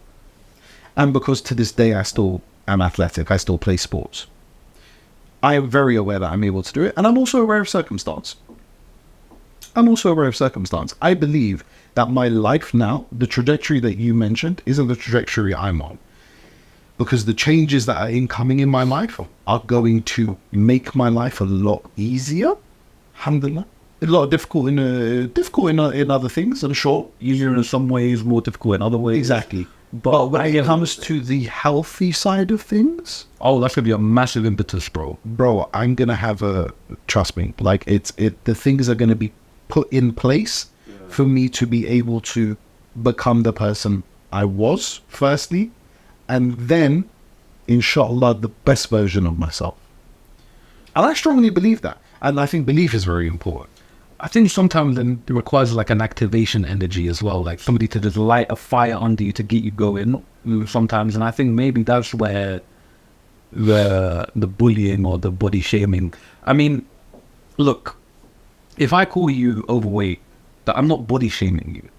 [SPEAKER 1] And because to this day I still am athletic, I still play sports. I am very aware that I'm able to do it, and I'm also aware of circumstance. I believe that my life now, the trajectory that you mentioned, isn't the trajectory I'm on. Because the changes that are incoming in my life are going to make my life a lot easier. Alhamdulillah. A lot difficult in other things, I'm sure.
[SPEAKER 2] easier in some ways, more difficult in other ways.
[SPEAKER 1] Exactly. But when it comes to the healthy side of things,
[SPEAKER 2] Oh, that's gonna be a massive impetus, bro.
[SPEAKER 1] bro, I'm gonna have trust me, like the things are gonna be put in place for me to be able to become the person I was, firstly, and then, inshallah, the best version of myself. And I strongly believe that. And I think belief is very important.
[SPEAKER 2] I think sometimes then it requires like an activation energy as well, like somebody to just light a fire under you to get you going sometimes. And I think maybe that's where the bullying or the body shaming. I mean, look, if I call you overweight, that I'm not body shaming you.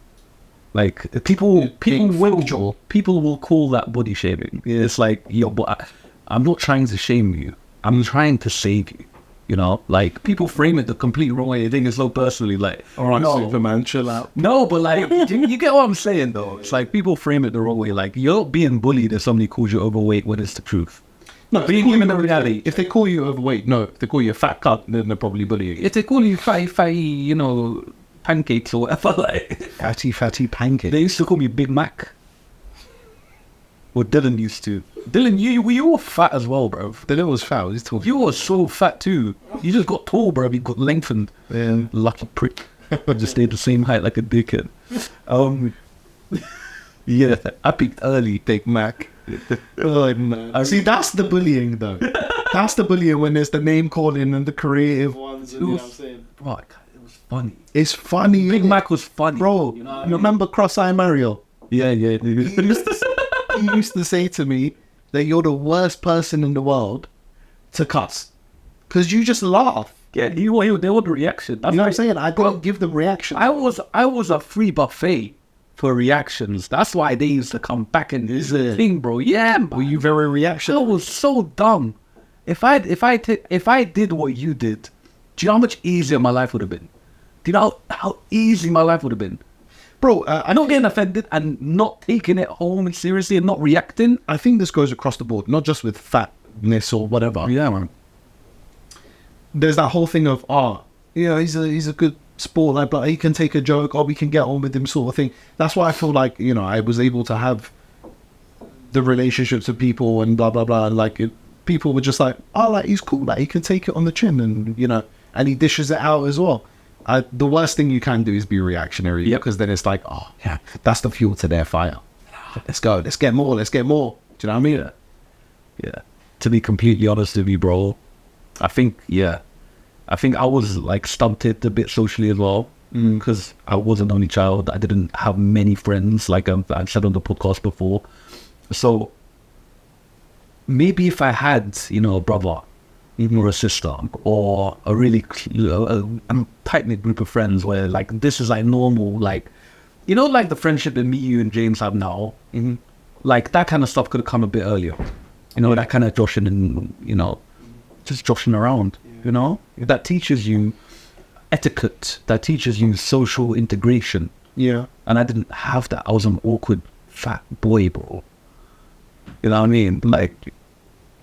[SPEAKER 2] Like people will call that body shaming. Yeah. It's like, yo, but I'm not trying to shame you. I'm trying to save you. You know, like people frame it the complete wrong way. They think it's so personally. Like,
[SPEAKER 1] All right,
[SPEAKER 2] no,
[SPEAKER 1] Superman, chill out.
[SPEAKER 2] no, but like, you get what I'm saying though. It's like people frame it the wrong way. Like you're being bullied if somebody calls you overweight when it's the truth.
[SPEAKER 1] No,
[SPEAKER 2] Being given the reality.
[SPEAKER 1] If they call you overweight, no. If they call you a fat cunt, then they're probably bullying you.
[SPEAKER 2] If they call you fatty, you know, pancakes or whatever, like
[SPEAKER 1] Fatty pancake.
[SPEAKER 2] they used to call me Big Mac. Or Dylan used to. Dylan, you were fat as well, bro.
[SPEAKER 1] The little was foul. He's talking.
[SPEAKER 2] You were so fat too. You just got tall, bro. You got lengthened.
[SPEAKER 1] Yeah.
[SPEAKER 2] Lucky prick. Just stayed the same height like a dickhead. Yeah, I peaked early.
[SPEAKER 1] Big Mac. Oh, man. See, that's the bullying, though. That's the bullying when there's the name calling and the creative ones. And, you know what I'm saying?
[SPEAKER 2] Bro, it was funny.
[SPEAKER 1] It's funny.
[SPEAKER 2] Big
[SPEAKER 1] innit?
[SPEAKER 2] Mac was funny.
[SPEAKER 1] Bro,
[SPEAKER 2] You know what I
[SPEAKER 1] you
[SPEAKER 2] mean?
[SPEAKER 1] remember Cross-Eye Mario?
[SPEAKER 2] Yeah.
[SPEAKER 1] He used to say to me that you're the worst person in the world to cuss. Because you just laugh.
[SPEAKER 2] Yeah, they want the reaction. That's
[SPEAKER 1] You know what I'm
[SPEAKER 2] like-
[SPEAKER 1] saying? I don't give them reaction.
[SPEAKER 2] I was a free buffet for reactions. That's why they used to come back and
[SPEAKER 1] Is it?
[SPEAKER 2] thing, bro. Yeah, man.
[SPEAKER 1] Were you very
[SPEAKER 2] That
[SPEAKER 1] reactionary?
[SPEAKER 2] was so dumb. If I did what you did, do you know how much easier my life would have been? Do you know how easy my life would have been?
[SPEAKER 1] Bro,
[SPEAKER 2] I'm not getting offended and not taking it home seriously and not reacting.
[SPEAKER 1] I think this goes across the board, not just with fatness or whatever.
[SPEAKER 2] Yeah, man.
[SPEAKER 1] There's that whole thing of, he's a good sport, like, but he can take a joke, or we can get on with him, sort of thing. That's why I feel like, I was able to have the relationships with people and blah blah blah. And like, people were just like, he's cool, like he can take it on the chin, and and he dishes it out as well. The worst thing you can do is be reactionary,
[SPEAKER 2] Yep.
[SPEAKER 1] because then it's like, that's the fuel to their fire. let's go, let's get more. Do you know what I mean?
[SPEAKER 2] Yeah. To be completely honest with you, bro, I think I was like stunted a bit socially as well because I was an only child. I didn't have many friends, like I said on the podcast before. So maybe if I had, a brother or a sister or a really tight-knit group of friends where like this is like normal, like, like the friendship that me, you and James have now, like that kind of stuff could have come a bit earlier. That kind of joshing and, just joshing around, that teaches you etiquette, that teaches you social integration.
[SPEAKER 1] Yeah.
[SPEAKER 2] And I didn't have that. I was an awkward fat boy, bro. You know what I mean? Like,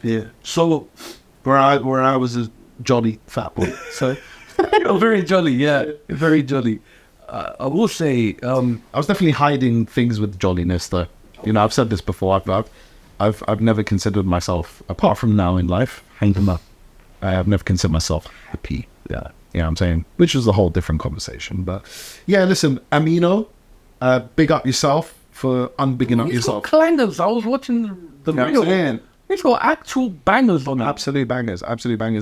[SPEAKER 1] yeah.
[SPEAKER 2] So
[SPEAKER 1] where I was a jolly fat boy. So
[SPEAKER 2] very jolly, yeah, very jolly. I will say,
[SPEAKER 1] I was definitely hiding things with jolliness, though. I've said this before. I've never considered myself, apart from now in life, hanging up. I've never considered myself happy. Yeah, I'm saying, which is a whole different conversation. But yeah, listen, Amino, big up yourself for unbigging up yourself.
[SPEAKER 2] Clangers. I was watching the video. He's got actual bangers on it.
[SPEAKER 1] Absolute bangers.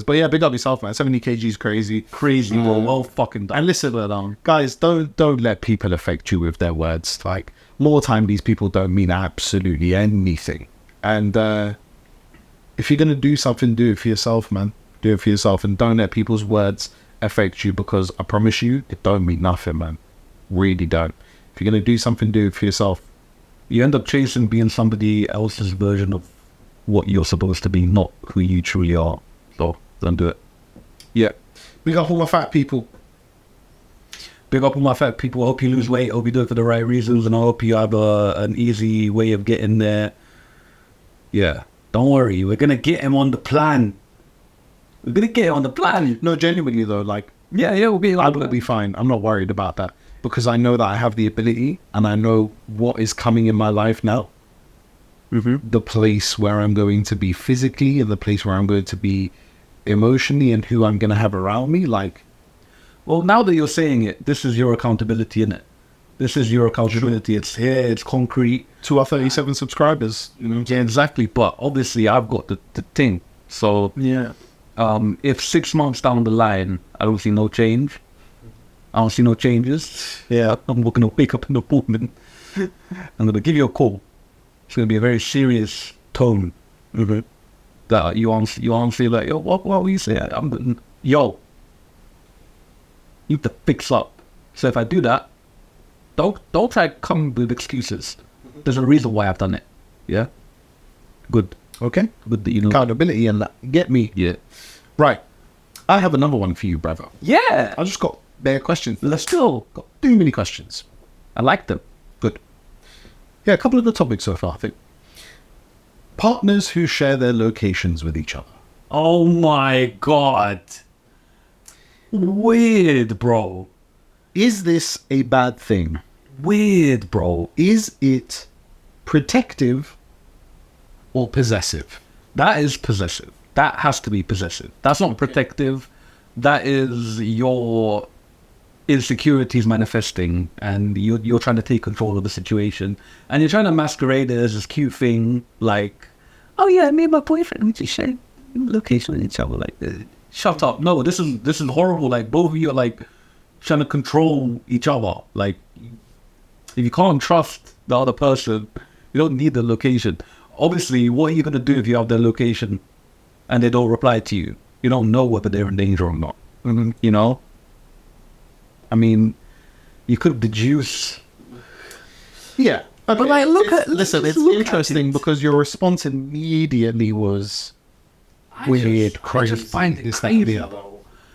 [SPEAKER 1] But yeah, big up yourself, man. 70 kg is crazy.
[SPEAKER 2] Well fucking done.
[SPEAKER 1] And listen, guys, don't let people affect you with their words. Like, more time, these people don't mean absolutely anything. And if you're gonna do something, do it for yourself, man. Do it for yourself, and don't let people's words affect you, because I promise you, it don't mean nothing, man. Really don't. If you're gonna do something, do it for yourself.
[SPEAKER 2] You end up chasing being somebody else's version of what you're supposed to be, not who you truly are. So don't do it.
[SPEAKER 1] Yeah. Big up all my fat people.
[SPEAKER 2] Big up all my fat people. I hope you lose weight. I hope you do it for the right reasons, and I hope you have an easy way of getting there. Yeah. Don't worry. We're gonna get him on the plan.
[SPEAKER 1] No, genuinely though, like,
[SPEAKER 2] we'll be.
[SPEAKER 1] I will be fine. I'm not worried about that, because I know that I have the ability, and I know what is coming in my life now. The place where I'm going to be physically, and the place where I'm going to be emotionally, and who I'm going to have around me. Like,
[SPEAKER 2] well, now that you're saying it, this is your accountability, innit? This is your accountability. It's here. It's concrete.
[SPEAKER 1] To our 37 subscribers,
[SPEAKER 2] Yeah, exactly. But obviously, I've got the thing. So
[SPEAKER 1] yeah.
[SPEAKER 2] If 6 months down the line, I don't see no change. I don't see no changes. Yeah, I'm going to wake up in the morning. I'm going to give you a call. It's going to be a very serious tone. That you answer like, yo, what will you say? You have to fix up. So if I do that, don't try to come with excuses. There's a reason why I've done it. Yeah? Good.
[SPEAKER 1] Okay.
[SPEAKER 2] Good that you know.
[SPEAKER 1] Accountability and that. Get me.
[SPEAKER 2] Yeah.
[SPEAKER 1] Right. I have another one for you, brother.
[SPEAKER 2] Yeah.
[SPEAKER 1] I just got bare questions.
[SPEAKER 2] Let's go.
[SPEAKER 1] Got too many questions.
[SPEAKER 2] I like them.
[SPEAKER 1] Good. Yeah, a couple of the topics so far, I think. Partners who share their locations with each other.
[SPEAKER 2] Oh my God. Weird, bro.
[SPEAKER 1] Is this a bad thing?
[SPEAKER 2] Weird, bro.
[SPEAKER 1] Is it protective or possessive?
[SPEAKER 2] That is possessive. That has to be possessive. That's not protective. That is your insecurities manifesting, and you're trying to take control of the situation, and you're trying to masquerade it as this cute thing, like, oh yeah, me and my boyfriend, we just share location with each other. Like, shut up. No, this is horrible. Like, both of you are like trying to control each other. Like, if you can't trust the other person, you don't need the location. Obviously, what are you going to do if you have their location and they don't reply to you? You don't know whether they're in danger or not. You know? I mean, you could deduce.
[SPEAKER 1] Yeah. Okay.
[SPEAKER 2] But like,
[SPEAKER 1] listen, it's interesting because your response immediately was weird, crazy.
[SPEAKER 2] I just find it crazy.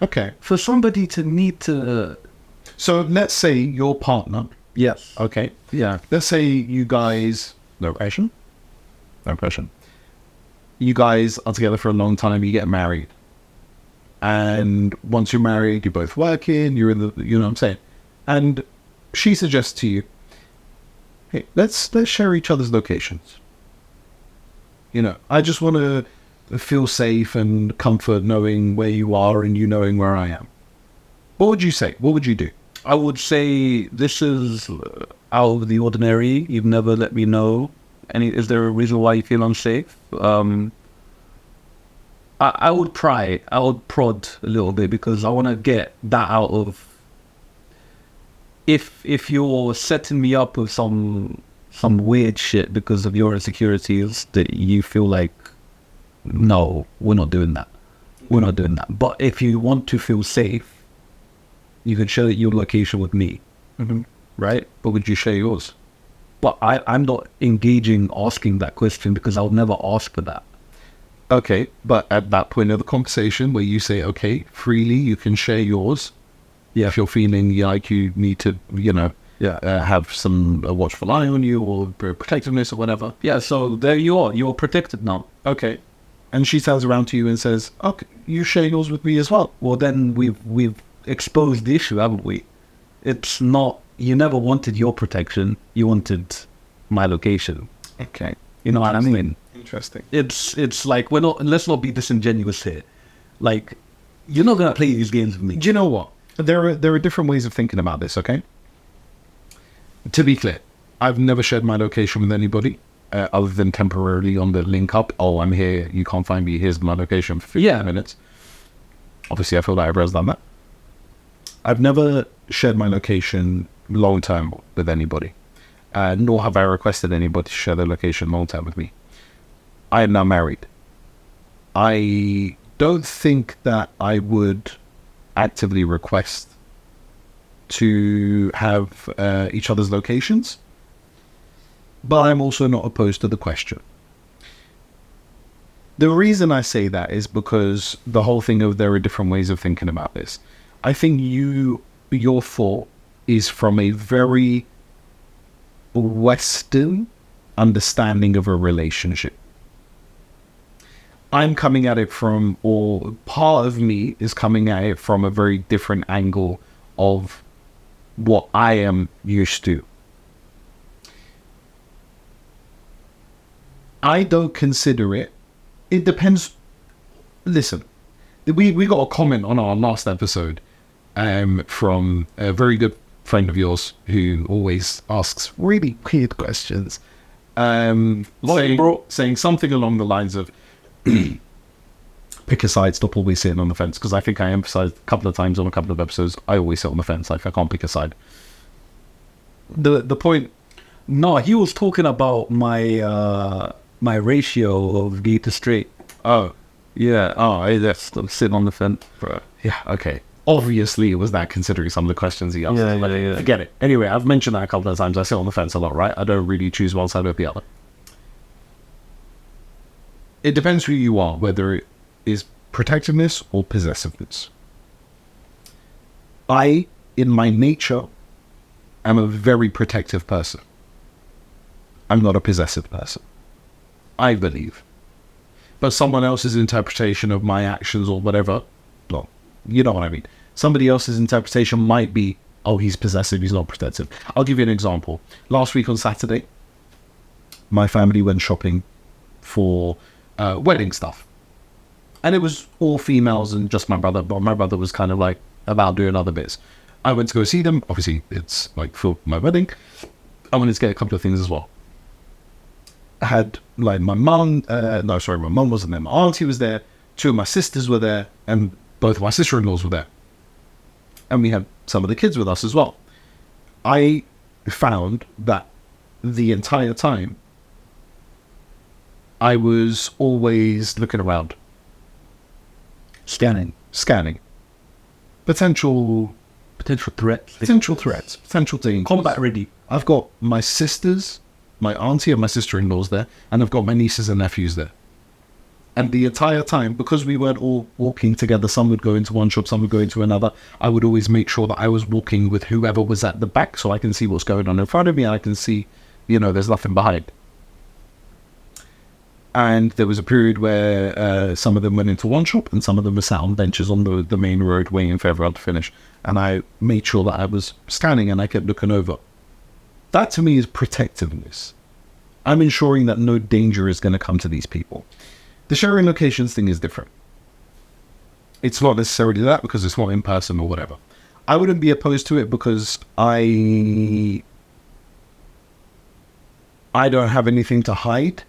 [SPEAKER 1] Okay.
[SPEAKER 2] For somebody to need to...
[SPEAKER 1] So let's say your partner.
[SPEAKER 2] Yes.
[SPEAKER 1] Okay.
[SPEAKER 2] Yeah.
[SPEAKER 1] Let's say you guys... No pressure. You guys are together for a long time, you get married. And once you're married, you're both working, you're in the... You know what I'm saying? And she suggests to you, hey, let's share each other's locations. You know, I just want to feel safe and comfort knowing where you are and you knowing where I am. What would you say? What would you do?
[SPEAKER 2] I would say this is out of the ordinary. You've never let me know. Is there a reason why you feel unsafe? I would pry. I would prod a little bit because I want to get that out of. If you're setting me up with some weird shit because of your insecurities that you feel like, no, we're not doing that. We're not doing that. But if you want to feel safe, you can share your location with me, right?
[SPEAKER 1] But would you share yours?
[SPEAKER 2] But I'm not engaging asking that question because I would never ask for that.
[SPEAKER 1] Okay, but at that point of the conversation where you say, okay, freely you can share yours, if you're feeling like you need to, have some watchful eye on you or protectiveness or whatever.
[SPEAKER 2] Yeah, so there you are. You're protected now.
[SPEAKER 1] Okay. And she turns around to you and says, okay, you share yours with me as well.
[SPEAKER 2] Well, then we've exposed the issue, haven't we? It's not, you never wanted your protection. You wanted my location.
[SPEAKER 1] Okay.
[SPEAKER 2] You know what I mean?
[SPEAKER 1] Interesting.
[SPEAKER 2] It's like, let's not be disingenuous here. Like, you're not going to play these games with me.
[SPEAKER 1] Do you know what? There are different ways of thinking about this, okay? To be clear, I've never shared my location with anybody other than temporarily on the link up. Oh, I'm here. You can't find me. Here's my location for 15 minutes. Obviously, I feel like everyone's done that. I've never shared my location long term with anybody, nor have I requested anybody to share their location long term with me. I am now married. I don't think that I would actively request to have each other's locations, but I'm also not opposed to the question. The reason I say that is because the whole thing of there are different ways of thinking about this. I think your thought is from a very Western understanding of a relationship. I'm coming at it from, or part of me is coming at it from a very different angle of what I am used to. I don't consider it. It depends. Listen, we got a comment on our last episode from a very good friend of yours who always asks really weird questions. Saying something along the lines of, pick a side, stop always sitting on the fence. Because I think I emphasized a couple of times on a couple of episodes, I always sit on the fence. Like, I can't pick a side. The point...
[SPEAKER 2] No, he was talking about my my ratio of gay to straight.
[SPEAKER 1] Oh.
[SPEAKER 2] Yeah. Oh, that's sitting on the fence.
[SPEAKER 1] Bro. Yeah, okay. Obviously, it was that considering some of the questions he asked.
[SPEAKER 2] Yeah.
[SPEAKER 1] I get it. Anyway, I've mentioned that a couple of times. I sit on the fence a lot, right? I don't really choose one side or the other. It depends who you are, whether it is protectiveness or possessiveness. I, in my nature, am a very protective person. I'm not a possessive person, I believe. But someone else's interpretation of my actions or whatever, no, you know what I mean. Somebody else's interpretation might be, oh, he's possessive, he's not protective. I'll give you an example. Last week on Saturday, my family went shopping for wedding stuff. And it was all females and just my brother, but my brother was kind of like about doing other bits. I went to go see them. Obviously, it's like for my wedding. I wanted to get a couple of things as well. I had like my mum, my mum wasn't there. My auntie was there. Two of my sisters were there. And both of my sister-in-laws were there. And we had some of the kids with us as well. I found that the entire time, I was always looking around.
[SPEAKER 2] Scanning.
[SPEAKER 1] Potential
[SPEAKER 2] threats.
[SPEAKER 1] Potential things.
[SPEAKER 2] Combat ready.
[SPEAKER 1] I've got my sisters, my auntie and my sister-in-laws there, and I've got my nieces and nephews there. And the entire time, because we weren't all walking together, some would go into one shop, some would go into another, I would always make sure that I was walking with whoever was at the back so I can see what's going on in front of me and I can see, there's nothing behind. And there was a period where some of them went into one shop and some of them were sat on benches on the main road waiting for everyone to finish. And I made sure that I was scanning and I kept looking over. That to me is protectiveness. I'm ensuring that no danger is going to come to these people. The sharing locations thing is different. It's not necessarily that because it's not in person or whatever. I wouldn't be opposed to it because I don't have anything to hide.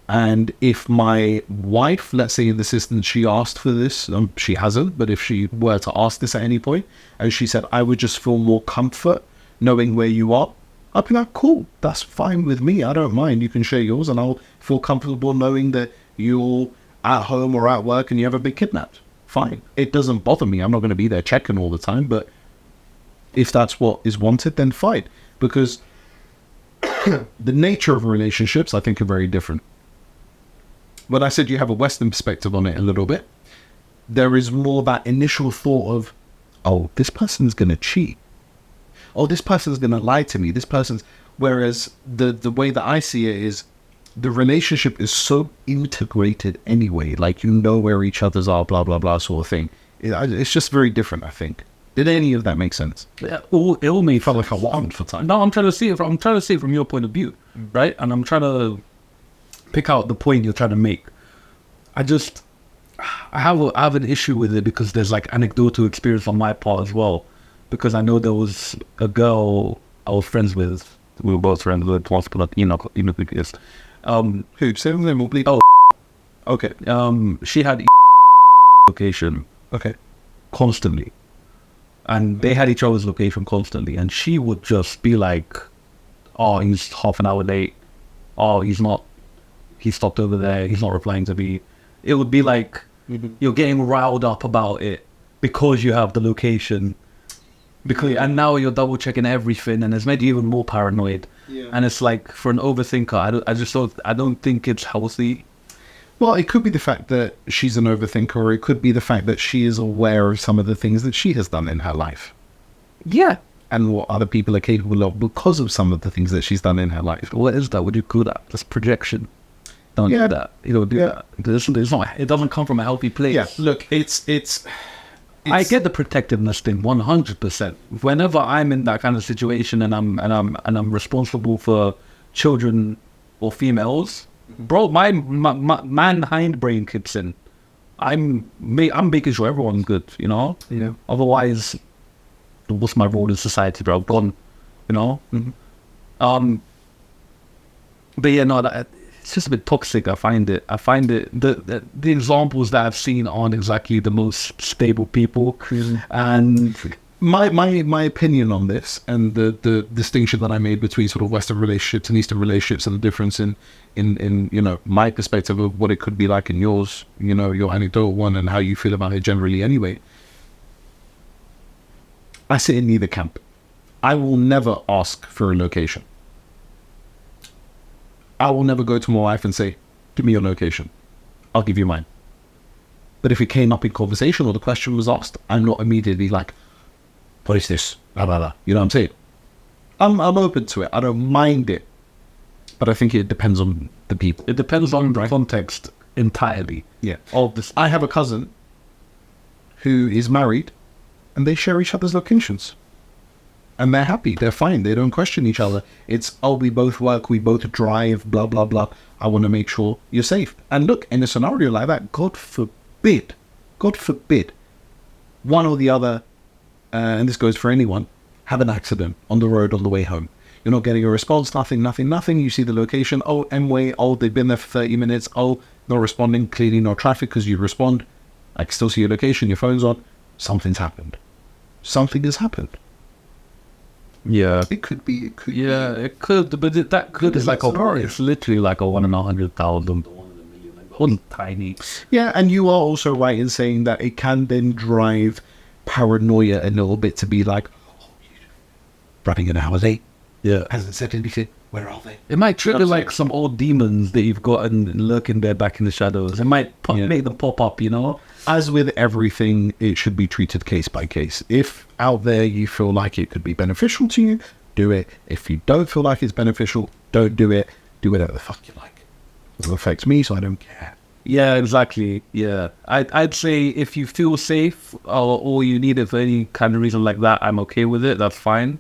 [SPEAKER 1] And if my wife, let's say in this instance, she asked for this, she hasn't, but if she were to ask this at any point, and she said, I would just feel more comfort knowing where you are, I'd be like, cool, that's fine with me. I don't mind. You can share yours and I'll feel comfortable knowing that you're at home or at work and you haven't been kidnapped. Fine. It doesn't bother me. I'm not going to be there checking all the time, but if that's what is wanted, then fine. Because the nature of relationships, I think, are very different. When I said you have a Western perspective on it a little bit, there is more that initial thought of, oh, this person's going to cheat. Oh, this person's going to lie to me. Whereas the way that I see it is the relationship is so integrated anyway. Like, you know where each other's are, blah, blah, blah, sort of thing. It's just very different, I think. Did any of that make sense?
[SPEAKER 2] Yeah, it all made
[SPEAKER 1] Felt like a lot for time.
[SPEAKER 2] No, I'm trying to see it from your point of view, right? And I'm trying to pick out the point you're trying to make. I have an issue with it because there's like anecdotal experience on my part as well. Because I know there was a girl I was friends with. We were both friends with once, but Enoch is.
[SPEAKER 1] Who? Say the name, we'll bleep.
[SPEAKER 2] Oh,
[SPEAKER 1] okay.
[SPEAKER 2] She had location.
[SPEAKER 1] Okay.
[SPEAKER 2] Constantly. And they had each other's location constantly. And she would just be like, oh, he's half an hour late. Oh, he's not. He stopped over there. He's not replying to me. It would be like you're getting riled up about it because you have the location. And now you're double checking everything, and it's made you even more paranoid. Yeah. And it's like, for an overthinker, I don't think it's healthy.
[SPEAKER 1] Well, it could be the fact that she's an overthinker, or it could be the fact that she is aware of some of the things that she has done in her life.
[SPEAKER 2] Yeah.
[SPEAKER 1] And what other people are capable of because of some of the things that she's done in her life.
[SPEAKER 2] What is that? Would you call that? That's projection. Don't do that. You don't do that. It's not. It doesn't come from a healthy place.
[SPEAKER 1] Yeah. Look, it's
[SPEAKER 2] I get the protectiveness thing 100%. Whenever I'm in that kind of situation and I'm responsible for children or females, bro, my man hindbrain kicks in. I'm making sure everyone's good, you know.
[SPEAKER 1] Yeah.
[SPEAKER 2] Otherwise, what's my role in society, bro? Gone, you know.
[SPEAKER 1] Mm-hmm.
[SPEAKER 2] But yeah, no, it's just a bit toxic. I find it. The examples that I've seen aren't exactly the most stable people. And
[SPEAKER 1] my opinion on this, and the distinction that I made between sort of Western relationships and Eastern relationships, and the difference in you know, my perspective of what it could be like in yours, you know, your anecdotal one, and how you feel about it generally anyway. I sit in neither camp. I will never ask for a location. I will never go to my wife and say, give me your location. I'll give you mine. But if it came up in conversation or the question was asked, I'm not immediately like, what is this? Blah, blah, blah. You know what I'm saying? I'm open to it. I don't mind it. But I think it depends on the people.
[SPEAKER 2] It depends on the context entirely.
[SPEAKER 1] Yeah. I have a cousin who is married and they share each other's locations. And they're happy. They're fine. They don't question each other. It's, oh, we both work, we both drive, blah, blah, blah. I want to make sure you're safe. And look, in a scenario like that, God forbid, one or the other, and this goes for anyone, have an accident on the road on the way home. You're not getting a response, nothing. You see the location. Oh, M-way. Oh, they've been there for 30 minutes. Oh, not responding. Clearly no traffic because you respond. I can still see your location. Your phone's on. Something's happened. Something has happened.
[SPEAKER 2] Yeah.
[SPEAKER 1] It could be.
[SPEAKER 2] Yeah, it could. But that could is like it's literally like a 1 in 100,000. One tiny.
[SPEAKER 1] Yeah, and you are also right in saying that it can then drive paranoia a little bit to be like, oh, running an hour late.
[SPEAKER 2] Yeah.
[SPEAKER 1] Hasn't said anything. Where are they?
[SPEAKER 2] It might trigger like some old demons that you've got and lurking there back in the shadows. It might make them pop up, you know?
[SPEAKER 1] As with everything, it should be treated case by case. If out there you feel like it could be beneficial to you, do it. If you don't feel like it's beneficial, don't do it. Do whatever the fuck you like. It affects me, so I don't care.
[SPEAKER 2] Yeah, exactly. Yeah. I'd say if you feel safe or you need it for any kind of reason like that, I'm okay with it. That's fine.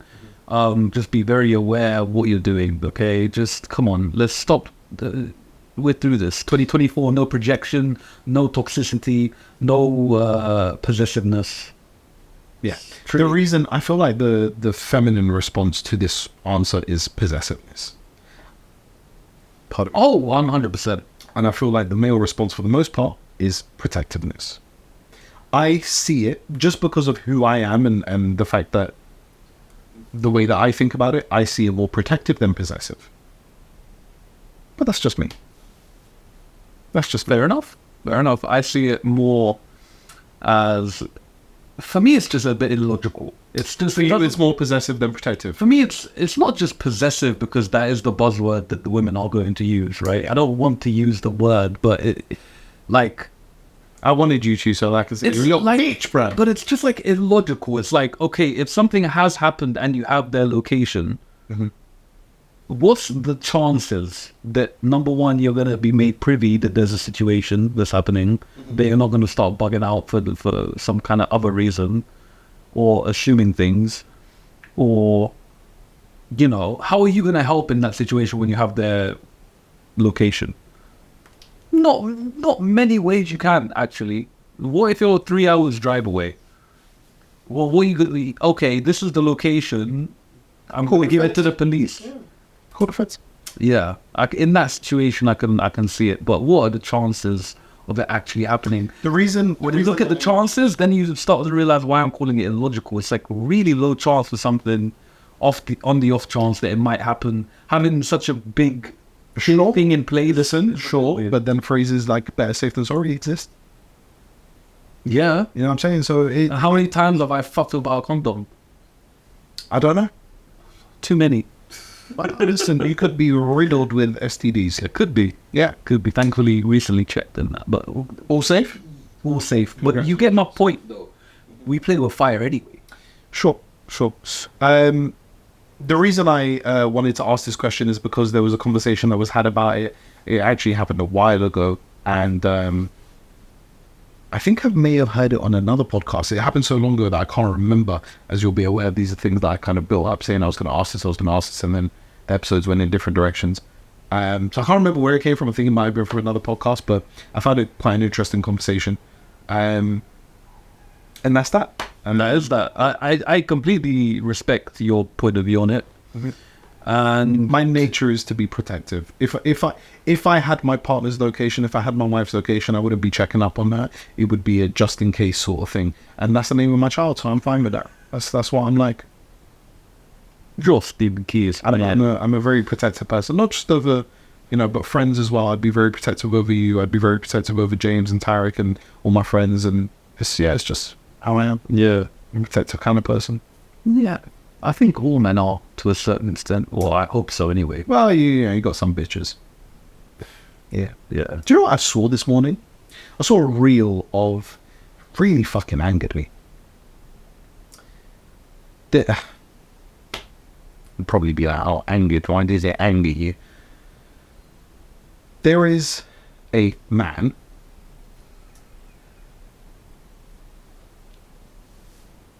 [SPEAKER 2] Just be very aware of what you're doing, okay? Just, come on, let's stop. We're through this. 2024, no projection, no toxicity, no possessiveness.
[SPEAKER 1] Yeah. The reason I feel like the feminine response to this answer is possessiveness. Pardon.
[SPEAKER 2] Oh, 100%.
[SPEAKER 1] And I feel like the male response for the most part is protectiveness. I see it just because of who I am and the fact that the way that I think about it, I see it more protective than possessive. But that's just me. That's just
[SPEAKER 2] Fair enough. Fair enough. I see it more as, for me, it's just a bit illogical. It's just,
[SPEAKER 1] for you, it's more possessive than protective.
[SPEAKER 2] for me, it's not just possessive because that is the buzzword that the women are going to use, right? I don't want to use the word, but like,
[SPEAKER 1] I wanted you to, so I can say you're a little bitch, bro.
[SPEAKER 2] but it's just like illogical. It's like, okay, if something has happened and you have their location, what's the chances that, number one, you're going to be made privy that there's a situation that's happening, that you're not going to start bugging out for some kind of other reason, or assuming things, or, you know, how are you going to help in that situation when you have their location? Not many ways you can, actually. What if you're 3 hours drive away? Well, what are you going to... Okay, this is the location. I'm going to give it to the police.
[SPEAKER 1] Call defense.
[SPEAKER 2] Yeah. In that situation, I can see it. But what are the chances of it actually happening?
[SPEAKER 1] The reason...
[SPEAKER 2] When you look at the chances, then you start to realize why I'm calling it illogical. It's like really low chance for something on the off chance that it might happen. Having such a big... thing in play.
[SPEAKER 1] Listen, sure, but then phrases like better safe than sorry exist.
[SPEAKER 2] Yeah.
[SPEAKER 1] You know what I'm saying? So
[SPEAKER 2] How many times have I fucked about a condom?
[SPEAKER 1] I don't know.
[SPEAKER 2] Too many.
[SPEAKER 1] But listen, you could be riddled with STDs.
[SPEAKER 2] It could be.
[SPEAKER 1] Yeah.
[SPEAKER 2] Could be. Thankfully, recently checked in that. But
[SPEAKER 1] All safe?
[SPEAKER 2] all safe. But you get my point, though. We play with fire anyway.
[SPEAKER 1] Sure. The reason I wanted to ask this question is because there was a conversation that was had about it. It actually happened a while ago, and I think I may have heard it on another podcast. It happened so long ago that I can't remember. As you'll be aware, these are things that I kind of built up, saying I was going to ask this, and then the episodes went in different directions. So I can't remember where it came from. I think it might have been from another podcast, but I found it quite an interesting conversation. And that's that.
[SPEAKER 2] And that is that. I completely respect your point of view on it. And
[SPEAKER 1] my nature is to be protective. If I had my partner's location, if I had my wife's location, I wouldn't be checking up on that. It would be a just in case sort of thing. And that's the name of my child, so I'm fine with that. That's what I'm like.
[SPEAKER 2] you're Stephen Keys.
[SPEAKER 1] I'm a very protective person, not just over, but friends as well. I'd be very protective over you. I'd be very protective over James and Tarek and all my friends. And it's just how I am.
[SPEAKER 2] Yeah.
[SPEAKER 1] I'm a protective kind of person.
[SPEAKER 2] Yeah. I think all men are, to a certain extent. Well, I hope so anyway.
[SPEAKER 1] Well, you got some bitches.
[SPEAKER 2] Yeah. Yeah.
[SPEAKER 1] Do you know what I saw this morning? I saw a reel of really fucking angered me. You'd probably be like, oh, angered. Why does it anger you? There is a man.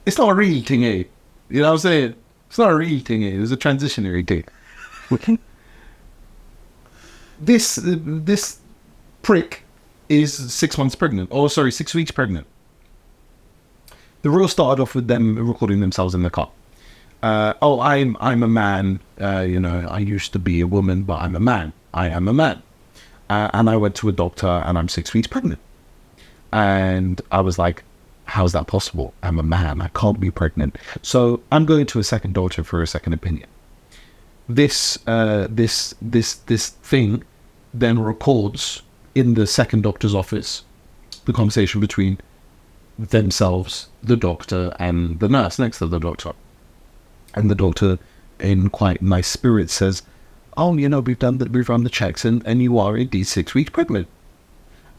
[SPEAKER 1] It's not a real thing, eh? You know what I'm saying? It's not a real thing, eh? It's a transitionary thing. This prick is 6 months pregnant. 6 weeks pregnant. The reel started off with them recording themselves in the car. I'm a man. I used to be a woman, but I'm a man. I am a man. And I went to a doctor, and I'm 6 weeks pregnant. And I was like, how's that possible? I'm a man. I can't be pregnant. So I'm going to a second doctor for a second opinion. This thing then records in the second doctor's office the conversation between themselves, the doctor, and the nurse next to the doctor. And the doctor, in quite nice spirits, says, "Oh, we've run the checks, and you are indeed 6 weeks pregnant."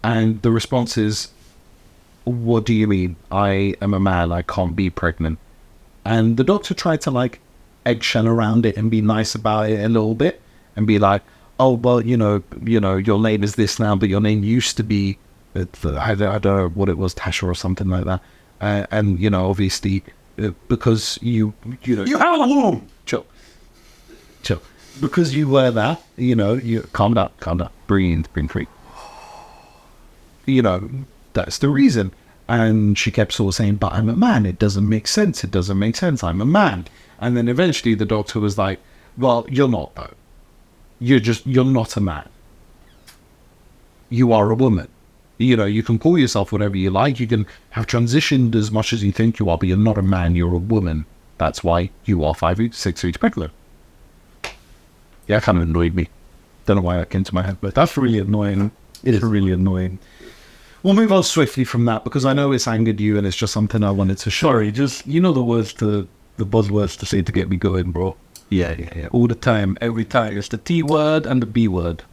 [SPEAKER 1] And the response is, "What do you mean? I am a man. I can't be pregnant." And the doctor tried to eggshell around it and be nice about it a little bit, and be like, "Oh, well, your name is this now, but your name used to be, I don't know what it was, Tasha or something like that. And obviously, because you have a womb. Chill. Because you were that, you calm down, breathe free. That's the reason." And she kept sort of saying, but I'm a man. It doesn't make sense. It doesn't make sense. I'm a man. And then eventually the doctor was like, well, you're not, though. You're not a man. You are a woman. You know, you can call yourself whatever you like. You can have transitioned as much as you think you are, but you're not a man. You're a woman. That's why you are 6 weeks pregnant. Yeah, it kind of annoyed me. Don't know why that came to my head, but
[SPEAKER 2] That's really annoying. It is really annoying.
[SPEAKER 1] we'll move on swiftly from that because I know it's angered you and it's just something I wanted to share.
[SPEAKER 2] Sorry, just, you know the buzzwords to say to get me going, bro.
[SPEAKER 1] Yeah.
[SPEAKER 2] All the time, every time. It's the T word and the B word.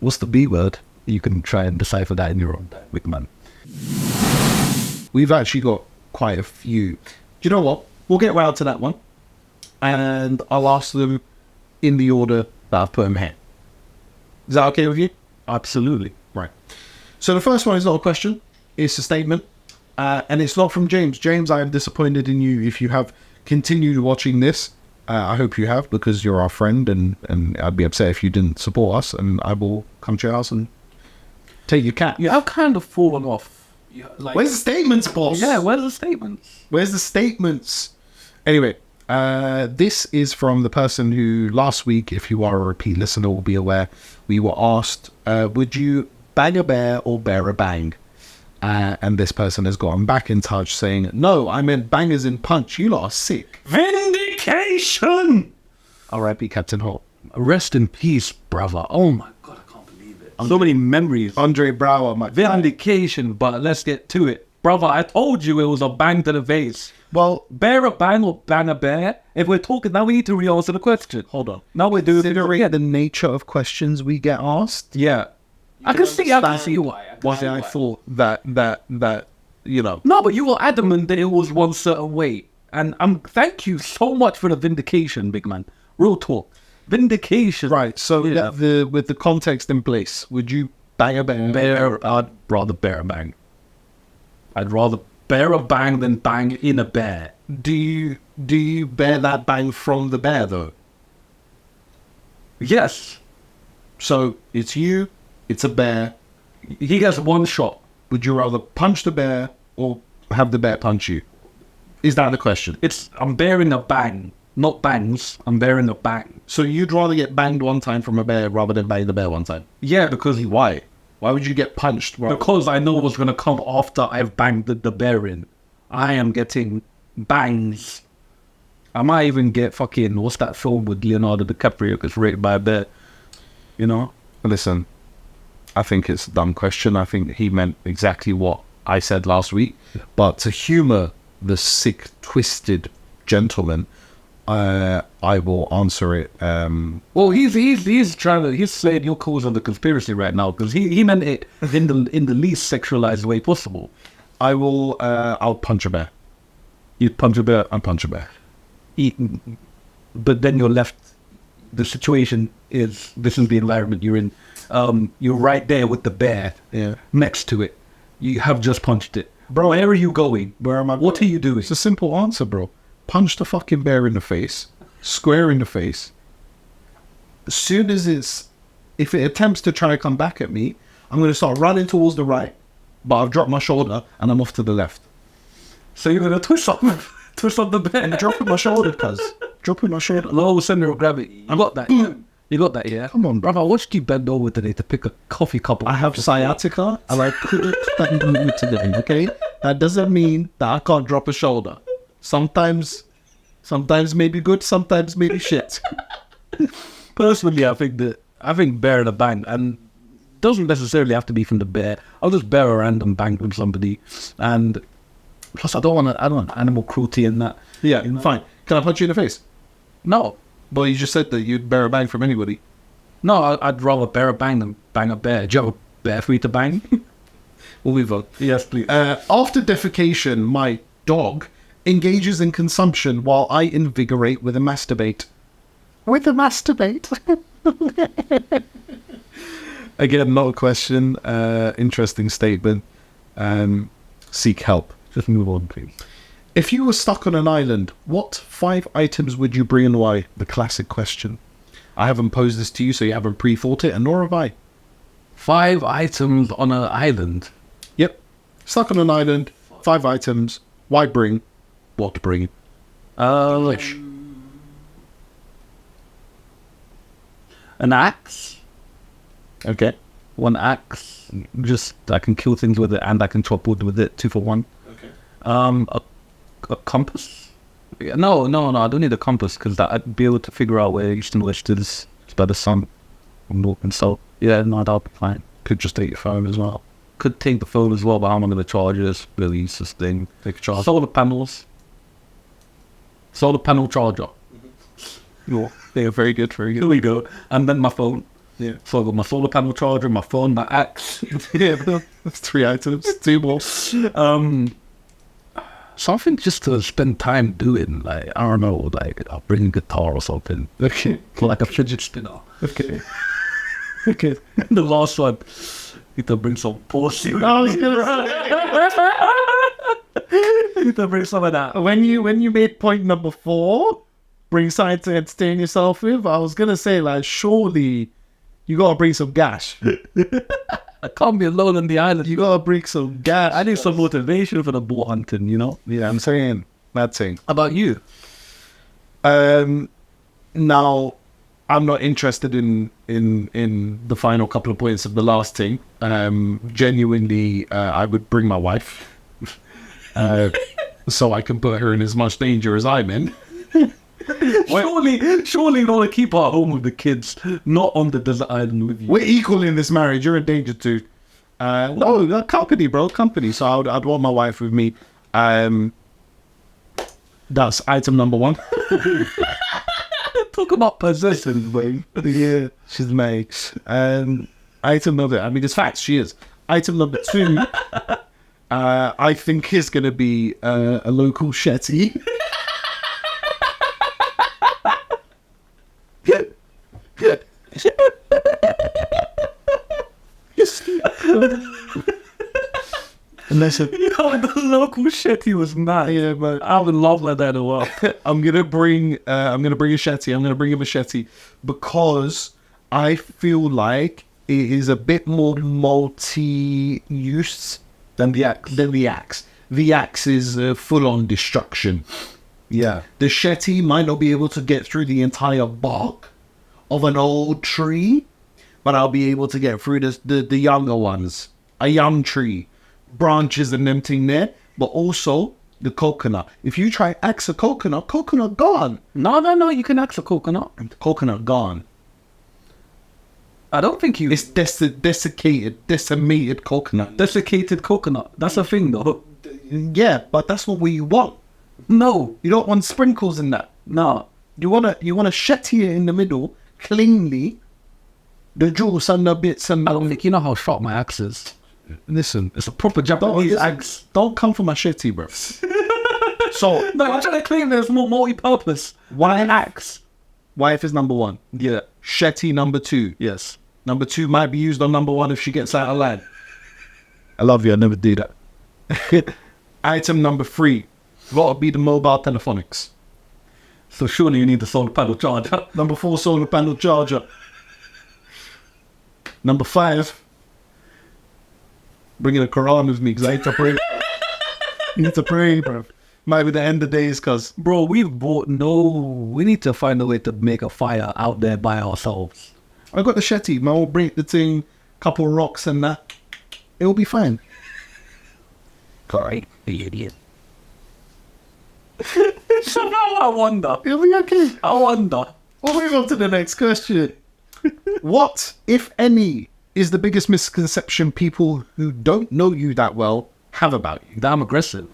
[SPEAKER 1] What's the B word?
[SPEAKER 2] You can try and decipher that in your own time, big man.
[SPEAKER 1] We've actually got quite a few. Do you know what? We'll get round to that one. And I'll ask them in the order that I've put them here. Is that okay with you?
[SPEAKER 2] Absolutely.
[SPEAKER 1] Right. So the first one is not a question. It's a statement. And it's not from James. James, I am disappointed in you. If you have continued watching this, I hope you have, because you're our friend, and I'd be upset if you didn't support us, and I will come to your house and take your cat.
[SPEAKER 2] Yeah, I've kind of fallen off.
[SPEAKER 1] Where's the statements, boss?
[SPEAKER 2] Yeah, where's the statements?
[SPEAKER 1] Where's the statements? Anyway, this is from the person who last week, if you are a repeat listener, will be aware, we were asked, would you bang a bear or bear a bang? And this person has gotten back in touch saying, no, I meant bangers in punch. You lot are sick.
[SPEAKER 2] Vindication!
[SPEAKER 1] R.I.P. Captain Holt.
[SPEAKER 2] Rest in peace, brother. Oh my God, I can't believe it. So many memories.
[SPEAKER 1] Andre Brower, my
[SPEAKER 2] Vindication, but let's get to it. Brother, I told you it was a bang to the face.
[SPEAKER 1] Well,
[SPEAKER 2] Bear a bang or bang a bear? If we're talking, now we need to re-answer the question.
[SPEAKER 1] hold on.
[SPEAKER 2] Now we're doing
[SPEAKER 1] Considering the nature of questions we get asked,
[SPEAKER 2] Yeah. I can see why.
[SPEAKER 1] I thought that you know.
[SPEAKER 2] No, but you were adamant that it was one certain way. And thank you so much for the vindication, big man. Real talk. Vindication.
[SPEAKER 1] Right, so
[SPEAKER 2] Yeah.
[SPEAKER 1] with the context in place, would you bang a bear?
[SPEAKER 2] I'd rather bear a bang. I'd rather bear a bang than bang in a bear.
[SPEAKER 1] Do you bear that bang from the bear, though?
[SPEAKER 2] Yes.
[SPEAKER 1] So it's you, it's a bear.
[SPEAKER 2] He gets one shot.
[SPEAKER 1] Would you rather punch the bear or have the bear punch you? Is that the question?
[SPEAKER 2] I'm bearing a bang. Not bangs. I'm bearing a bang.
[SPEAKER 1] So you'd rather get banged one time from a bear rather than bang the bear one time?
[SPEAKER 2] Yeah, because
[SPEAKER 1] Why? Why would you get punched?
[SPEAKER 2] Because I know what's going to come after I've banged the bear in. I am getting bangs. I might even get fucking, what's that film with Leonardo DiCaprio gets raped by a bear? You know?
[SPEAKER 1] Listen, I think it's a dumb question. I think he meant exactly what I said last week. But to humour the sick, twisted gentleman, I will answer it.
[SPEAKER 2] Well, he's saying you're causing the conspiracy right now because he meant it in the least sexualized way possible.
[SPEAKER 1] I'll punch a bear.
[SPEAKER 2] You'd punch a bear.
[SPEAKER 1] I'll punch a bear.
[SPEAKER 2] But then you're left. The situation is, this is the environment you're in. You're right there with the bear.
[SPEAKER 1] Yeah.
[SPEAKER 2] Next to it. You have just punched it. Bro, where are you going?
[SPEAKER 1] Where am I?
[SPEAKER 2] What are you doing?
[SPEAKER 1] It's a simple answer, bro. Punch the fucking bear in the face. Square in the face. As soon as if it attempts to try to come back at me, I'm going to start running towards the right. But I've dropped my shoulder and I'm off to the left.
[SPEAKER 2] So you're going to twist up the bear?
[SPEAKER 1] I'm dropping my shoulder, cuz. Dropping my shoulder.
[SPEAKER 2] Low center of gravity. You got that, yeah? You got that, yeah?
[SPEAKER 1] Come on, bro.
[SPEAKER 2] Brother, I watched you bend over today to pick a coffee cup.
[SPEAKER 1] I have sciatica and I couldn't stand over today, okay? That doesn't mean that I can't drop a shoulder. Sometimes maybe good, sometimes maybe shit.
[SPEAKER 2] Personally, I think bear and a bang, and doesn't necessarily have to be from the bear. I'll just bear a random bang from somebody, and plus I don't want animal cruelty in that.
[SPEAKER 1] Yeah,
[SPEAKER 2] you know?
[SPEAKER 1] fine. Can I punch you in the face?
[SPEAKER 2] No,
[SPEAKER 1] Well, you just said that you'd bear a bang from anybody.
[SPEAKER 2] no, I'd rather bear a bang than bang a bear. Do you have a bear for you to bang?
[SPEAKER 1] We'll move on.
[SPEAKER 2] Yes, please.
[SPEAKER 1] After defecation, my dog engages in consumption while I invigorate with a masturbate. With a masturbate? Again, not a question. Interesting statement. Seek help.
[SPEAKER 2] Just move on, please.
[SPEAKER 1] If you were stuck on an island, what 5 items would you bring and why? The classic question. I haven't posed this to you, so you haven't pre-thought it, and nor have I.
[SPEAKER 2] 5 items on an island.
[SPEAKER 1] Yep. Stuck on an island, 5 items. Why bring? What bring?
[SPEAKER 2] Like an axe.
[SPEAKER 1] Okay.
[SPEAKER 2] 1 axe. Just I can kill things with it and I can chop wood with it. 2 for 1.
[SPEAKER 1] Okay.
[SPEAKER 2] A compass. Yeah, no. I don't need a compass because I'd be able to figure out where east and west is. It's by the sun, north and south. Yeah, no, that'll be fine.
[SPEAKER 1] Could just take your phone as well.
[SPEAKER 2] Could take the phone as well, but how am I going to charge it? It's really useless thing.
[SPEAKER 1] Take a charge.
[SPEAKER 2] Solar panels. Solar panel charger.
[SPEAKER 1] Yeah, very good, very
[SPEAKER 2] Here
[SPEAKER 1] good.
[SPEAKER 2] we go. And then my phone.
[SPEAKER 1] Yeah.
[SPEAKER 2] So I got my solar panel charger, my phone, my axe.
[SPEAKER 1] Yeah, that's 3 items. 2 more.
[SPEAKER 2] Something just to spend time doing. Like, I don't know, like I'll bring a guitar or something.
[SPEAKER 1] Okay.
[SPEAKER 2] Like a fidget spinner.
[SPEAKER 1] Okay. Okay.
[SPEAKER 2] The last one. Need to bring some pussy.
[SPEAKER 1] I was gonna
[SPEAKER 2] Need to bring some of that.
[SPEAKER 1] say, when you made point number 4, bring something to entertain yourself with, I was gonna say, like, surely you gotta bring some gas.
[SPEAKER 2] I can't be alone on the island.
[SPEAKER 1] You gotta bring some gas.
[SPEAKER 2] I need some motivation for the boar hunting, you know?
[SPEAKER 1] Yeah, I'm saying that thing.
[SPEAKER 2] How about you?
[SPEAKER 1] Now, I'm not interested in the final couple of points of the last thing. Genuinely, I would bring my wife, so I can put her in as much danger as I'm in.
[SPEAKER 2] Surely you want to keep her at home with the kids, not on the desert island with you.
[SPEAKER 1] We're equal in this marriage. You're in danger too. No, company, bro, company. So I'd want my wife with me. That's item number 1.
[SPEAKER 2] Talk about possessions, babe.
[SPEAKER 1] Yeah, she's made. Item number, I mean, it's facts, she is. Item number 2, I think is going to be a local Chete. Unless
[SPEAKER 2] The local Chete was mad.
[SPEAKER 1] yeah, but
[SPEAKER 2] I would love like that as well.
[SPEAKER 1] I'm gonna bring a Chete. I'm gonna bring a machete because I feel like it is a bit more multi-use
[SPEAKER 2] Then the axe.
[SPEAKER 1] than the axe. The axe is full-on destruction.
[SPEAKER 2] Yeah.
[SPEAKER 1] The Chete might not be able to get through the entire bark of an old tree, but I'll be able to get through the younger ones. A young tree, branches and them thing there, but also the coconut. If you try axe a coconut gone.
[SPEAKER 2] No, you can axe a coconut.
[SPEAKER 1] Coconut gone.
[SPEAKER 2] I don't think you...
[SPEAKER 1] It's decimated coconut.
[SPEAKER 2] desiccated coconut. That's a thing, though.
[SPEAKER 1] Yeah, but that's not what you want.
[SPEAKER 2] No.
[SPEAKER 1] You don't want sprinkles in that.
[SPEAKER 2] No.
[SPEAKER 1] You want to Chete it in the middle, cleanly. The jewels and the bits and...
[SPEAKER 2] I don't think you know how sharp my axe is.
[SPEAKER 1] Listen,
[SPEAKER 2] It's a proper Japanese axe.
[SPEAKER 1] don't come for my Chete, bro. So,
[SPEAKER 2] No, I'm trying to claim there's more multi-purpose. Why an axe?
[SPEAKER 1] wife is number 1.
[SPEAKER 2] Yeah.
[SPEAKER 1] Chete number 2.
[SPEAKER 2] Yes.
[SPEAKER 1] Number 2 might be used on number 1 if she gets out of line. I love you. I never do that. Item number 3. Gotta be the mobile telephonics.
[SPEAKER 2] So surely you need the solar panel charger.
[SPEAKER 1] Number 4, solar panel charger. Number 5, bringing a Quran with me because I need to pray. Need to pray, bro. Might be the end of days, cause
[SPEAKER 2] Bro, we need to find a way to make a fire out there by ourselves.
[SPEAKER 1] I got the Chete. Man, we'll bring the thing, couple rocks and that. It'll be fine.
[SPEAKER 2] Correct, the idiot. So now I wonder.
[SPEAKER 1] It'll be okay.
[SPEAKER 2] I wonder.
[SPEAKER 1] We'll move on to the next question. What, if any, is the biggest misconception people who don't know you that well have about you?
[SPEAKER 2] That I'm aggressive.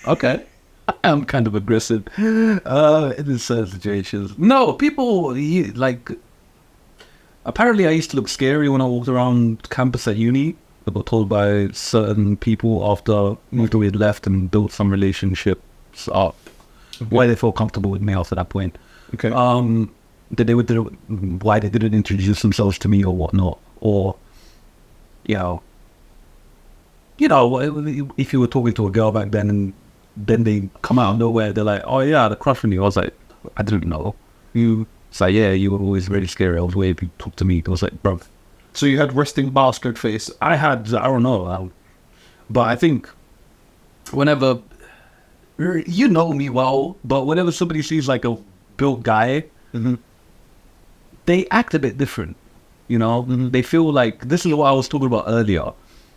[SPEAKER 2] Okay. I am kind of aggressive in certain situations. No, people, apparently I used to look scary when I walked around campus at uni. I got told by certain people after we had left and built some relationships up, why they felt comfortable with me after that point.
[SPEAKER 1] Okay.
[SPEAKER 2] That they would, why they didn't introduce themselves to me or whatnot, or if you were talking to a girl back then and then they come out of nowhere, they're like, oh yeah, I had a crush on you. I was like, I didn't know. It's like, yeah, you were always really scary. I was waiting for you to talk to me. I was like, bro,
[SPEAKER 1] So you had resting bastard face.
[SPEAKER 2] I don't know, but I think whenever, you know me well, but whenever somebody sees like a built guy, they act a bit different, you know? They feel like, this is what I was talking about earlier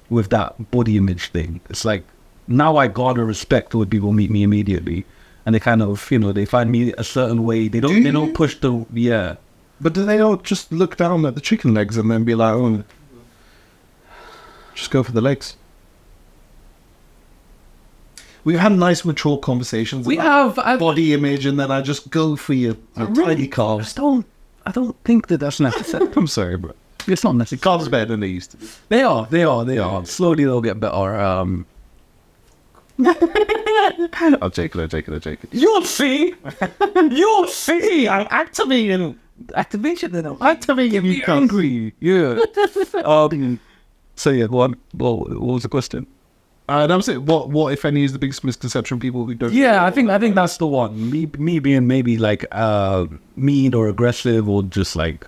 [SPEAKER 2] with that body image thing. It's like, now I garner respect when people meet me immediately, and they kind of, you know, they find me a certain way. They don't push the, yeah.
[SPEAKER 1] But do they not just look down at the chicken legs and then be like, oh, just go for the legs? We've had nice mature conversations.
[SPEAKER 2] We
[SPEAKER 1] about
[SPEAKER 2] have
[SPEAKER 1] body image, and then I just go for your tiny calves.
[SPEAKER 2] I don't think that's necessary.
[SPEAKER 1] I'm sorry, bro.
[SPEAKER 2] It's not necessary.
[SPEAKER 1] Calves better than they used to be.
[SPEAKER 2] They are. Slowly they'll get better.
[SPEAKER 1] I'm joking.
[SPEAKER 2] You'll see. I'm activating. Activation, then I'm activating. You angry? Yeah. So yeah, what was the question?
[SPEAKER 1] And I'm saying, what if any is the biggest misconception people who don't?
[SPEAKER 2] Yeah, I think that's the one. Me being maybe like mean or aggressive, or just like,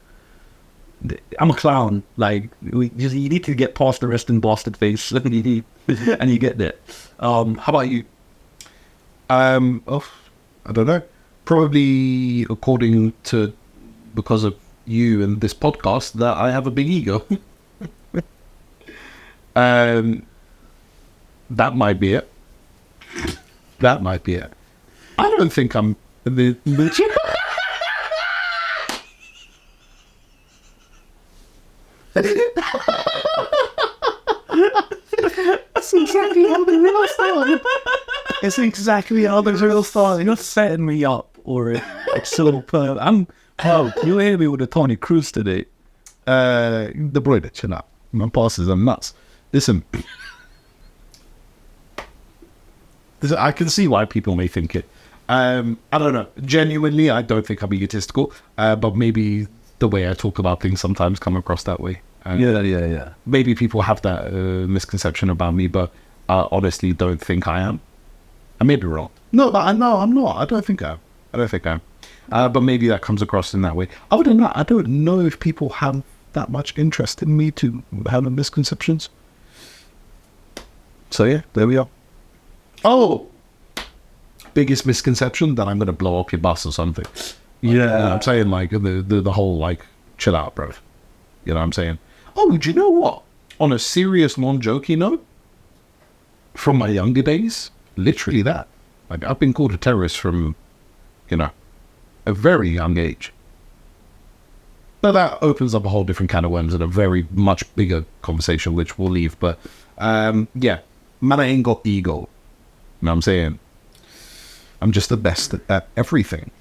[SPEAKER 2] I'm a clown. Like, you need to get past the resting bastard face, and you get there. How about you?
[SPEAKER 1] I don't know. Probably because of you and this podcast, that I have a big ego. That might be it. I don't think I'm the That's exactly how the real started. It's exactly how the real started.
[SPEAKER 2] You're setting me up, or it's so you hear me with a Tony Cruz today.
[SPEAKER 1] The boy that chill out. My bosses are nuts. Listen, I can see why people may think it. I don't know. Genuinely, I don't think I'm egotistical. But maybe the way I talk about things sometimes come across that way.
[SPEAKER 2] Yeah.
[SPEAKER 1] Maybe people have that misconception about me, but I honestly don't think I am. I may be wrong. No, but I'm not. I don't think I am. But maybe that comes across in that way. Other than that, I don't know if people have that much interest in me to have the misconceptions. So yeah, there we are. Oh, biggest misconception that I'm gonna blow up your bus or something. I'm saying like the whole like chill out, bro. You know what I'm saying? Oh, do you know what? On a serious, non-jokey note, from my younger days, literally that. Like, I've been called a terrorist from, a very young age. But that opens up a whole different can of worms and a very much bigger conversation, which we'll leave. But, yeah, man, I ain't got ego. You know what I'm saying? I'm just the best at everything.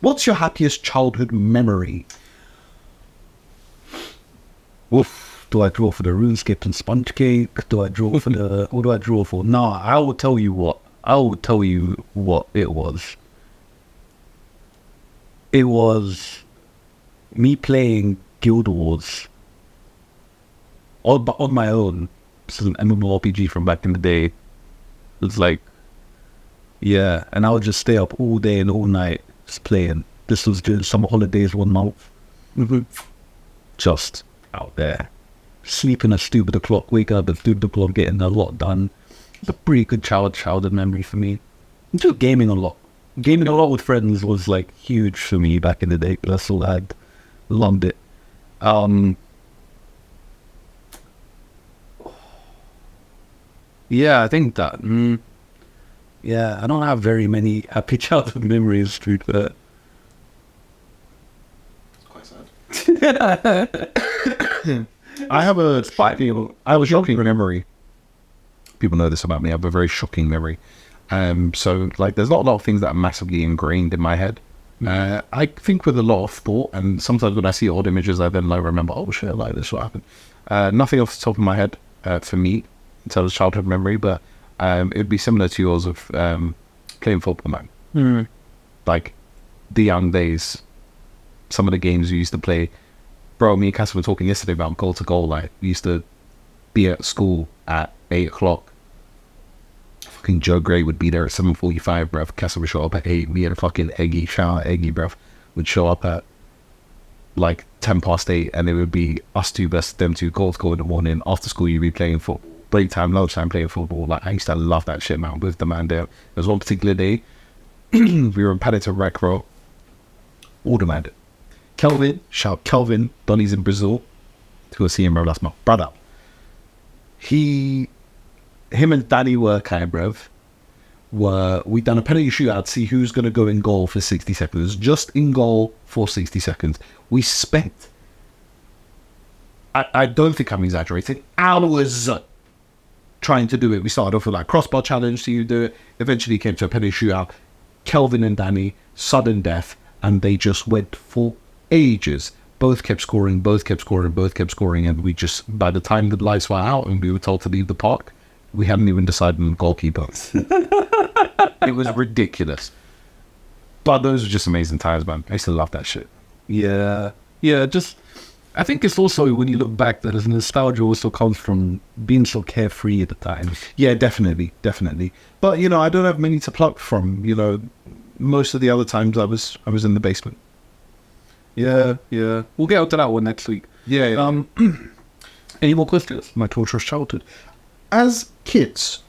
[SPEAKER 1] What's your happiest childhood memory?
[SPEAKER 2] Oof. Do I draw for the RuneScape and Sponge Cake? Do I draw for the... What do I draw for? No, I will tell you what. It was. It was me playing Guild Wars on my own. This is an MMORPG from back in the day. It's like... Yeah, and I would just stay up all day and all night just playing. This was during summer holidays 1 month. Just out there. Sleeping at stupid o'clock, wake up at stupid o'clock, getting a lot done. It's a pretty good childhood memory for me. Just gaming a lot. Gaming a lot with friends was like huge for me back in the day. That's all I had. Loved it. Yeah, I think that. Yeah, I don't have very many happy childhood memories, to be fair.
[SPEAKER 1] It's quite sad. I have a shocking memory. People know this about me. I have a very shocking memory. So, like, there's not a lot of things that are massively ingrained in my head. I think with a lot of thought, and sometimes when I see old images, I then like remember, oh shit, like this what happened. Nothing off the top of my head for me in terms of childhood memory, but it would be similar to yours of playing football, man. Like the young days, some of the games we used to play. Bro, me and Cass were talking yesterday about goal to goal. Like, we used to be at school at 8 o'clock. Fucking Joe Gray would be there at 7:45, bruv. Cass would show up at 8. Me and a fucking Eggy, shout out Eggy, bruv, would show up at like 8:10, and it would be us two versus them two, goals go in the morning. After school, you'd be playing football. Break time, lunchtime, playing football. Like, I used to love that shit, man, with the man there. There was one particular day, we were in Paddington Rec Row. All the man there. Kelvin, shout Kelvin, Donny's in Brazil. To go see him, bro. That's my brother. Him and Danny were kind, bruv. We done a penalty shootout to see who's going to go in goal for 60 seconds. Just in goal for 60 seconds. We spent, I don't think I'm exaggerating, hours trying to do it. We started off with like crossbar challenge, so you do it. Eventually came to a penalty shootout. Kelvin and Danny, sudden death, and they just went for ages. Both kept scoring, and we just, by the time the lights were out and we were told to leave the park, we hadn't even decided on the goalkeeper. It was ridiculous. But those were just amazing times, man. I used to love that shit.
[SPEAKER 2] Yeah. I think it's also, when you look back, that his nostalgia also comes from being so carefree at the time.
[SPEAKER 1] Yeah, definitely. But, you know, I don't have many to pluck from. You know, most of the other times I was in the basement.
[SPEAKER 2] Yeah. We'll get out to that one next week.
[SPEAKER 1] Yeah.
[SPEAKER 2] Any more questions?
[SPEAKER 1] My torturous childhood. As kids,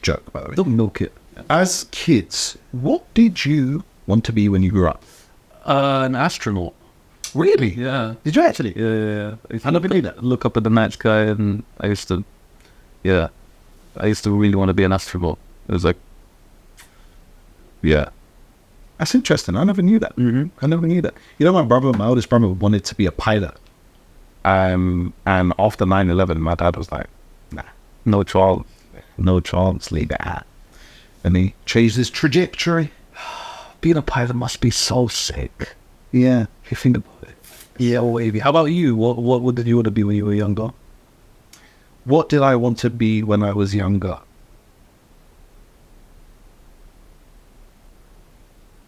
[SPEAKER 1] joke, by the way.
[SPEAKER 2] Don't milk it.
[SPEAKER 1] As kids, what did you want to be when you grew up?
[SPEAKER 2] An astronaut.
[SPEAKER 1] Really?
[SPEAKER 2] Yeah.
[SPEAKER 1] Did you actually?
[SPEAKER 2] Yeah.
[SPEAKER 1] I never believe that.
[SPEAKER 2] Look up at the night sky, and I used to really want to be an astronaut. It was like, yeah.
[SPEAKER 1] That's interesting. I never knew that.
[SPEAKER 2] Mm-hmm.
[SPEAKER 1] I never knew that. You know, my oldest brother wanted to be a pilot. And after 9/11, my dad was like, nah, no chance, leave it at. And he changed his trajectory.
[SPEAKER 2] Being a pilot must be so sick.
[SPEAKER 1] Yeah.
[SPEAKER 2] If you think about it. Yeah, wavy. How about you? What did you want to be when you were younger?
[SPEAKER 1] What did I want to be when I was younger?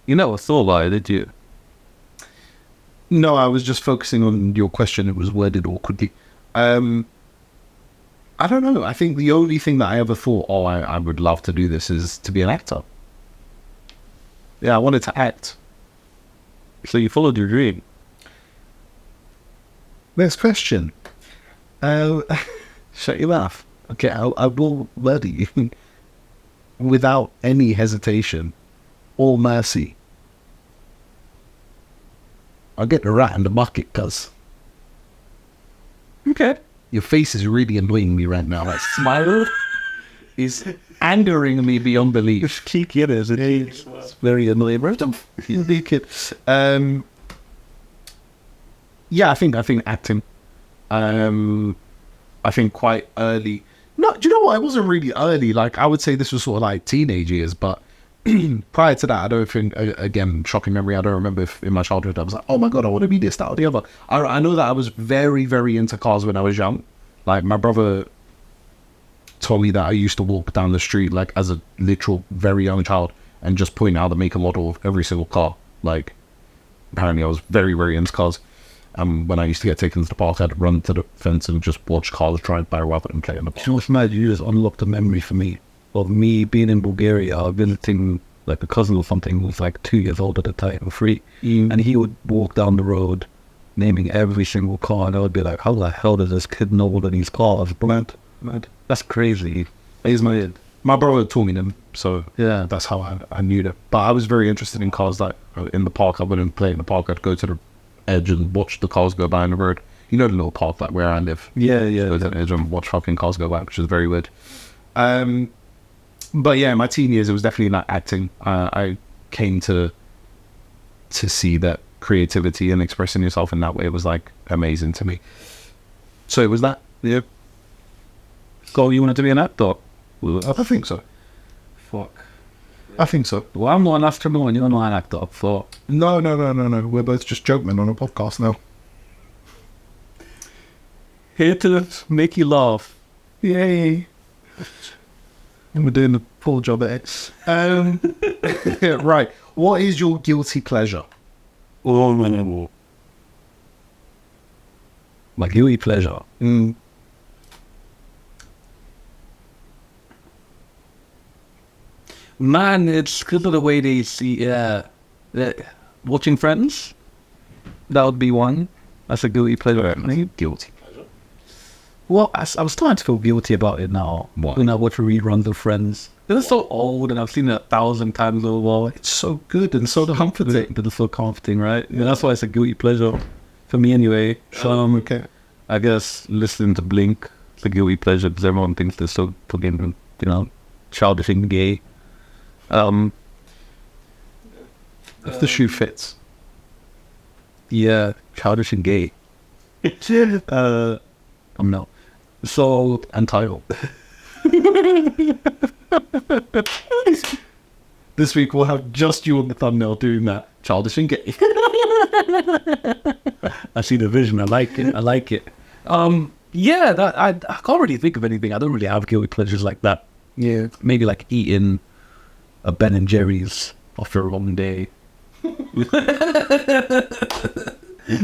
[SPEAKER 2] You never thought about it, did you?
[SPEAKER 1] No, I was just focusing on your question. It was worded awkwardly. I don't know. I think the only thing that I ever thought, I would love to do this, is to be an actor. Yeah, I wanted to act.
[SPEAKER 2] So you followed your dream?
[SPEAKER 1] Next question. Shut your mouth. Okay, I will murder you without any hesitation or mercy. I'll get the rat in the bucket, cuz.
[SPEAKER 2] Okay.
[SPEAKER 1] Your face is really annoying me right now. That smile is angering me beyond belief.
[SPEAKER 2] It's cheeky, it is. It's very annoying.
[SPEAKER 1] Kid. Yeah, I think acting. I think quite early. No, do you know what? It wasn't really early. Like, I would say this was sort of like teenage years, but prior to that, I don't think, again, shocking memory, I don't remember if in my childhood I was like, oh my God, I want to be this, that, or the other. I know that I was very, very into cars when I was young. Like, my brother told me that I used to walk down the street, like, as a literal very young child and just point out the make and model of every single car. Like, apparently I was very, very into cars. When I used to get taken to the park, I'd run to the fence and just watch cars drive by rather than play in the park.
[SPEAKER 2] You know what's mad? You just unlocked a memory for me of me being in Bulgaria, visiting like a cousin or something who was like 2 years old at the time, 3. And he would walk down the road naming every single car, and I would be like, how the hell does this kid know all of these cars?
[SPEAKER 1] Mad.
[SPEAKER 2] That's crazy.
[SPEAKER 1] My brother taught me them, so
[SPEAKER 2] Yeah.
[SPEAKER 1] that's how I knew them. But I was very interested in cars. Like, in the park, I wouldn't play in the park. I'd go to the edge and watch the cars go by on the road. You know, the little park like where I live.
[SPEAKER 2] Yeah.
[SPEAKER 1] Go to the edge and watch fucking cars go by, which is very weird. But yeah, in my teen years, it was definitely like acting. I came to see that creativity and expressing yourself in that way was like amazing to me. So it was that. Yeah.
[SPEAKER 2] So you wanted to be an actor?
[SPEAKER 1] I think so.
[SPEAKER 2] Fuck.
[SPEAKER 1] I think so.
[SPEAKER 2] Well, I'm not an astronaut and you're not an actor, so...
[SPEAKER 1] No. We're both just jokemen on a podcast now.
[SPEAKER 2] Here to make you laugh.
[SPEAKER 1] Yay. And we're doing a poor job at it. Right. What is your guilty pleasure?
[SPEAKER 2] My guilty pleasure. Man, it's because of the way they see, watching Friends. That would be one. That's a guilty pleasure.
[SPEAKER 1] Guilty.
[SPEAKER 2] Well, I was starting to feel guilty about it now.
[SPEAKER 1] What?
[SPEAKER 2] When I watch reruns of Friends. They're so old and I've seen it 1,000 times over.
[SPEAKER 1] It's so good and so comforting.
[SPEAKER 2] They're so comforting, right? Yeah, that's why it's a guilty pleasure. For me anyway. So,
[SPEAKER 1] Okay.
[SPEAKER 2] I guess listening to Blink, it's a guilty pleasure because everyone thinks they're so fucking, childish and gay.
[SPEAKER 1] If the shoe fits.
[SPEAKER 2] Yeah, childish and gay. No. So,
[SPEAKER 1] Untitled. This week we'll have just you on the thumbnail doing that. Childish and gay.
[SPEAKER 2] I see the vision. I like it. Yeah, that I can't really think of anything. I don't really have guilty pleasures like that.
[SPEAKER 1] Yeah.
[SPEAKER 2] Maybe like eating a Ben and Jerry's after a long day.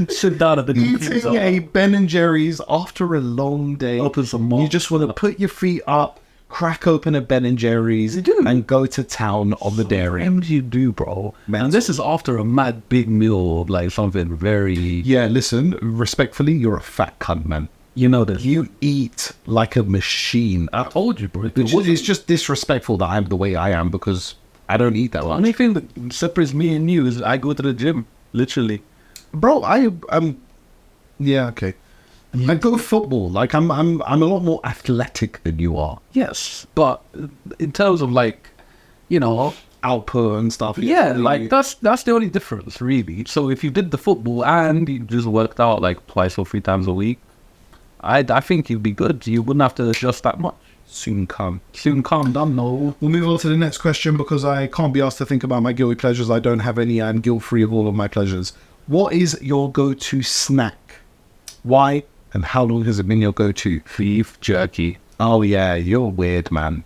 [SPEAKER 2] Sit down at the
[SPEAKER 1] Eating a Ben and Jerry's after a long day.
[SPEAKER 2] Open some more.
[SPEAKER 1] You just want to put your feet up, crack open a Ben and Jerry's, and go to town on the dairy.
[SPEAKER 2] What do you do, bro?
[SPEAKER 1] Mental.
[SPEAKER 2] And this is after a mad big meal, like something very.
[SPEAKER 1] Yeah, listen, respectfully, you're a fat cunt, man.
[SPEAKER 2] You know this.
[SPEAKER 1] You eat like a machine.
[SPEAKER 2] I told you, bro.
[SPEAKER 1] It's just disrespectful that I'm the way I am because I don't eat that
[SPEAKER 2] The
[SPEAKER 1] much.
[SPEAKER 2] only thing that separates me and you is I go to the gym, literally.
[SPEAKER 1] Bro, I'm. Yeah, okay. I go football. Like I'm a lot more athletic than you are.
[SPEAKER 2] Yes, but in terms of like,
[SPEAKER 1] Output and stuff.
[SPEAKER 2] yeah, like that's the only difference, really. So if you did the football and you just worked out like 2 or 3 times a week, I think you'd be good. You wouldn't have to adjust that much.
[SPEAKER 1] soon come.
[SPEAKER 2] Soon come, done, no.
[SPEAKER 1] We'll move on to the next question because I can't be asked to think about my guilty pleasures. I don't have any. I'm guilt-free of all of my pleasures. What is your go-to snack? Why and how long has it been your go-to?
[SPEAKER 2] Beef jerky.
[SPEAKER 1] Oh yeah, you're weird, man.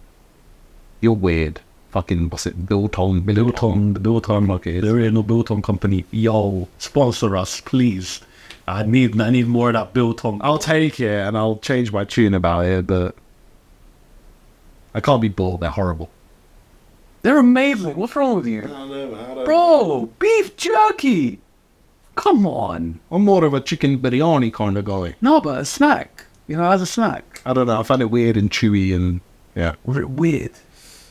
[SPEAKER 1] You're weird. Fucking, what's it? Biltong.
[SPEAKER 2] The Biltong.
[SPEAKER 1] Okay.
[SPEAKER 2] There is no Biltong company. Yo, sponsor us, please. I need more of that Biltong.
[SPEAKER 1] I'll take it and I'll change my tune about it, but I can't be bored. They're horrible.
[SPEAKER 2] They're amazing. What's wrong with you?
[SPEAKER 3] I don't know, man. I don't
[SPEAKER 2] Bro, beef jerky. Come on.
[SPEAKER 1] I'm more of a chicken biryani kind of guy.
[SPEAKER 2] No, but a snack. As a snack.
[SPEAKER 1] I don't know. I find it weird and chewy and yeah.
[SPEAKER 2] Weird.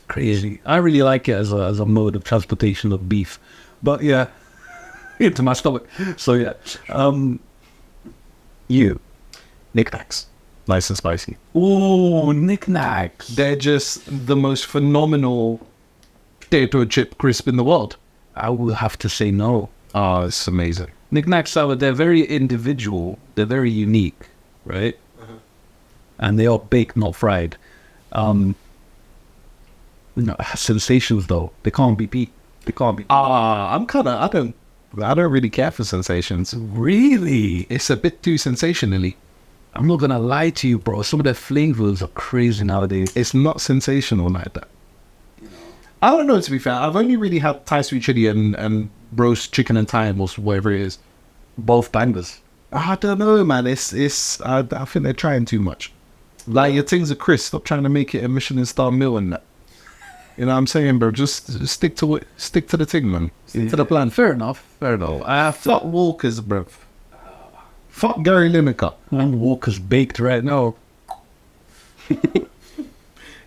[SPEAKER 2] Crazy. I really like it as a mode of transportation of beef. But yeah, into my stomach. So yeah. You.
[SPEAKER 1] Knickknacks. Nice and spicy.
[SPEAKER 2] Ooh, knickknacks.
[SPEAKER 1] They're just the most phenomenal potato chip crisp in the world.
[SPEAKER 2] I will have to say no.
[SPEAKER 1] Oh, it's amazing.
[SPEAKER 2] Knickknacks, they're very individual. They're very unique, right? And they are baked, not fried. Sensations though, they can't be beat. They can't be.
[SPEAKER 1] I don't really care for sensations.
[SPEAKER 2] Really?
[SPEAKER 1] It's a bit too sensationally.
[SPEAKER 2] I'm not gonna lie to you, bro. Some of their flavors are crazy nowadays.
[SPEAKER 1] It's not sensational like that. I don't know, to be fair. I've only really had Thai sweet chili and roast chicken and thyme or whatever it is.
[SPEAKER 2] Both bangers.
[SPEAKER 1] I don't know, man. I think they're trying too much. Like, your things are crisp. Stop trying to make it a Michelin star meal and that. You know what I'm saying, bro? Just stick to it. Stick to the thing, man. Stick to the plan.
[SPEAKER 2] Fair enough. I have to.
[SPEAKER 1] Fuck Walkers, bro. Fuck Gary Lineker.
[SPEAKER 2] And Walker's baked right now.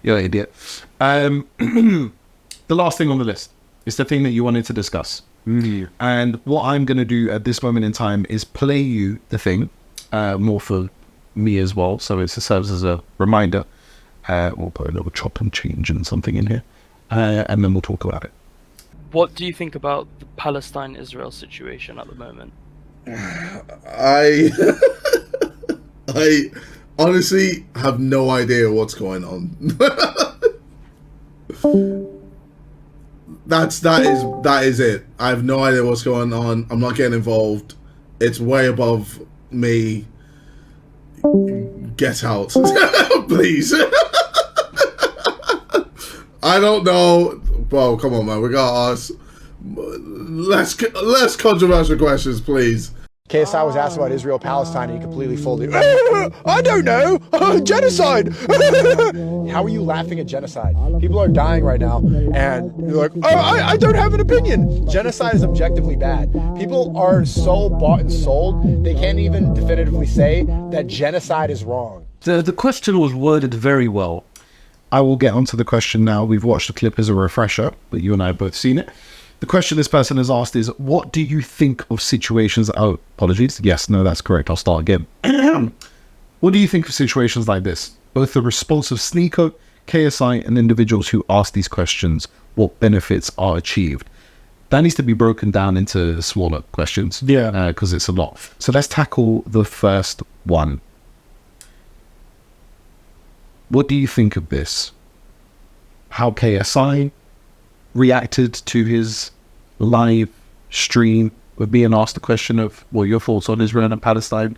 [SPEAKER 1] You're an idiot. The last thing on the list is the thing that you wanted to discuss.
[SPEAKER 2] Mm.
[SPEAKER 1] And what I'm going to do at this moment in time is play you the thing, more for me as well. So it serves as a reminder. We'll put a little chop and change and something in here. And then we'll talk about it.
[SPEAKER 4] What do you think about the Palestine-Israel situation at the moment?
[SPEAKER 3] I honestly have no idea what's going on. That is it. I have no idea what's going on. I'm not getting involved. It's way above me. Get out, please. I don't know. Bro, come on, man. We got us. Less controversial questions, please.
[SPEAKER 5] KSI was asked about Israel-Palestine and he completely folded. I don't know. Genocide. How are you laughing at genocide? People are dying right now and you're like, I don't have an opinion. Genocide is objectively bad. People are so bought and sold, they can't even definitively say that genocide is wrong.
[SPEAKER 2] The question was worded very well.
[SPEAKER 1] I will get onto the question now. We've watched the clip as a refresher, but you and I have both seen it. The question this person has asked is, what do you think of situations... Oh, apologies. Yes, no, that's correct. I'll start again. What do you think of situations like this? Both the response of Sneeko, KSI, and individuals who ask these questions, what benefits are achieved? That needs to be broken down into smaller questions.
[SPEAKER 2] Yeah.
[SPEAKER 1] Because it's a lot. So let's tackle the first one. What do you think of this? How KSI reacted to his live stream with being asked the question of what your thoughts on Israel and Palestine.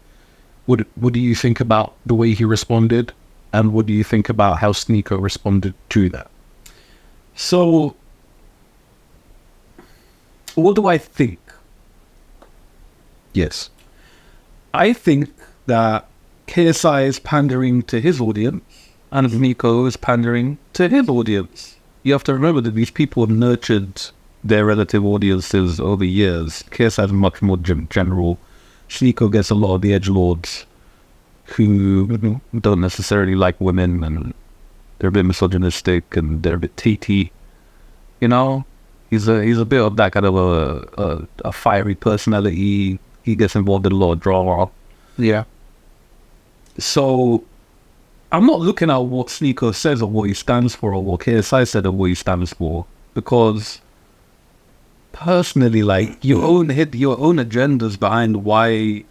[SPEAKER 1] What do you think about the way he responded, and what do you think about how Sneeko responded to that?
[SPEAKER 2] So, what do I think?
[SPEAKER 1] Yes.
[SPEAKER 2] I think that KSI is pandering to his audience, and Sneeko is pandering to his audience. You have to remember that these people have nurtured their relative audiences over years. KSI is much more general. Sneeko gets a lot of the edgelords who don't necessarily like women, and they're a bit misogynistic and they're a bit teety. You know, he's a bit of that kind of a fiery personality. He gets involved in a lot of drama.
[SPEAKER 1] Yeah.
[SPEAKER 2] So I'm not looking at what Sneeko says or what he stands for, or what KSI said or what he stands for, because personally, like, your own agendas behind why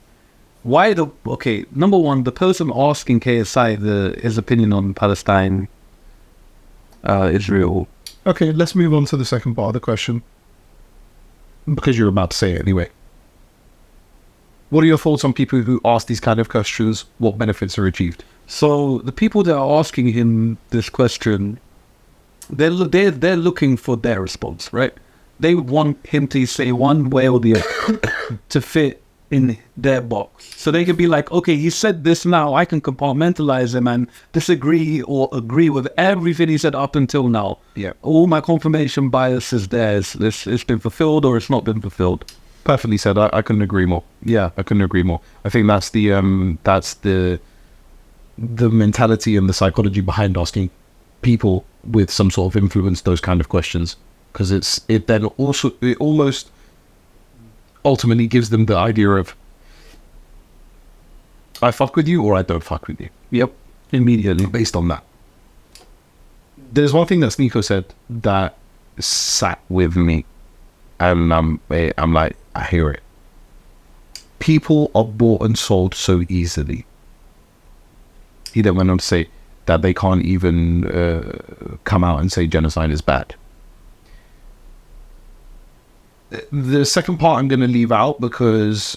[SPEAKER 2] number one, the person asking KSI his opinion on Palestine, Israel.
[SPEAKER 1] Okay, let's move on to the second part of the question, because you're about to say it anyway. What are your thoughts on people who ask these kind of questions? What benefits are achieved?
[SPEAKER 2] So the people that are asking him this question, they're looking for their response, right? They want him to say one way or the other to fit in their box. So they could be like, okay, he said this now, I can compartmentalize him and disagree or agree with everything he said up until now.
[SPEAKER 1] Yeah.
[SPEAKER 2] All my confirmation bias is there. It's been fulfilled or it's not been fulfilled.
[SPEAKER 1] Perfectly said. I couldn't agree more. Yeah, I couldn't agree more. I think that's the mentality and the psychology behind asking people with some sort of influence those kind of questions, because it almost ultimately gives them the idea of, I fuck with you or I don't fuck with you.
[SPEAKER 2] Yep, immediately.
[SPEAKER 1] Based on that, there's one thing that Sneeko said that sat with me, and I'm like, I hear it. People are bought and sold so easily. He then went on to say that they can't even come out and say genocide is bad. The second part I'm going to leave out because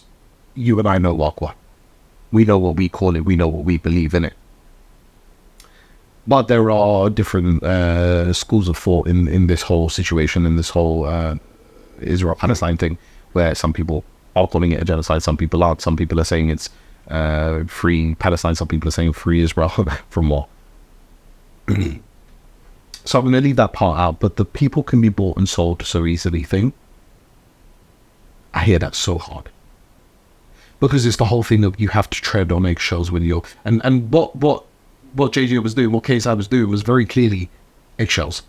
[SPEAKER 1] you and I know Wakwa. We know what we call it. We know what we believe in it. But there are different schools of thought in this whole situation, in this whole Israel-Palestine thing, where some people are calling it a genocide, some people aren't. Some people are saying it's free Palestine, some people are saying free Israel from war. So I'm going to leave that part out, but the people can be bought and sold so easily thing, I hear that so hard. Because it's the whole thing of you have to tread on eggshells with your... And what JJ was doing, what KSI was doing was very clearly eggshells.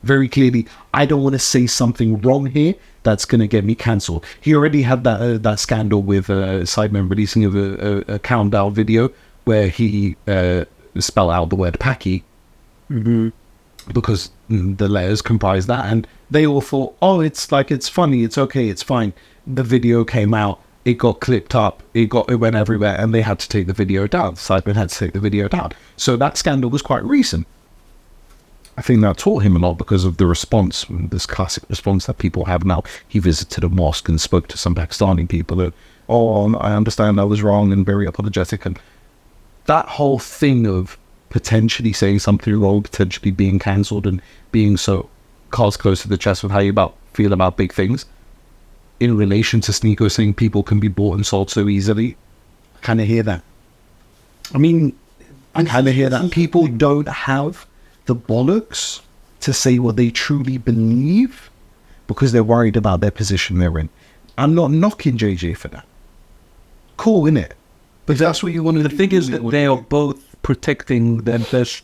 [SPEAKER 1] Very clearly, I don't want to say something wrong here that's going to get me cancelled. He already had that scandal with Sidemen releasing of a countdown video where he spelled out the word Paki.
[SPEAKER 2] Mm-hmm.
[SPEAKER 1] Because the letters comprise that, and they all thought, oh, it's funny, it's okay, it's fine. The video came out, it got clipped up, it went everywhere, and they had to take the video down. Sidemen had to take the video down. So that scandal was quite recent. I think that taught him a lot because of the response, this classic response that people have now. He visited a mosque and spoke to some Pakistani people, and, oh, I understand I was wrong, and very apologetic. And that whole thing of potentially saying something wrong, potentially being cancelled, and being so cards close to the chest with how you feel about big things, in relation to Sneeko saying people can be bought and sold so easily. I kind of hear that.
[SPEAKER 2] I mean,
[SPEAKER 1] I kind of hear that. People don't have the bollocks to say what they truly believe because they're worried about their position they're in. I'm not knocking JJ for that. Cool, innit? But that's what you want to do.
[SPEAKER 2] the thing is that they are both protecting their best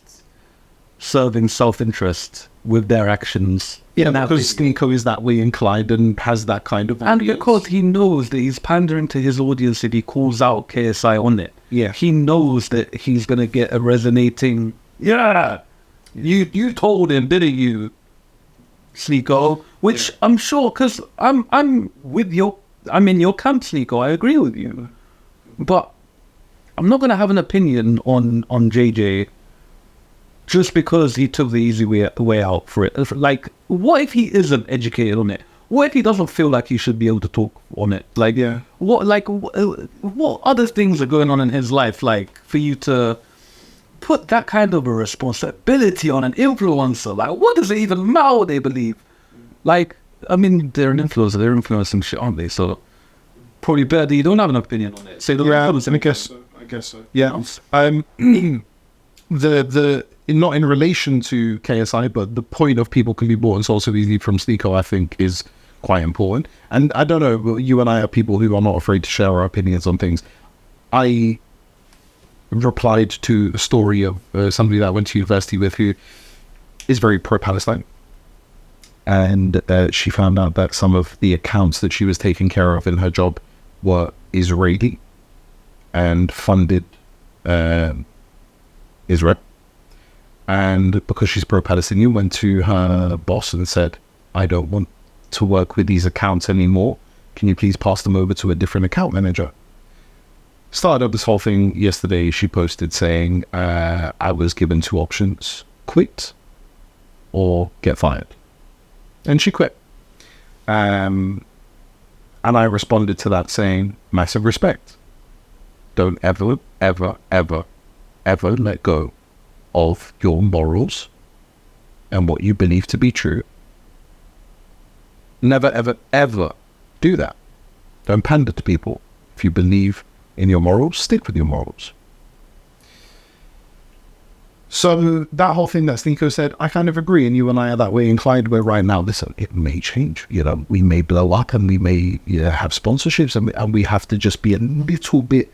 [SPEAKER 2] serving self-interest with their actions.
[SPEAKER 1] Yeah,
[SPEAKER 2] Now,
[SPEAKER 1] because Sneeko is that way inclined and has that kind of...
[SPEAKER 2] and because he knows that he's pandering to his audience if he calls out KSI on it.
[SPEAKER 1] Yeah.
[SPEAKER 2] He knows that he's going to get a resonating, yeah, you told him, didn't you, Sneeko? Which I'm sure, because I'm in your camp, Sneeko, I agree with you. But I'm not going to have an opinion on JJ just because he took the easy way out for it. Like, what if he isn't educated on it? What if he doesn't feel like he should be able to talk on it? Like,
[SPEAKER 1] Yeah.
[SPEAKER 2] what other things are going on in his life, like, for you to put that kind of a responsibility on an influencer? Like, what does it even matter what they believe? Like, I mean, they're an influencer, they're influencing shit, aren't they? So, probably better that you don't have an opinion on it. Say the
[SPEAKER 1] I guess so. Yeah. The not in relation to KSI, but the point of people can be bought and sold so easily from Sneeko, I think, is quite important. And I don't know, you and I are people who are not afraid to share our opinions on things. I replied to a story of somebody that I went to university with who is very pro-Palestine. And she found out that some of the accounts that she was taking care of in her job were Israeli and funded Israel. And because she's pro-Palestinian, went to her boss and said, I don't want to work with these accounts anymore. Can you please pass them over to a different account manager? Started up this whole thing yesterday. She posted saying, I was given two options, quit or get fired. And she quit. And I responded to that saying, massive respect. Don't ever, ever, ever, ever let go of your morals and what you believe to be true. Never, ever, ever do that. Don't pander to people. If you believe in your morals, stick with your morals. So that whole thing that Sneeko said, I kind of agree, and you and I are that way inclined where right now, listen, it may change. You know, we may blow up and we may have sponsorships and we have to just be a little bit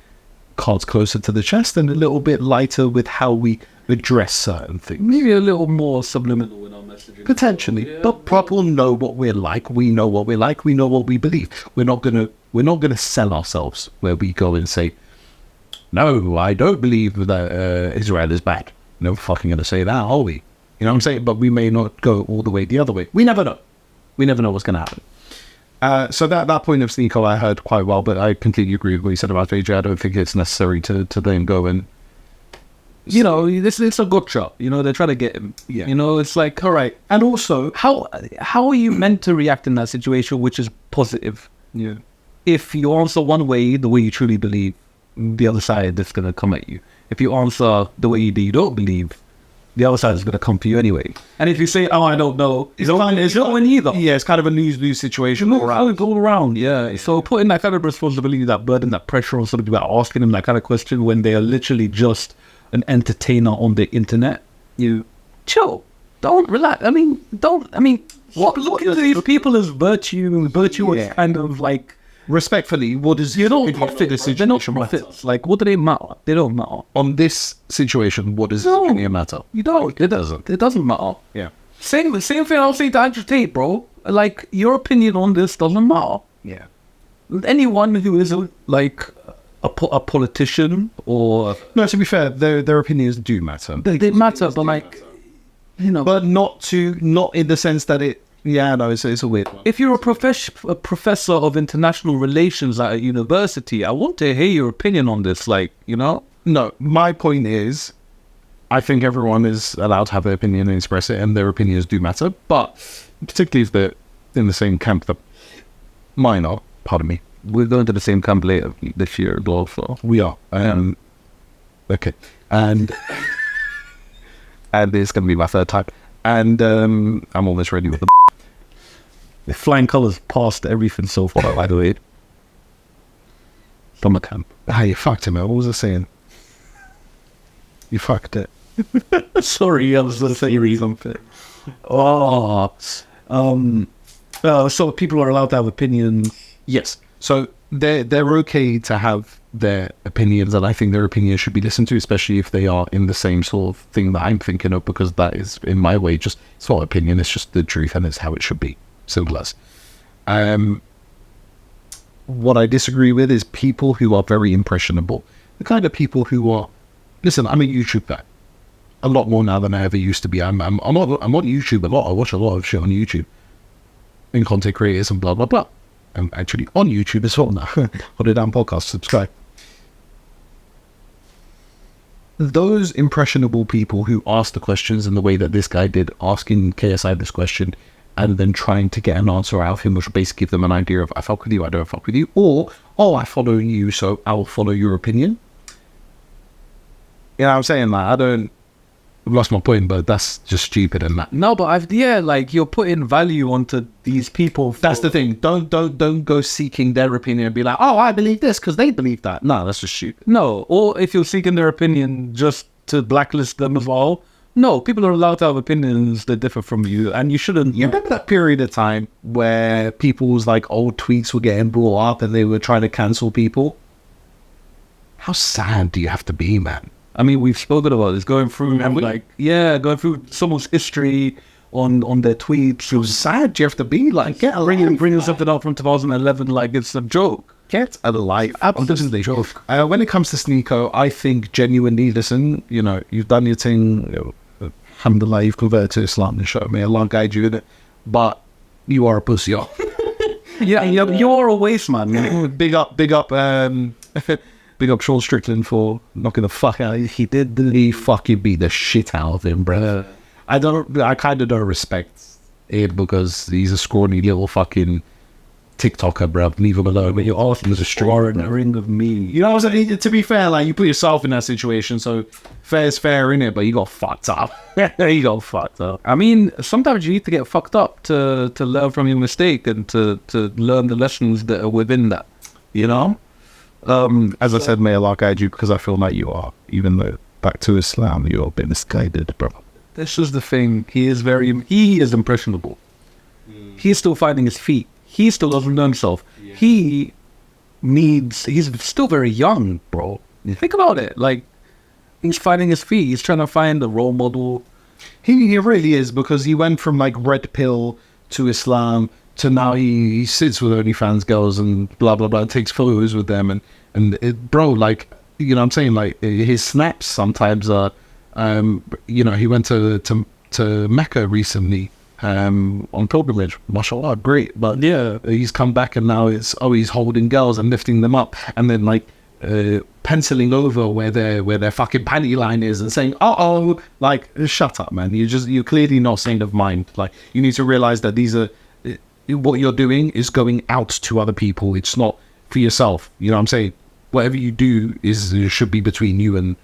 [SPEAKER 1] cards closer to the chest and a little bit lighter with how we address certain things.
[SPEAKER 2] Maybe a little more subliminal in our messaging.
[SPEAKER 1] Potentially,
[SPEAKER 2] Yeah.
[SPEAKER 1] but people know what we're like. We know what we're like. We know what we believe. We're not gonna sell ourselves where we go and say, no, I don't believe that Israel is bad. No fucking gonna say that, are we? You know what I'm saying? But we may not go all the way the other way. We never know. We never know what's gonna happen. So that point of Sneeko I heard quite well, but I completely agree with what you said about JJ. I don't think it's necessary to then go and,
[SPEAKER 2] You know, it's a gotcha. You know, they're trying to get him.
[SPEAKER 1] Yeah.
[SPEAKER 2] You know, it's like, all right.
[SPEAKER 1] and also,
[SPEAKER 2] How are you meant to react in that situation, which is positive?
[SPEAKER 1] yeah,
[SPEAKER 2] If you answer one way, the way you truly believe, the other side is going to come at you. If you answer the way you don't believe, the other side is going to come for you anyway. And if you say, oh, I don't know, it's not win either.
[SPEAKER 1] yeah, it's kind of a lose-lose situation.
[SPEAKER 2] All around, yeah. So putting that kind of responsibility, that burden, that pressure on somebody about asking them that kind of question when they are literally just an entertainer on the internet, you chill. Don't relax. What look into these people as virtuous kind of like,
[SPEAKER 1] Respectfully, what is
[SPEAKER 2] you don't
[SPEAKER 1] this
[SPEAKER 2] profit.
[SPEAKER 1] situation
[SPEAKER 2] They're not
[SPEAKER 1] matter?
[SPEAKER 2] profits. Like, what do they matter? They don't matter.
[SPEAKER 1] On this situation, what does
[SPEAKER 2] No.
[SPEAKER 1] it really matter?
[SPEAKER 2] You don't. It doesn't. It doesn't matter.
[SPEAKER 1] Yeah.
[SPEAKER 2] Same thing I'll say to Andrew Tate, bro. Like, your opinion on this doesn't matter.
[SPEAKER 1] Yeah.
[SPEAKER 2] Anyone who isn't like a politician or
[SPEAKER 1] No, to be fair, their opinions do matter.
[SPEAKER 2] they matter, but like, you know,
[SPEAKER 1] But not in the sense that it. Yeah, no, it's a weird one.
[SPEAKER 2] if you're a professor of international relations at a university, I want to hear your opinion on this. Like, you know,
[SPEAKER 1] No, my point is, I think everyone is allowed to have their opinion and express it, and their opinions do matter. But particularly if they're in the same camp that mine are. Pardon me.
[SPEAKER 2] we're going to the same camp later this year as well. So
[SPEAKER 1] We are. Okay. And and it's going to be my third time. And I'm almost ready with the
[SPEAKER 2] Flying colours past everything so far, by the way. Summer camp.
[SPEAKER 1] Ah, you fucked him, man. What was I saying? You fucked it.
[SPEAKER 2] Sorry, I was going to say something. So people are allowed to have opinions.
[SPEAKER 1] Yes. So they're okay to have their opinions, and I think their opinions should be listened to, especially if they are in the same sort of thing that I'm thinking of, because that is, in my way, just, it's not opinion, it's just the truth, and it's how it should be. Simple as. What I disagree with is people who are very impressionable. The kind of people who are, listen, I'm a YouTube guy. A lot more now than I ever used to be. I'm on YouTube a lot. I watch a lot of shit on YouTube. In content creators and blah, blah, blah. I'm actually on YouTube as well now. Hold It Down Podcast, subscribe. Those impressionable people who ask the questions in the way that this guy did, asking KSI this question, and then trying to get an answer out of him, which will basically give them an idea of, I fuck with you, I don't fuck with you, or, oh, I follow you, so I'll follow your opinion. You know what I'm saying? Like, I've lost my point, but that's just stupid and that.
[SPEAKER 2] No, but like, you're putting value onto these people.
[SPEAKER 1] That's the thing. Don't go seeking their opinion and be like, oh, I believe this because they believe that. No, that's just stupid.
[SPEAKER 2] No, or if you're seeking their opinion just to blacklist them as well. No, people are allowed to have opinions that differ from you, and you shouldn't.
[SPEAKER 1] You remember that period of time where people's like old tweets were getting brought up and they were trying to cancel people? How sad do you have to be, man?
[SPEAKER 2] I mean, we've spoken about this, going through someone's history on their tweets.
[SPEAKER 1] How sad do you have to be? Like, get a life.
[SPEAKER 2] Bringing something up from 2011 like it's a joke.
[SPEAKER 1] Get a life. Absolutely. When it comes to Sneeko, I think genuinely, listen, you know, you've done your thing. Alhamdulillah, you've converted to Islam and show me Allah guide you in it. But you are a pussy.
[SPEAKER 2] Yeah, you're a waste man.
[SPEAKER 1] Big up. Big up Sean Strickland for knocking the fuck out. He did. He fucking beat the shit out of him, bro. I kind of don't respect it because he's a scrawny little fucking TikToker, bro. Leave him alone. But you're awesome as a streamer.
[SPEAKER 2] In a ring of me.
[SPEAKER 1] You know what I'm saying? To be fair, like, you put yourself in that situation, so fair is fair, innit? But you got fucked up. You got fucked up.
[SPEAKER 2] I mean, sometimes you need to get fucked up to learn from your mistake and to learn the lessons that are within that. You know?
[SPEAKER 1] As I said, may Allah guide you, because I feel like you are, even though back to Islam, you're a bit misguided, bro.
[SPEAKER 2] This is the thing. He is impressionable. He's still finding his feet. He still doesn't know himself. Yeah. He's still very young, bro. Think about it. Like, he's finding his feet. He's trying to find a role model.
[SPEAKER 1] He really is, because he went from like red pill to Islam to now he sits with OnlyFans girls and blah blah blah, takes photos with them, and it, bro, like, you know what I'm saying, like, his snaps sometimes are, you know, he went to Mecca recently on pilgrimage, mashallah, great, but yeah, he's come back and now he's holding girls and lifting them up, and then like penciling over where their fucking panty line is and saying, like, shut up, man, you're clearly not sane of mind. Like, you need to realize that these are, what you're doing is going out to other people. It's not for yourself. You know what I'm saying? Whatever you do should be between you and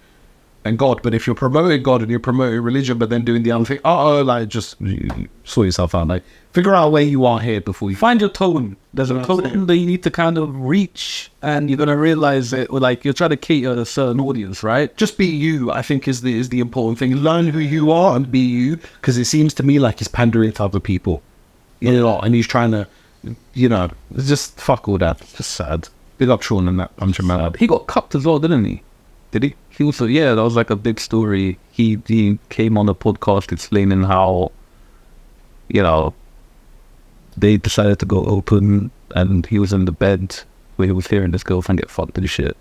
[SPEAKER 1] God. But if you're promoting God and you're promoting religion, but then doing the other thing, like, just sort yourself out. Like, figure out where you are here before you
[SPEAKER 2] find your tone. There's a tone that you need to kind of reach, and you're gonna realize it. Like, you're trying to cater to a certain audience, right?
[SPEAKER 1] Just be you, I think, is the important thing. Learn who you are and be you, because it seems to me like he's pandering to other people. You know, and he's trying to, you know, just fuck all that. It's just sad. Big up Sean and that. I'm Jamal.
[SPEAKER 2] He got cupped as well, didn't he?
[SPEAKER 1] Did he?
[SPEAKER 2] He also, yeah, that was like a big story. He came on a podcast explaining how, you know, they decided to go open, and he was in the bed where he was hearing this girlfriend get fucked and shit.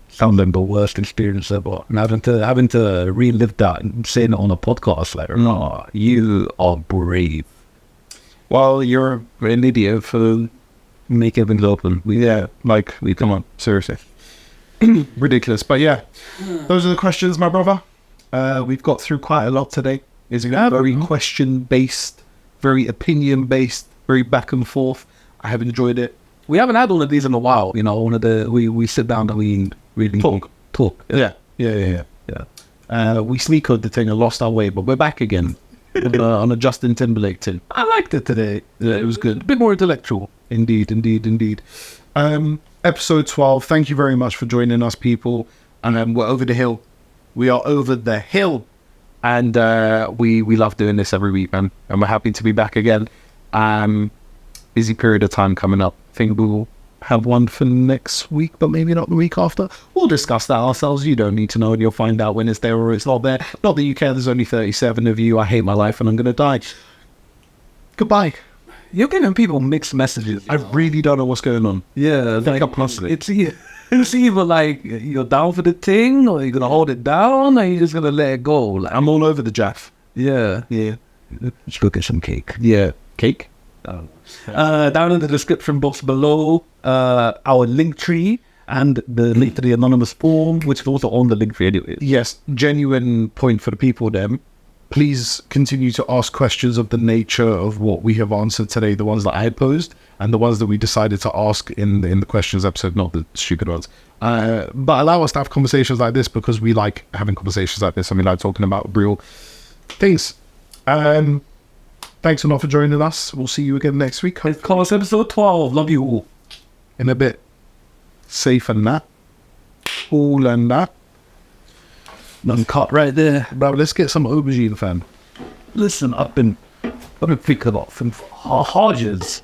[SPEAKER 2] Sounded like the worst experience ever. And having to relive that and saying it on a podcast, like, no, you are brave.
[SPEAKER 1] Well, you're an idiot for
[SPEAKER 2] making things open.
[SPEAKER 1] Come on, seriously. Ridiculous. But yeah, those are the questions, my brother. We've got through quite a lot today. It's very question-based, very opinion-based, very back and forth. I have enjoyed it.
[SPEAKER 2] We haven't had one of these in a while, you know. We sit down and we really talk.
[SPEAKER 1] Yeah. We Sneako'd the thing and lost our way, but we're back again. on a Justin Timberlake tin.
[SPEAKER 2] I liked it today.
[SPEAKER 1] Yeah, it was good.
[SPEAKER 2] A bit more intellectual.
[SPEAKER 1] Indeed. Episode 12. Thank you very much for joining us, people. And we're over the hill. We are over the hill. And we love doing this every week, man. And we're happy to be back again. Busy period of time coming up. I think we'll have one for next week, but maybe not the week after. We'll discuss that ourselves. You don't need to know, and you'll find out when it's there or it's not there. Not that you care. There's only 37 of you. I hate my life and I'm going to die. Goodbye.
[SPEAKER 2] You're giving people mixed messages.
[SPEAKER 1] I really don't know what's going on.
[SPEAKER 2] Yeah,
[SPEAKER 1] Think I'm positive.
[SPEAKER 2] It's either like you're down for the thing, or you're gonna hold it down, or you're just gonna let it go. Like,
[SPEAKER 1] I'm all over the Jaff.
[SPEAKER 2] yeah. Let's go get some cake.
[SPEAKER 1] Yeah. Cake?
[SPEAKER 2] Down in the description box below, our link tree and the link to the anonymous form, which is also on the link tree anyway.
[SPEAKER 1] Yes, genuine point for the people then. Please continue to ask questions of the nature of what we have answered today, the ones that I posed and the ones that we decided to ask in the questions episode, not the stupid ones. But allow us to have conversations like this because we like having conversations like this and we like talking about real things. Thanks a lot for joining us. We'll see you again next week.
[SPEAKER 2] It's called episode 12. Love you all.
[SPEAKER 1] In a bit. Safe and that. All and that.
[SPEAKER 2] Nothing cut right there.
[SPEAKER 1] Bro, let's get some aubergine, fam.
[SPEAKER 2] Listen, I've been thinking about some Hodges.